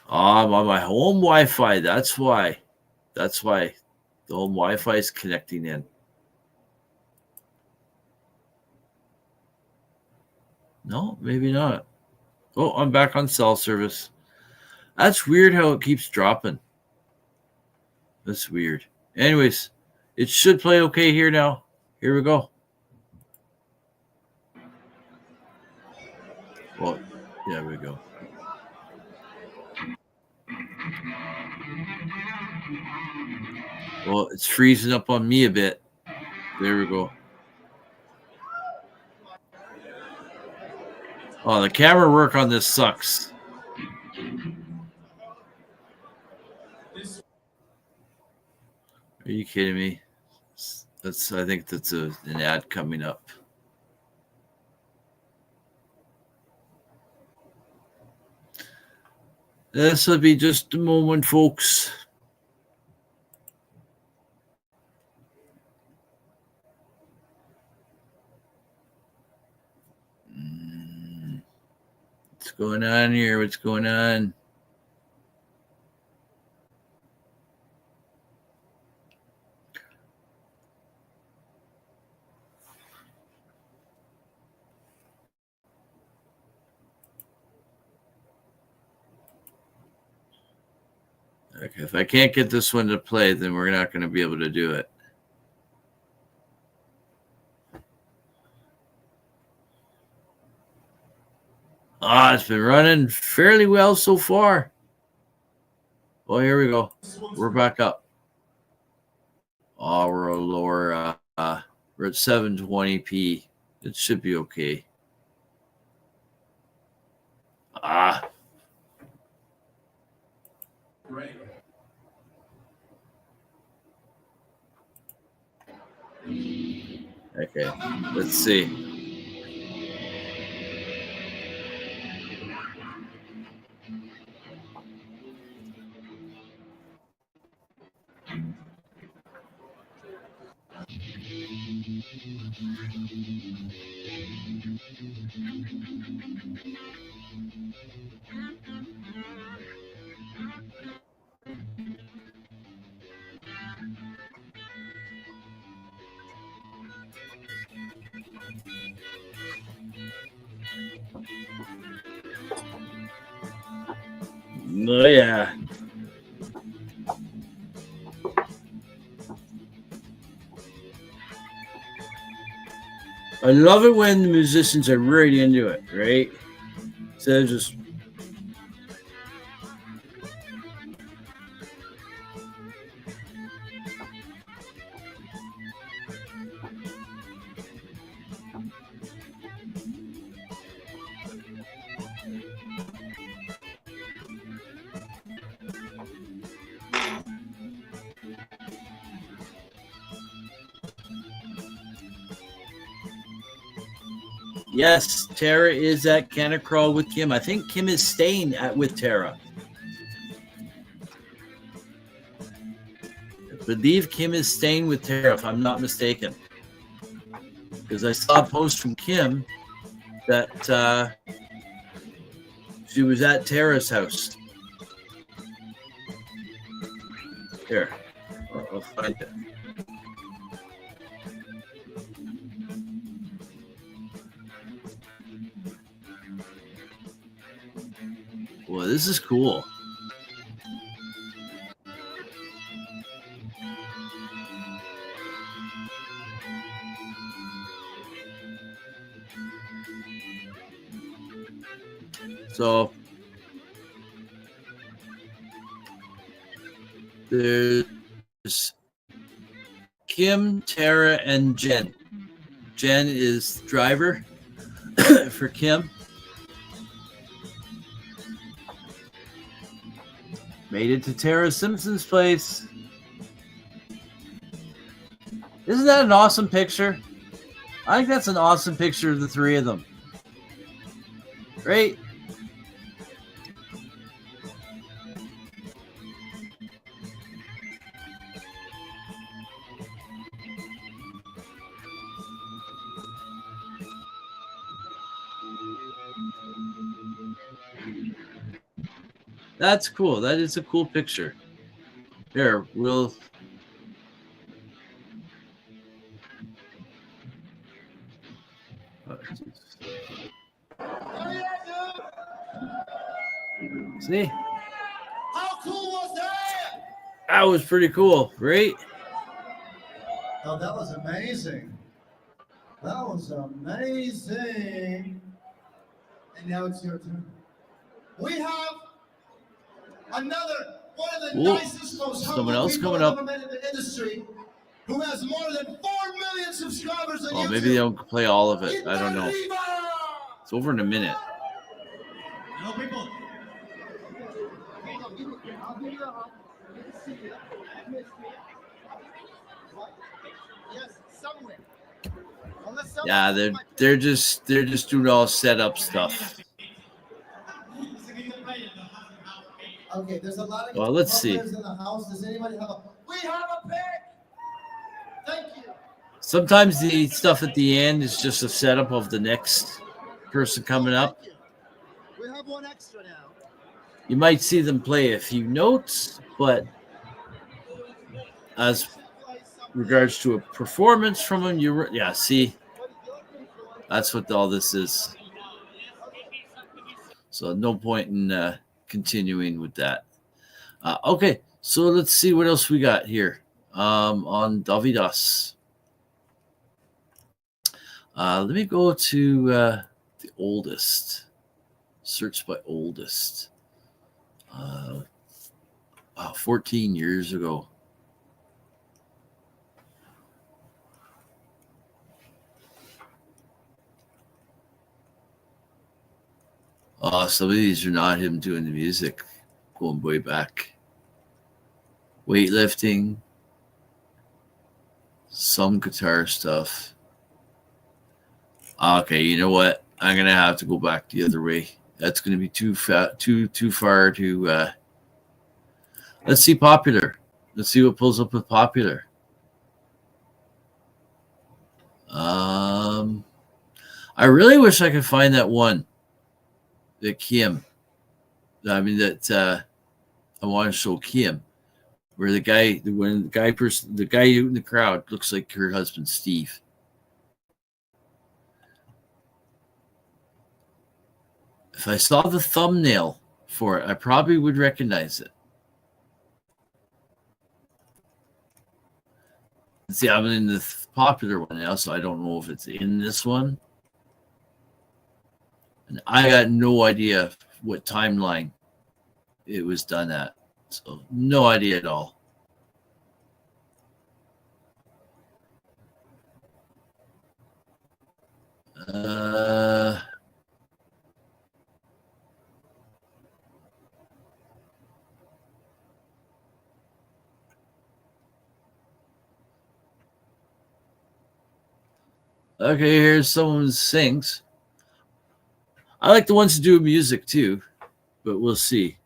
Oh, I'm on my home Wi-Fi. That's why. That's why. The home Wi-Fi is connecting in. No, maybe not. Oh, I'm back on cell service. That's weird how it keeps dropping. That's weird. Anyways, it should play okay here now. Here we go. Well, there we go. Well, it's freezing up on me a bit. There we go. Oh, the camera work on this sucks. Are you kidding me? I think that's an ad coming up. This will be just a moment, folks. What's going on here? What's going on? Okay, if I can't get this one to play, then we're not going to be able to do it. It's been running fairly well so far. Oh, here we go. We're back up. Oh, we're a lower. We're at 720p. It should be okay.
Great.
Okay, let's see. Oh, yeah. I love it when the musicians are really into it, right? Instead of just Yes, Tara is at Canna Crawl with Kim. I think Kim is staying with Tara. I believe Kim is staying with Tara, if I'm not mistaken. Because I saw a post from Kim that she was at Tara's house. Here, I'll find it. Well, this is cool. So there's Kim, Tara, and Jen. Jen is driver for Kim. Made it to Tara Simpson's place. Isn't that an awesome picture? I think that's an awesome picture of the three of them. Right? That's cool. That is a cool picture. Here, we'll... See?
How cool was that?
That was pretty cool, right?
Oh, that was amazing. That was amazing. And now it's your turn. We have another one of the nicest, most humble people I've ever met in the industry, who has more than 4 million subscribers on YouTube.
Maybe they don't play all of it. I don't know. It's over in a minute.
Hello, people.
Yeah, they're just doing all setup stuff.
Okay, there's a lot of
Well, let's see.
in the house. Does anybody have a? We have a pick. Thank you.
Sometimes the stuff at the end is just a setup of the next person coming up.
We have one extra now.
You might see them play a few notes, but as regards to a performance from them, see, that's what all this is. So no point in continuing with that. Okay, so let's see what else we got here on Davidas. Let me go to the oldest. Search by oldest. 14 years ago. Some of these are not him doing the music, going way back. Weightlifting, some guitar stuff. Okay, you know what? I'm gonna have to go back the other way. That's gonna be too far to. Let's see popular. Let's see what pulls up with popular. I really wish I could find that one. That Kim. I mean that I want to show Kim, where the guy in the crowd looks like her husband Steve. If I saw the thumbnail for it, I probably would recognize it. See, I'm in the popular one now, so I don't know if it's in this one. And I got no idea what timeline it was done at. So no idea at all. Okay, here's someone who sings. I like the ones that do music too, but we'll see.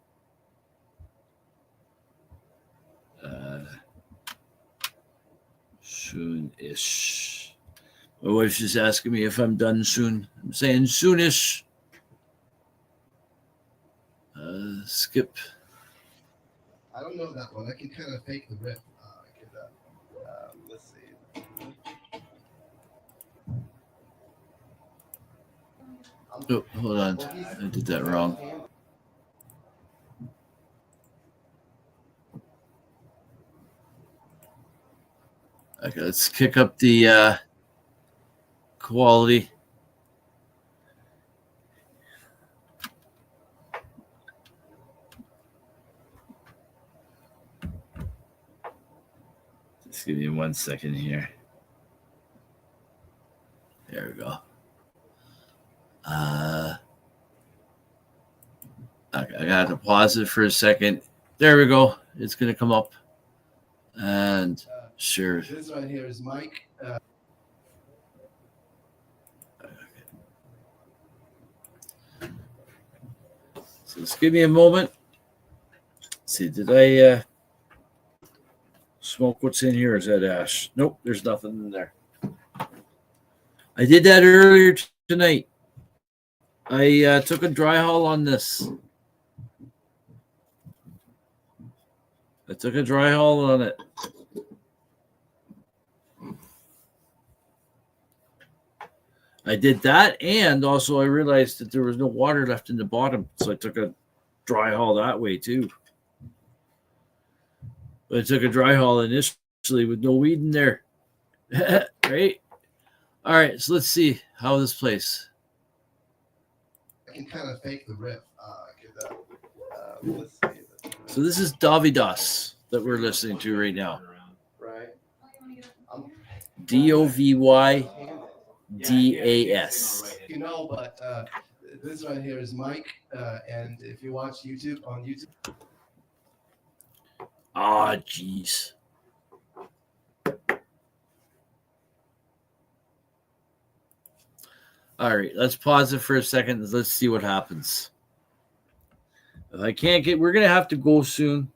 Soon-ish. My wife's just asking me if I'm done soon. I'm saying soonish. Skip.
I don't know that one. I can kind of fake the rip. Let's see.
Oh, hold on. I did that wrong. Okay, let's kick up the quality. Just give me 1 second here. There we go. Okay, I got to pause it for a second. There we go. It's going to come up. And sure.
This right here is Mike.
So just give me a moment. Let's see, did I smoke what's in here? Or is that ash? Nope, there's nothing in there. I did that earlier tonight. I took a dry haul on this. I took a dry haul on it. I did that, and also I realized that there was no water left in the bottom, so I took a dry haul that way too. But I took a dry haul initially with no weed in there. Right? All right, so let's see how this plays.
I can kind of fake the rip. Let's see.
So this is Davidas that we're listening to right now.
Right.
Dovydas.
You know, but this right here is Mike, and if you watch YouTube on YouTube.
Ah, jeez. All right, let's pause it for a second. Let's see what happens. If I can't get, we're going to have to go soon.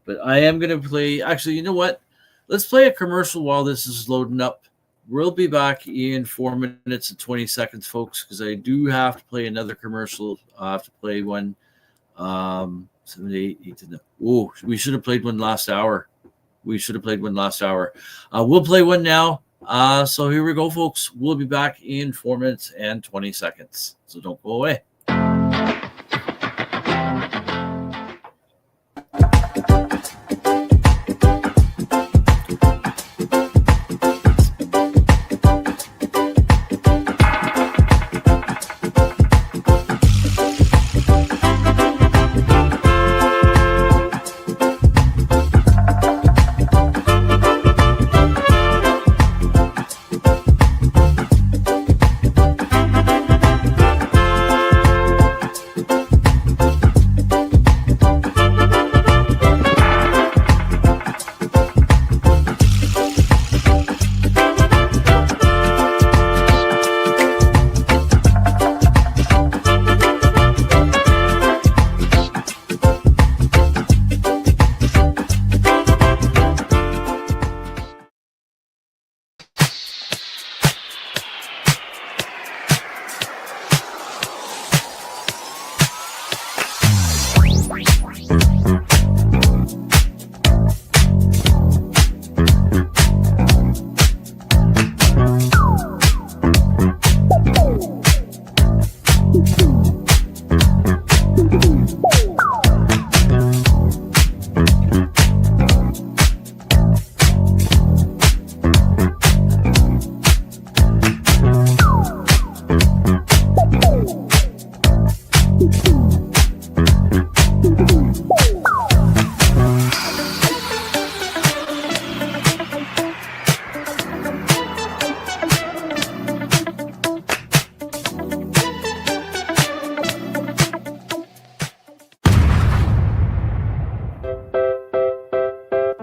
But I am going to play. Actually, you know what? Let's play a commercial while this is loading up. We'll be back in 4 minutes and 20 seconds, folks, because I do have to play another commercial. I have to play one. 7, 8, 8 to 9. Oh, we should have played one last hour. We'll play one now. So here we go, folks. We'll be back in 4 minutes and 20 seconds. So don't go away.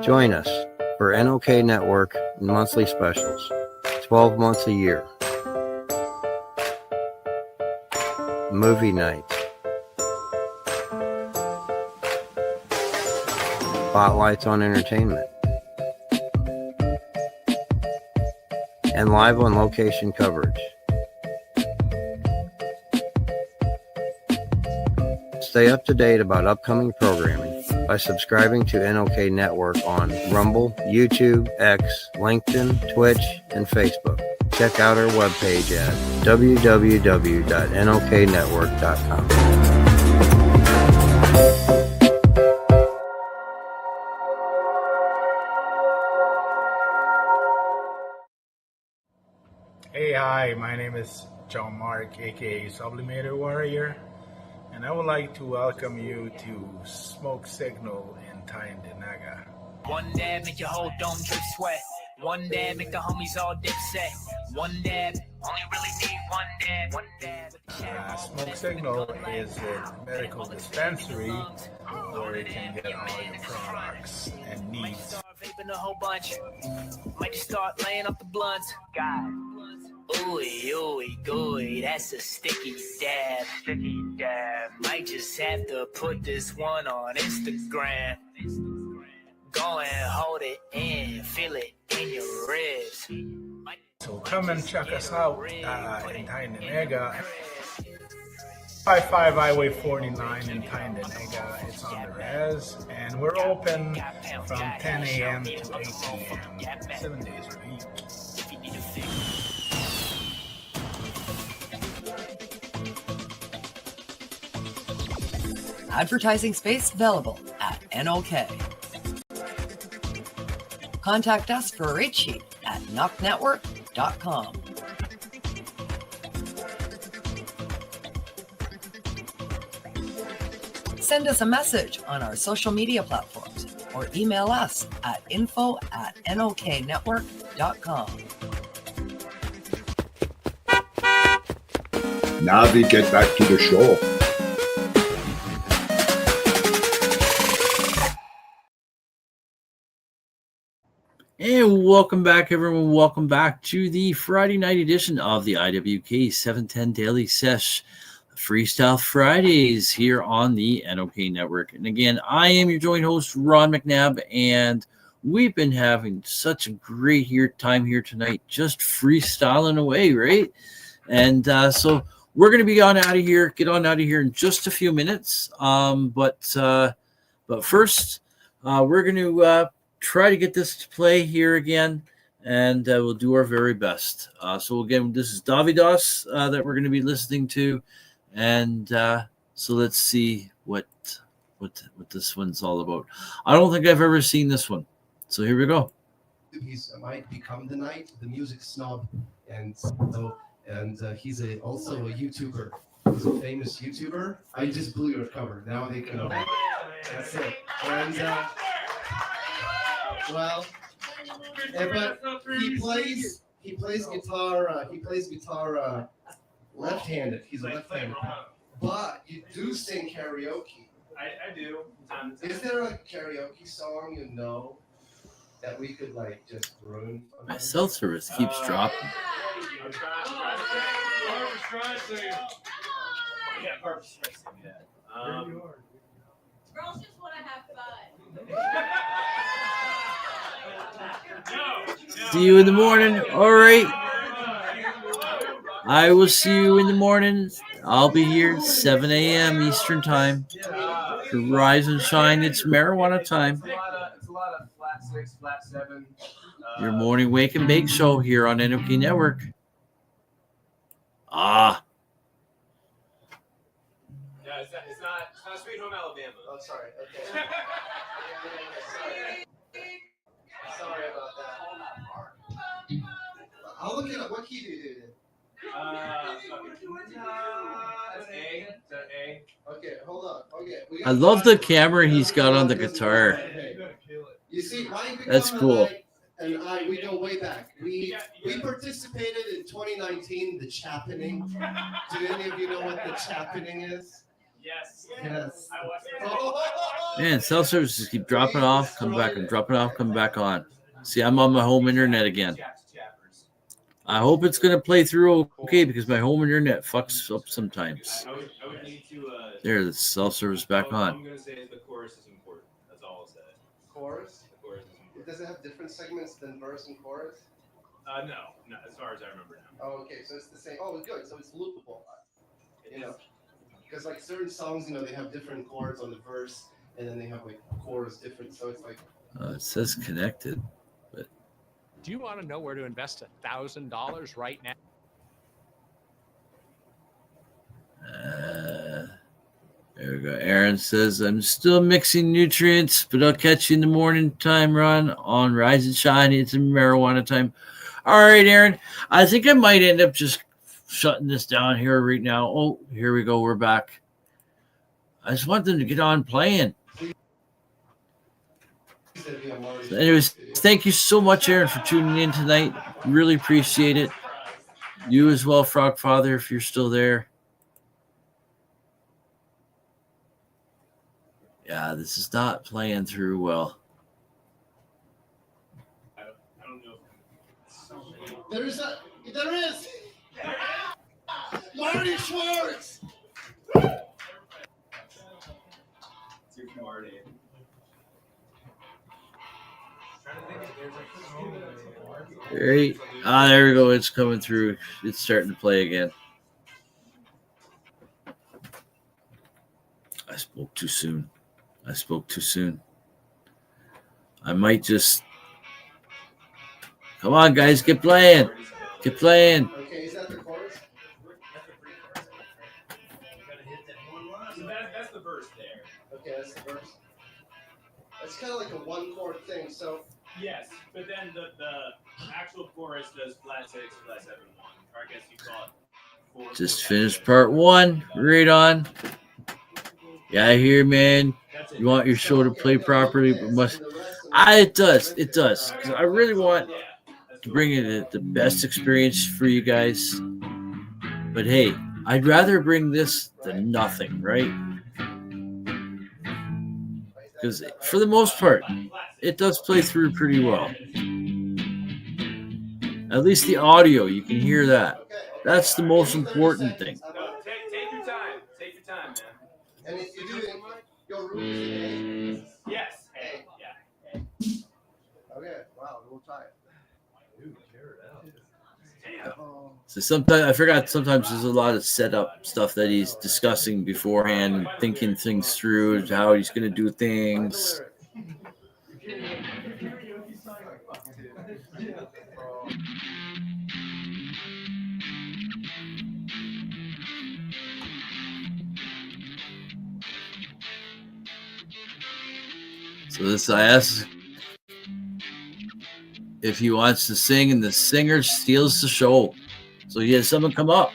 Join us for NOK Network monthly specials, 12 months a year. movie nights, spotlights on entertainment, and live on location coverage. Stay up to date about upcoming programming by subscribing to NOK Network on Rumble, YouTube, X, LinkedIn, Twitch, and Facebook. Check out our webpage at www.noknetwork.com.
Hey, hi, my name is John Mark, aka Sublimator Warrior, and I would like to welcome you to Smoke Signal in Tyndanaga.
One dab make your whole dome drip sweat. One dab make the homies all dip set. One dab, only really need one dab. One dab.
Smoke Signal is a medical dispensary where you can get all your products and needs.
Vaping a whole bunch. Might just start laying off the blunts. God. Ooey, ooey, gooey, that's a sticky dab. Sticky dab. Might just have to put this one on Instagram. Go and hold it in, feel it in your ribs.
So come and check us out in Tyndanaga. 55 Highway 49 in Tyndanaga. It's on the res, and we're open from 10 a.m. to 8 p.m. 7 days a week.
Advertising space available at NOK. Contact us for a rate sheet at knocknetwork.com. Send us a message on our social media platforms or email us at info@noknetwork.com.
Now we get back to the show.
And welcome back, everyone. Welcome back to the Friday night edition of the IWK 710 Daily Sesh Freestyle Fridays here on the NOK Network. And again, I am your joint host, Ron McNabb, and we've been having such a great time here tonight, just freestyling away, right? And so we're going to get on out of here in just a few minutes. But first, we're going to try to get this to play here again, and we'll do our very best. So again, this is Davidos that we're going to be listening to, and so let's see what this one's all about. I don't think I've ever seen this one, so here we go.
He's might become the night, the music snob, and he's also a YouTuber. He's a famous YouTuber. I just blew your cover. Now they can know. That's it. And but he plays guitar. He plays guitar left-handed. He's a left-handed. But you do sing karaoke.
I do.
Is there a karaoke song you know that we could just ruin?
My cell service keeps dropping.
Girls just want to have fun.
See you in the morning. All right. I will see you in the morning. I'll be here at 7 a.m. Eastern Time. To rise and shine. It's marijuana time.
It's a lot of flat 6, flat 7.
Your morning wake and bake show here on NOK Network.
No, it's not Sweet Home Alabama.
Oh, sorry. Okay. Sorry about that. I'll look it up. What key do you do?
That's A.
Okay, hold on. Okay.
I love the camera he's got on the guitar.
Okay. You see, Ryan
That's cool.
And we go way back. We participated in 2019, the Chappening. Do any of you know what the Chappening is?
Yes.
Yes.
Man, cell services keep dropping off, come back, and dropping off, come back on. See, I'm on my home internet again. I hope it's going to play through okay because my home internet fucks up sometimes.
I would need to.
There, the cell service back
I'm
on.
going to say the chorus is important. That's all I'll say.
Chorus?
The chorus is important.
Does it have different segments than verse and chorus?
No, as far as I remember now.
Oh, okay, so it's the same. Oh, good. So it's loopable. You know, because like certain songs, you know, they have different chords on the verse, and then they have like chorus different. So it's like.
It says connected, but.
Do you want to know where to invest $1,000 right now?
There we go. Aaron says, I'm still mixing nutrients, but I'll catch you in the morning time, Ron, on Rise and Shine. It's a marijuana time. All right, Aaron. I think I might end up just shutting this down here right now. Oh, here we go. We're back. I just want them to get on playing. So anyways, thank you so much, Aaron, for tuning in tonight. Really appreciate it. You as well, Frog Father, if you're still there. Yeah, this is not playing through well.
I don't know.
There is. Marty Schwartz.
Too Marty.
Great. There we go. It's coming through. It's starting to play again. I spoke too soon. I might just. Come on, guys. Get playing.
Okay, is that the chorus?
That's the verse there.
Okay, that's the verse. It's kind of like a one-chord thing, so.
Yes, but then the actual chorus does flat 6, flat 7, 1. Or I guess you call it 4.
Just finished part 1. Right on. Yeah, I hear, man. You want your show to play properly, but must. It does. It does. Because I really want to bring it the best experience for you guys. But hey, I'd rather bring this than nothing, right? Because for the most part, it does play through pretty well. At least the audio, you can hear that. That's the most important thing.
Take your time. Take your time, man.
And if you do it, your room is in A.
Yes. A. Yeah.
Okay. Wow. We'll try it.
So sometimes I forgot. Sometimes there's a lot of setup stuff that he's discussing beforehand, thinking things through, how he's going to do things. So this I asked if he wants to sing, and the singer steals the show. So he has someone come up.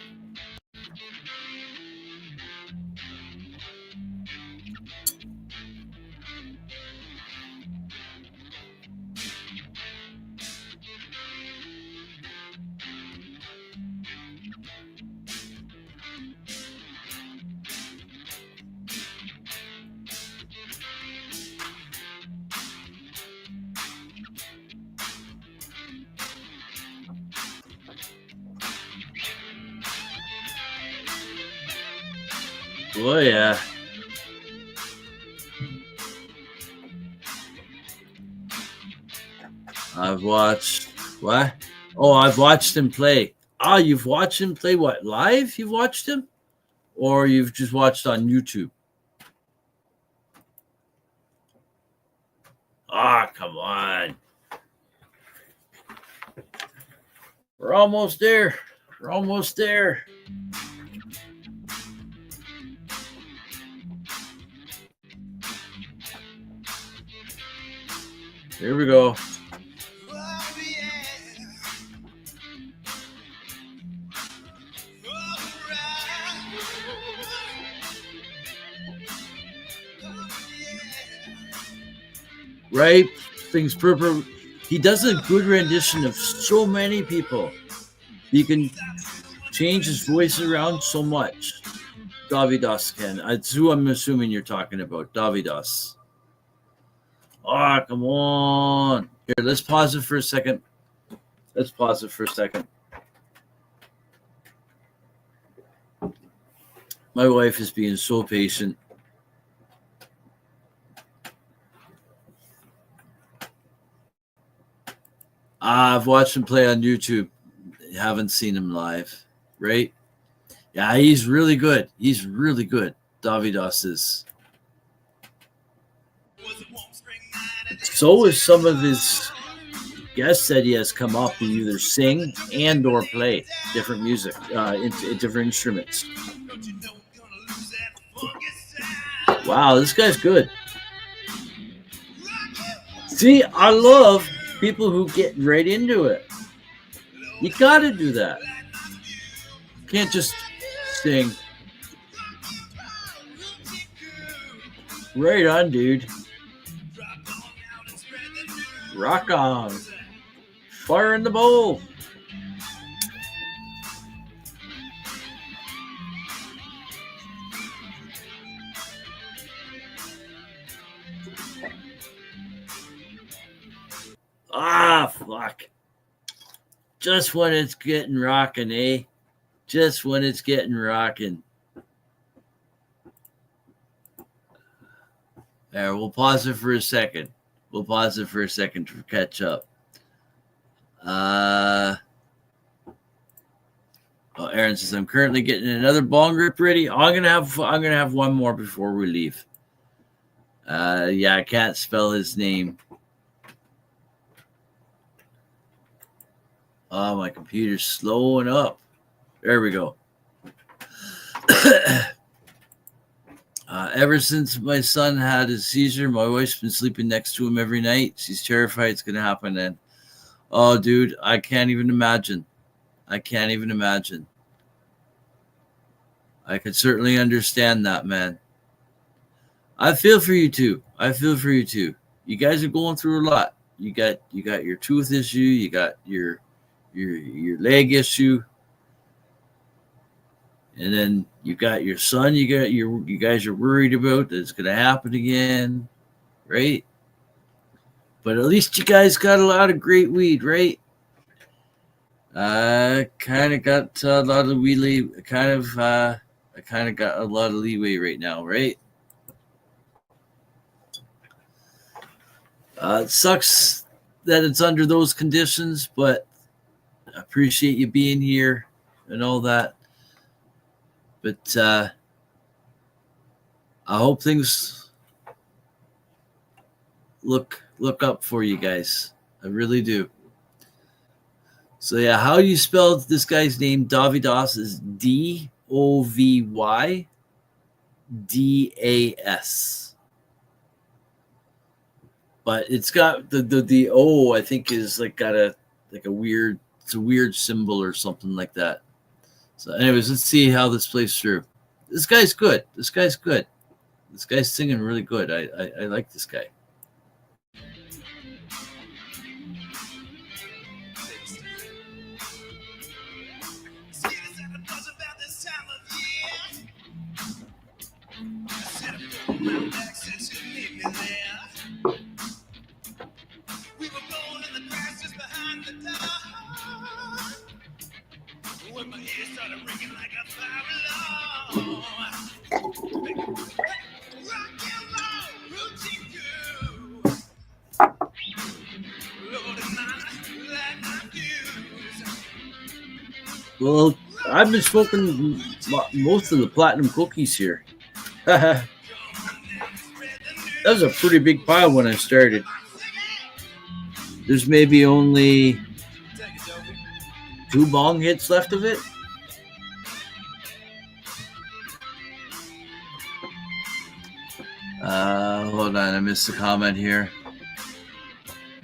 Oh, yeah. I've watched what? Oh, I've watched him play. You've watched him play what? Live? You've watched him? Or you've just watched on YouTube? Come on. We're almost there. We're almost there. Here we go. Right? Things purple. He does a good rendition of so many people. He can change his voice around so much. Davidas can. That's who I'm assuming you're talking about. Davidas. Come on. Here, let's pause it for a second. My wife is being so patient. I've watched him play on YouTube. Haven't seen him live, right? Yeah, he's really good. He's really good. Davidos is. So is some of his guests that he has come up to either sing and or play different music, different instruments. Wow, this guy's good. See, I love people who get right into it. You gotta do that. Can't just sing. Right on, dude. Rock on. Fire in the bowl. Ah, fuck. Just when it's getting rocking, eh? Just when it's getting rocking. There, we'll pause it for a second. We'll pause it for a second to catch up. Aaron says I'm currently getting another bong rip ready. I'm gonna have one more before we leave. Yeah, I can't spell his name. Oh, my computer's slowing up. There we go. Ever since my son had his seizure, my wife's been sleeping next to him every night. She's terrified it's going to happen then. Oh, dude, I can't even imagine. I can't even imagine. I could certainly understand that, man. I feel for you too. I feel for you too. You guys are going through a lot. You got your tooth issue. You got your leg issue. And then you got your son. You guys are worried about that it's going to happen again, right? But at least you guys got a lot of great weed, right? Kind of got a lot of weed. I kind of got a lot of leeway right now, right? It sucks that it's under those conditions, but I appreciate you being here and all that. But I hope things look up for you guys. I really do. So yeah, how you spell this guy's name? Davidos is Dovydas. But it's got the O, I think, is like got a weird, it's a weird symbol or something like that. So anyways, let's see how this plays through. This guy's good. This guy's good. This guy's singing really good. I like this guy. Well, I've been smoking most of the platinum cookies here. That was a pretty big pile when I started. There's maybe only 2 bong hits left of it. Hold on, I missed a comment here.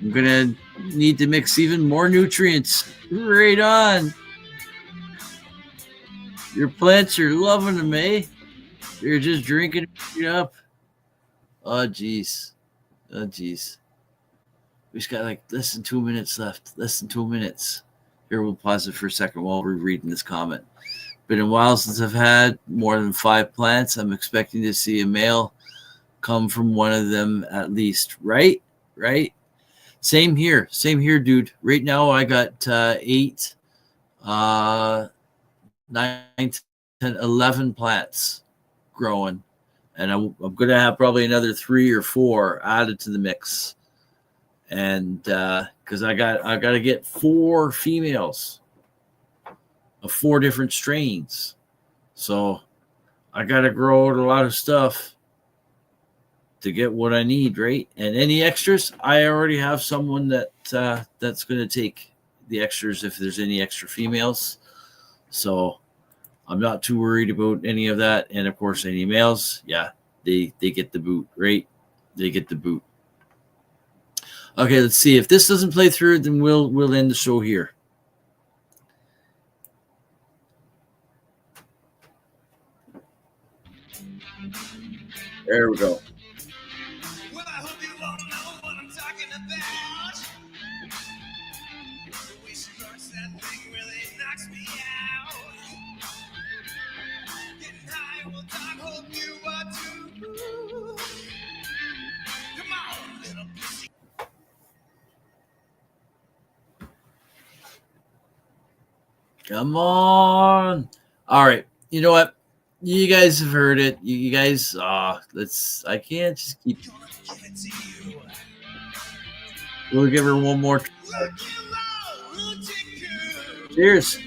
I'm gonna need to mix even more nutrients. Right on. Your plants are loving them, eh? They're just drinking it up. Oh, geez. Oh, geez. We just got like less than 2 minutes left. Less than 2 minutes. Here, we'll pause it for a second while we're reading this comment. Been a while since I've had more than 5 plants. I'm expecting to see a male come from one of them at least. Right? Right? Same here. Same here, dude. Right now, I got 8. 9 11 plants growing, and I'm going to have probably another 3 or 4 added to the mix. And because I got to get 4 females of 4 different strains, so I got to grow out a lot of stuff to get what I need, right? And any extras, I already have someone that's going to take the extras if there's any extra females. So I'm not too worried about any of that. And of course, any males, yeah, they get the boot, right? They get the boot. Okay, let's see. If this doesn't play through, then we'll end the show here. There we go. Come on. All right. You know what? You guys have heard it. You guys, I can't just keep. We'll give her one more. Cheers.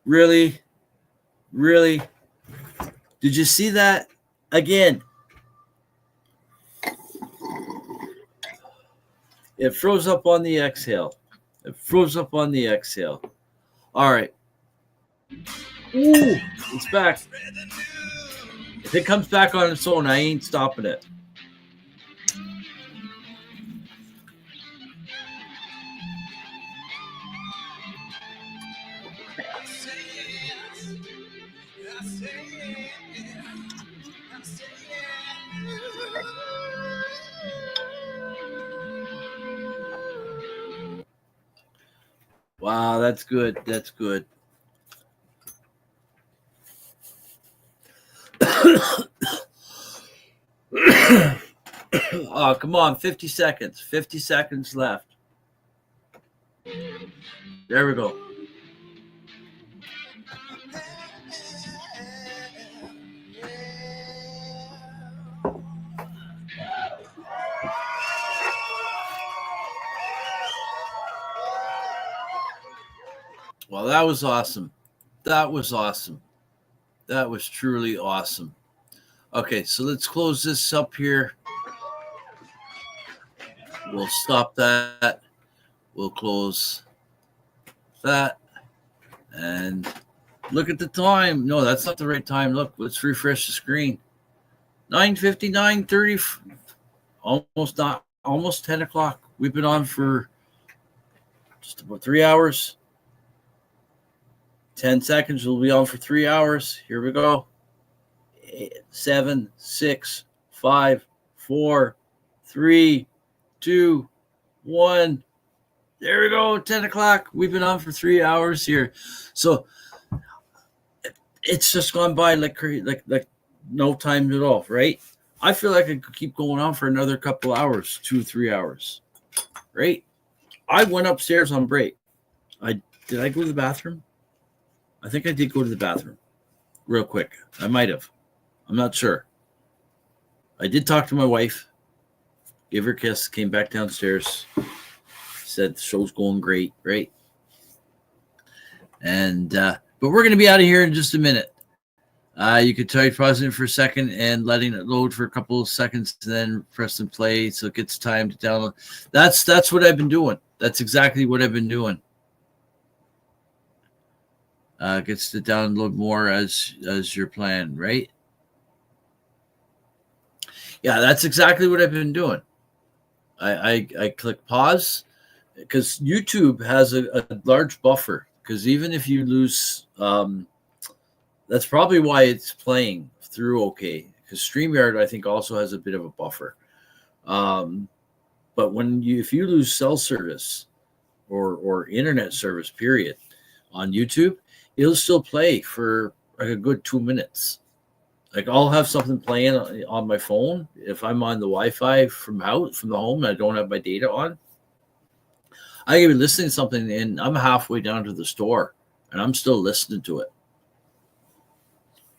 Really? Really? Did you see that again? It froze up on the exhale. It froze up on the exhale. All right. Ooh, it's back. If it comes back on its own, I ain't stopping it. Wow, that's good. That's good. Oh, come on. 50 seconds. 50 seconds left. There we go. Well, that was awesome. That was awesome. That was truly awesome. Okay, so let's close this up here. We'll stop that. We'll close that. And look at the time. No, that's not the right time. Look, let's refresh the screen. 9:59, 30, almost 10 o'clock. We've been on for just about 3 hours. 10 seconds. We'll be on for 3 hours. Here we go. 7, 6, 5, 4, 3, 2, 1. There we go. 10 o'clock. We've been on for 3 hours here. So it's just gone by like no time at all, right? I feel like I could keep going on for another couple hours, 2-3 hours, right? I went upstairs on break. Did I go to the bathroom? I think I did go to the bathroom real quick. I might have. I'm not sure. I did talk to my wife, gave her a kiss, came back downstairs, said the show's going great, right? And but we're going to be out of here in just a minute. You could try pausing for a second and letting it load for a couple of seconds, and then press and play so it gets time to download. That's what I've been doing. That's exactly what I've been doing. Gets to download more as your plan, right? Yeah, that's exactly what I've been doing. I click pause because YouTube has a large buffer, because even if you lose, that's probably why it's playing through okay, because StreamYard I think also has a bit of a buffer. But if you lose cell service or internet service period on YouTube, it'll still play for like a good 2 minutes. Like I'll have something playing on my phone if I'm on the Wi-Fi from the home and I don't have my data on. I can be listening to something and I'm halfway down to the store and I'm still listening to it.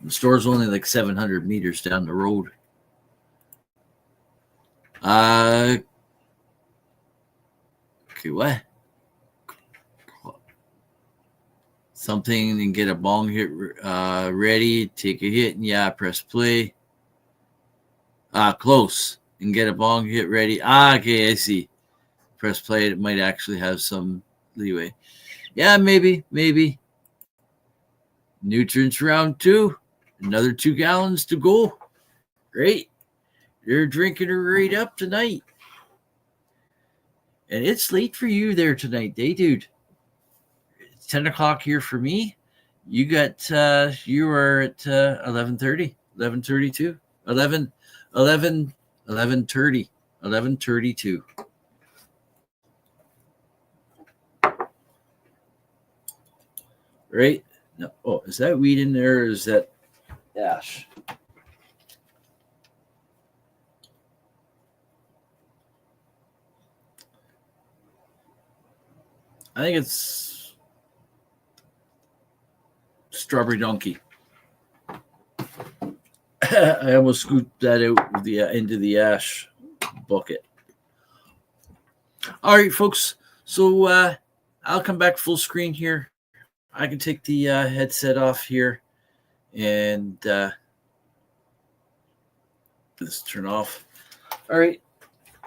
The store's only like 700 meters down the road. Okay, what? Something and get a bong hit ready, take a hit, and yeah, press play. Close and get a bong hit ready. Okay, I see. Press play. It might actually have some leeway. Yeah, maybe. Nutrients round 2. Another 2 gallons to go. Great. You're drinking her right up tonight. And it's late for you there tonight, dude. It's 10 o'clock here for me. You got, you are at 11:30, 11:32, 11:30, 11:32. Right? No. Oh, is that weed in there or is that ash? I think it's Strawberry Donkey. I almost scooped that out of the into the ash bucket. All right, folks. So I'll come back full screen here. I can take the headset off here and let's turn off. All right.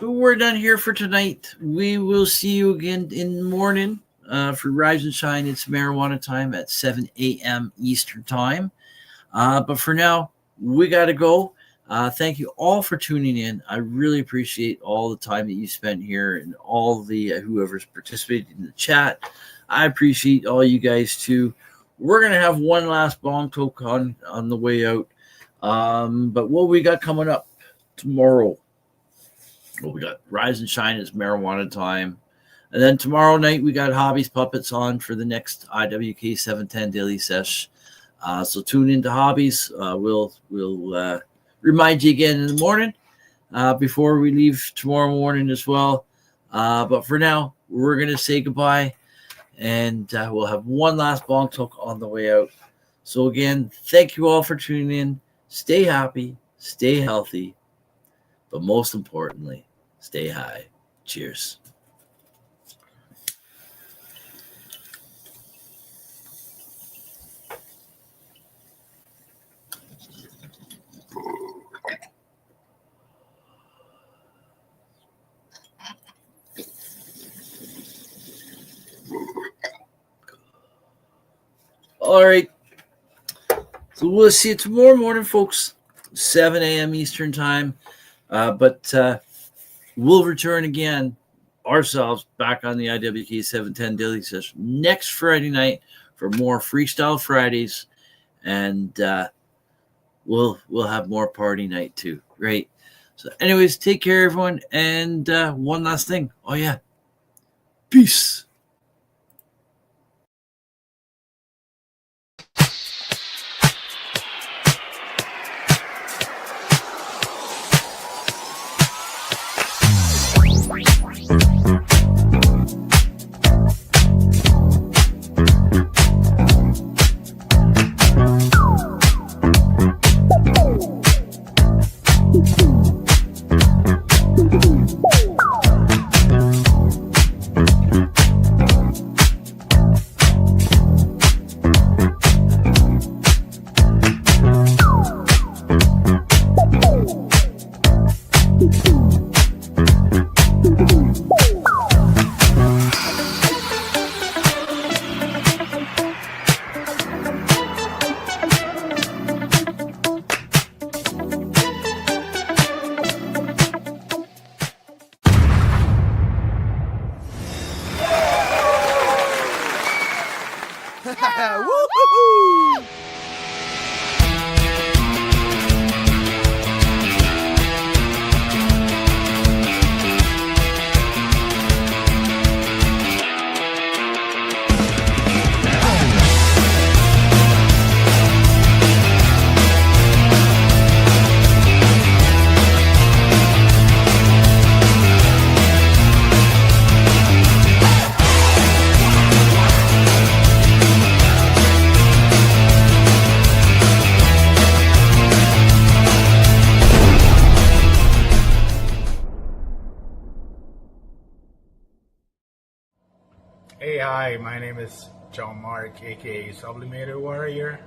We're done here for tonight. We will see you again in the morning for Rise and Shine. It's marijuana time at 7 a.m. Eastern time. But for now, we got to go. Thank you all for tuning in. I really appreciate all the time that you spent here and all the whoever's participated in the chat. I appreciate all you guys too. We're going to have one last bong talk on the way out. But what we got coming up tomorrow? Well, we got Rise and Shine. It's marijuana time. And then tomorrow night, we got Hobbies Puppets on for the next IWK 710 Daily Sesh. So tune into Hobbies. We'll remind you again in the morning before we leave tomorrow morning as well. But for now, we're going to say goodbye. And we'll have one last bong talk on the way out. So again, thank you all for tuning in. Stay happy. Stay healthy. But most importantly, stay high. Cheers. All right. So we'll see you tomorrow morning, folks. 7 a.m. Eastern time. But we'll return again ourselves back on the IWK 710 Daily Sesh next Friday night for more Freestyle Fridays. And we'll have more party night too. Right. So anyways, take care, everyone. And one last thing. Oh, yeah. Peace.
Hey, hi, my name is John Mark, aka Sublimator Warrior,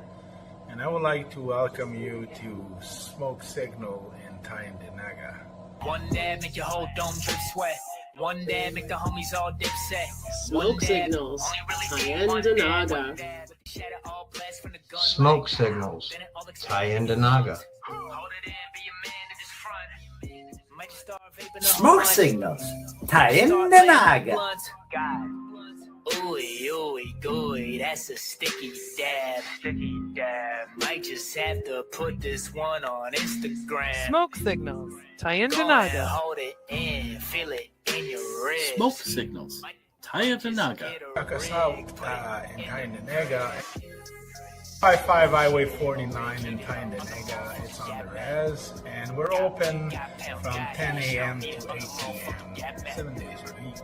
and I would like to welcome you to Smoke Signal in Tyndanaga.
One dab make your whole dome drip sweat. One dab make the homies all dip set.
Smoke signals. Tyndanaga.
Smoke signals. Tyndanaga.
Smoke signals. Tyndanaga.
Ooey, ooey, gooey, that's a sticky dab. Sticky dab. Might just have to put this one on Instagram.
Smoke signals.
Go ahead,
Tyndanaga.
hold it in, feel it in your ribs.
Smoke signals. Tyndanaga.
Check us out in Tyndanaga. 55 Highway 49 in Tyndanaga. It's on the res, and we're open from 10 a.m. to 8 p.m. 7 days a week.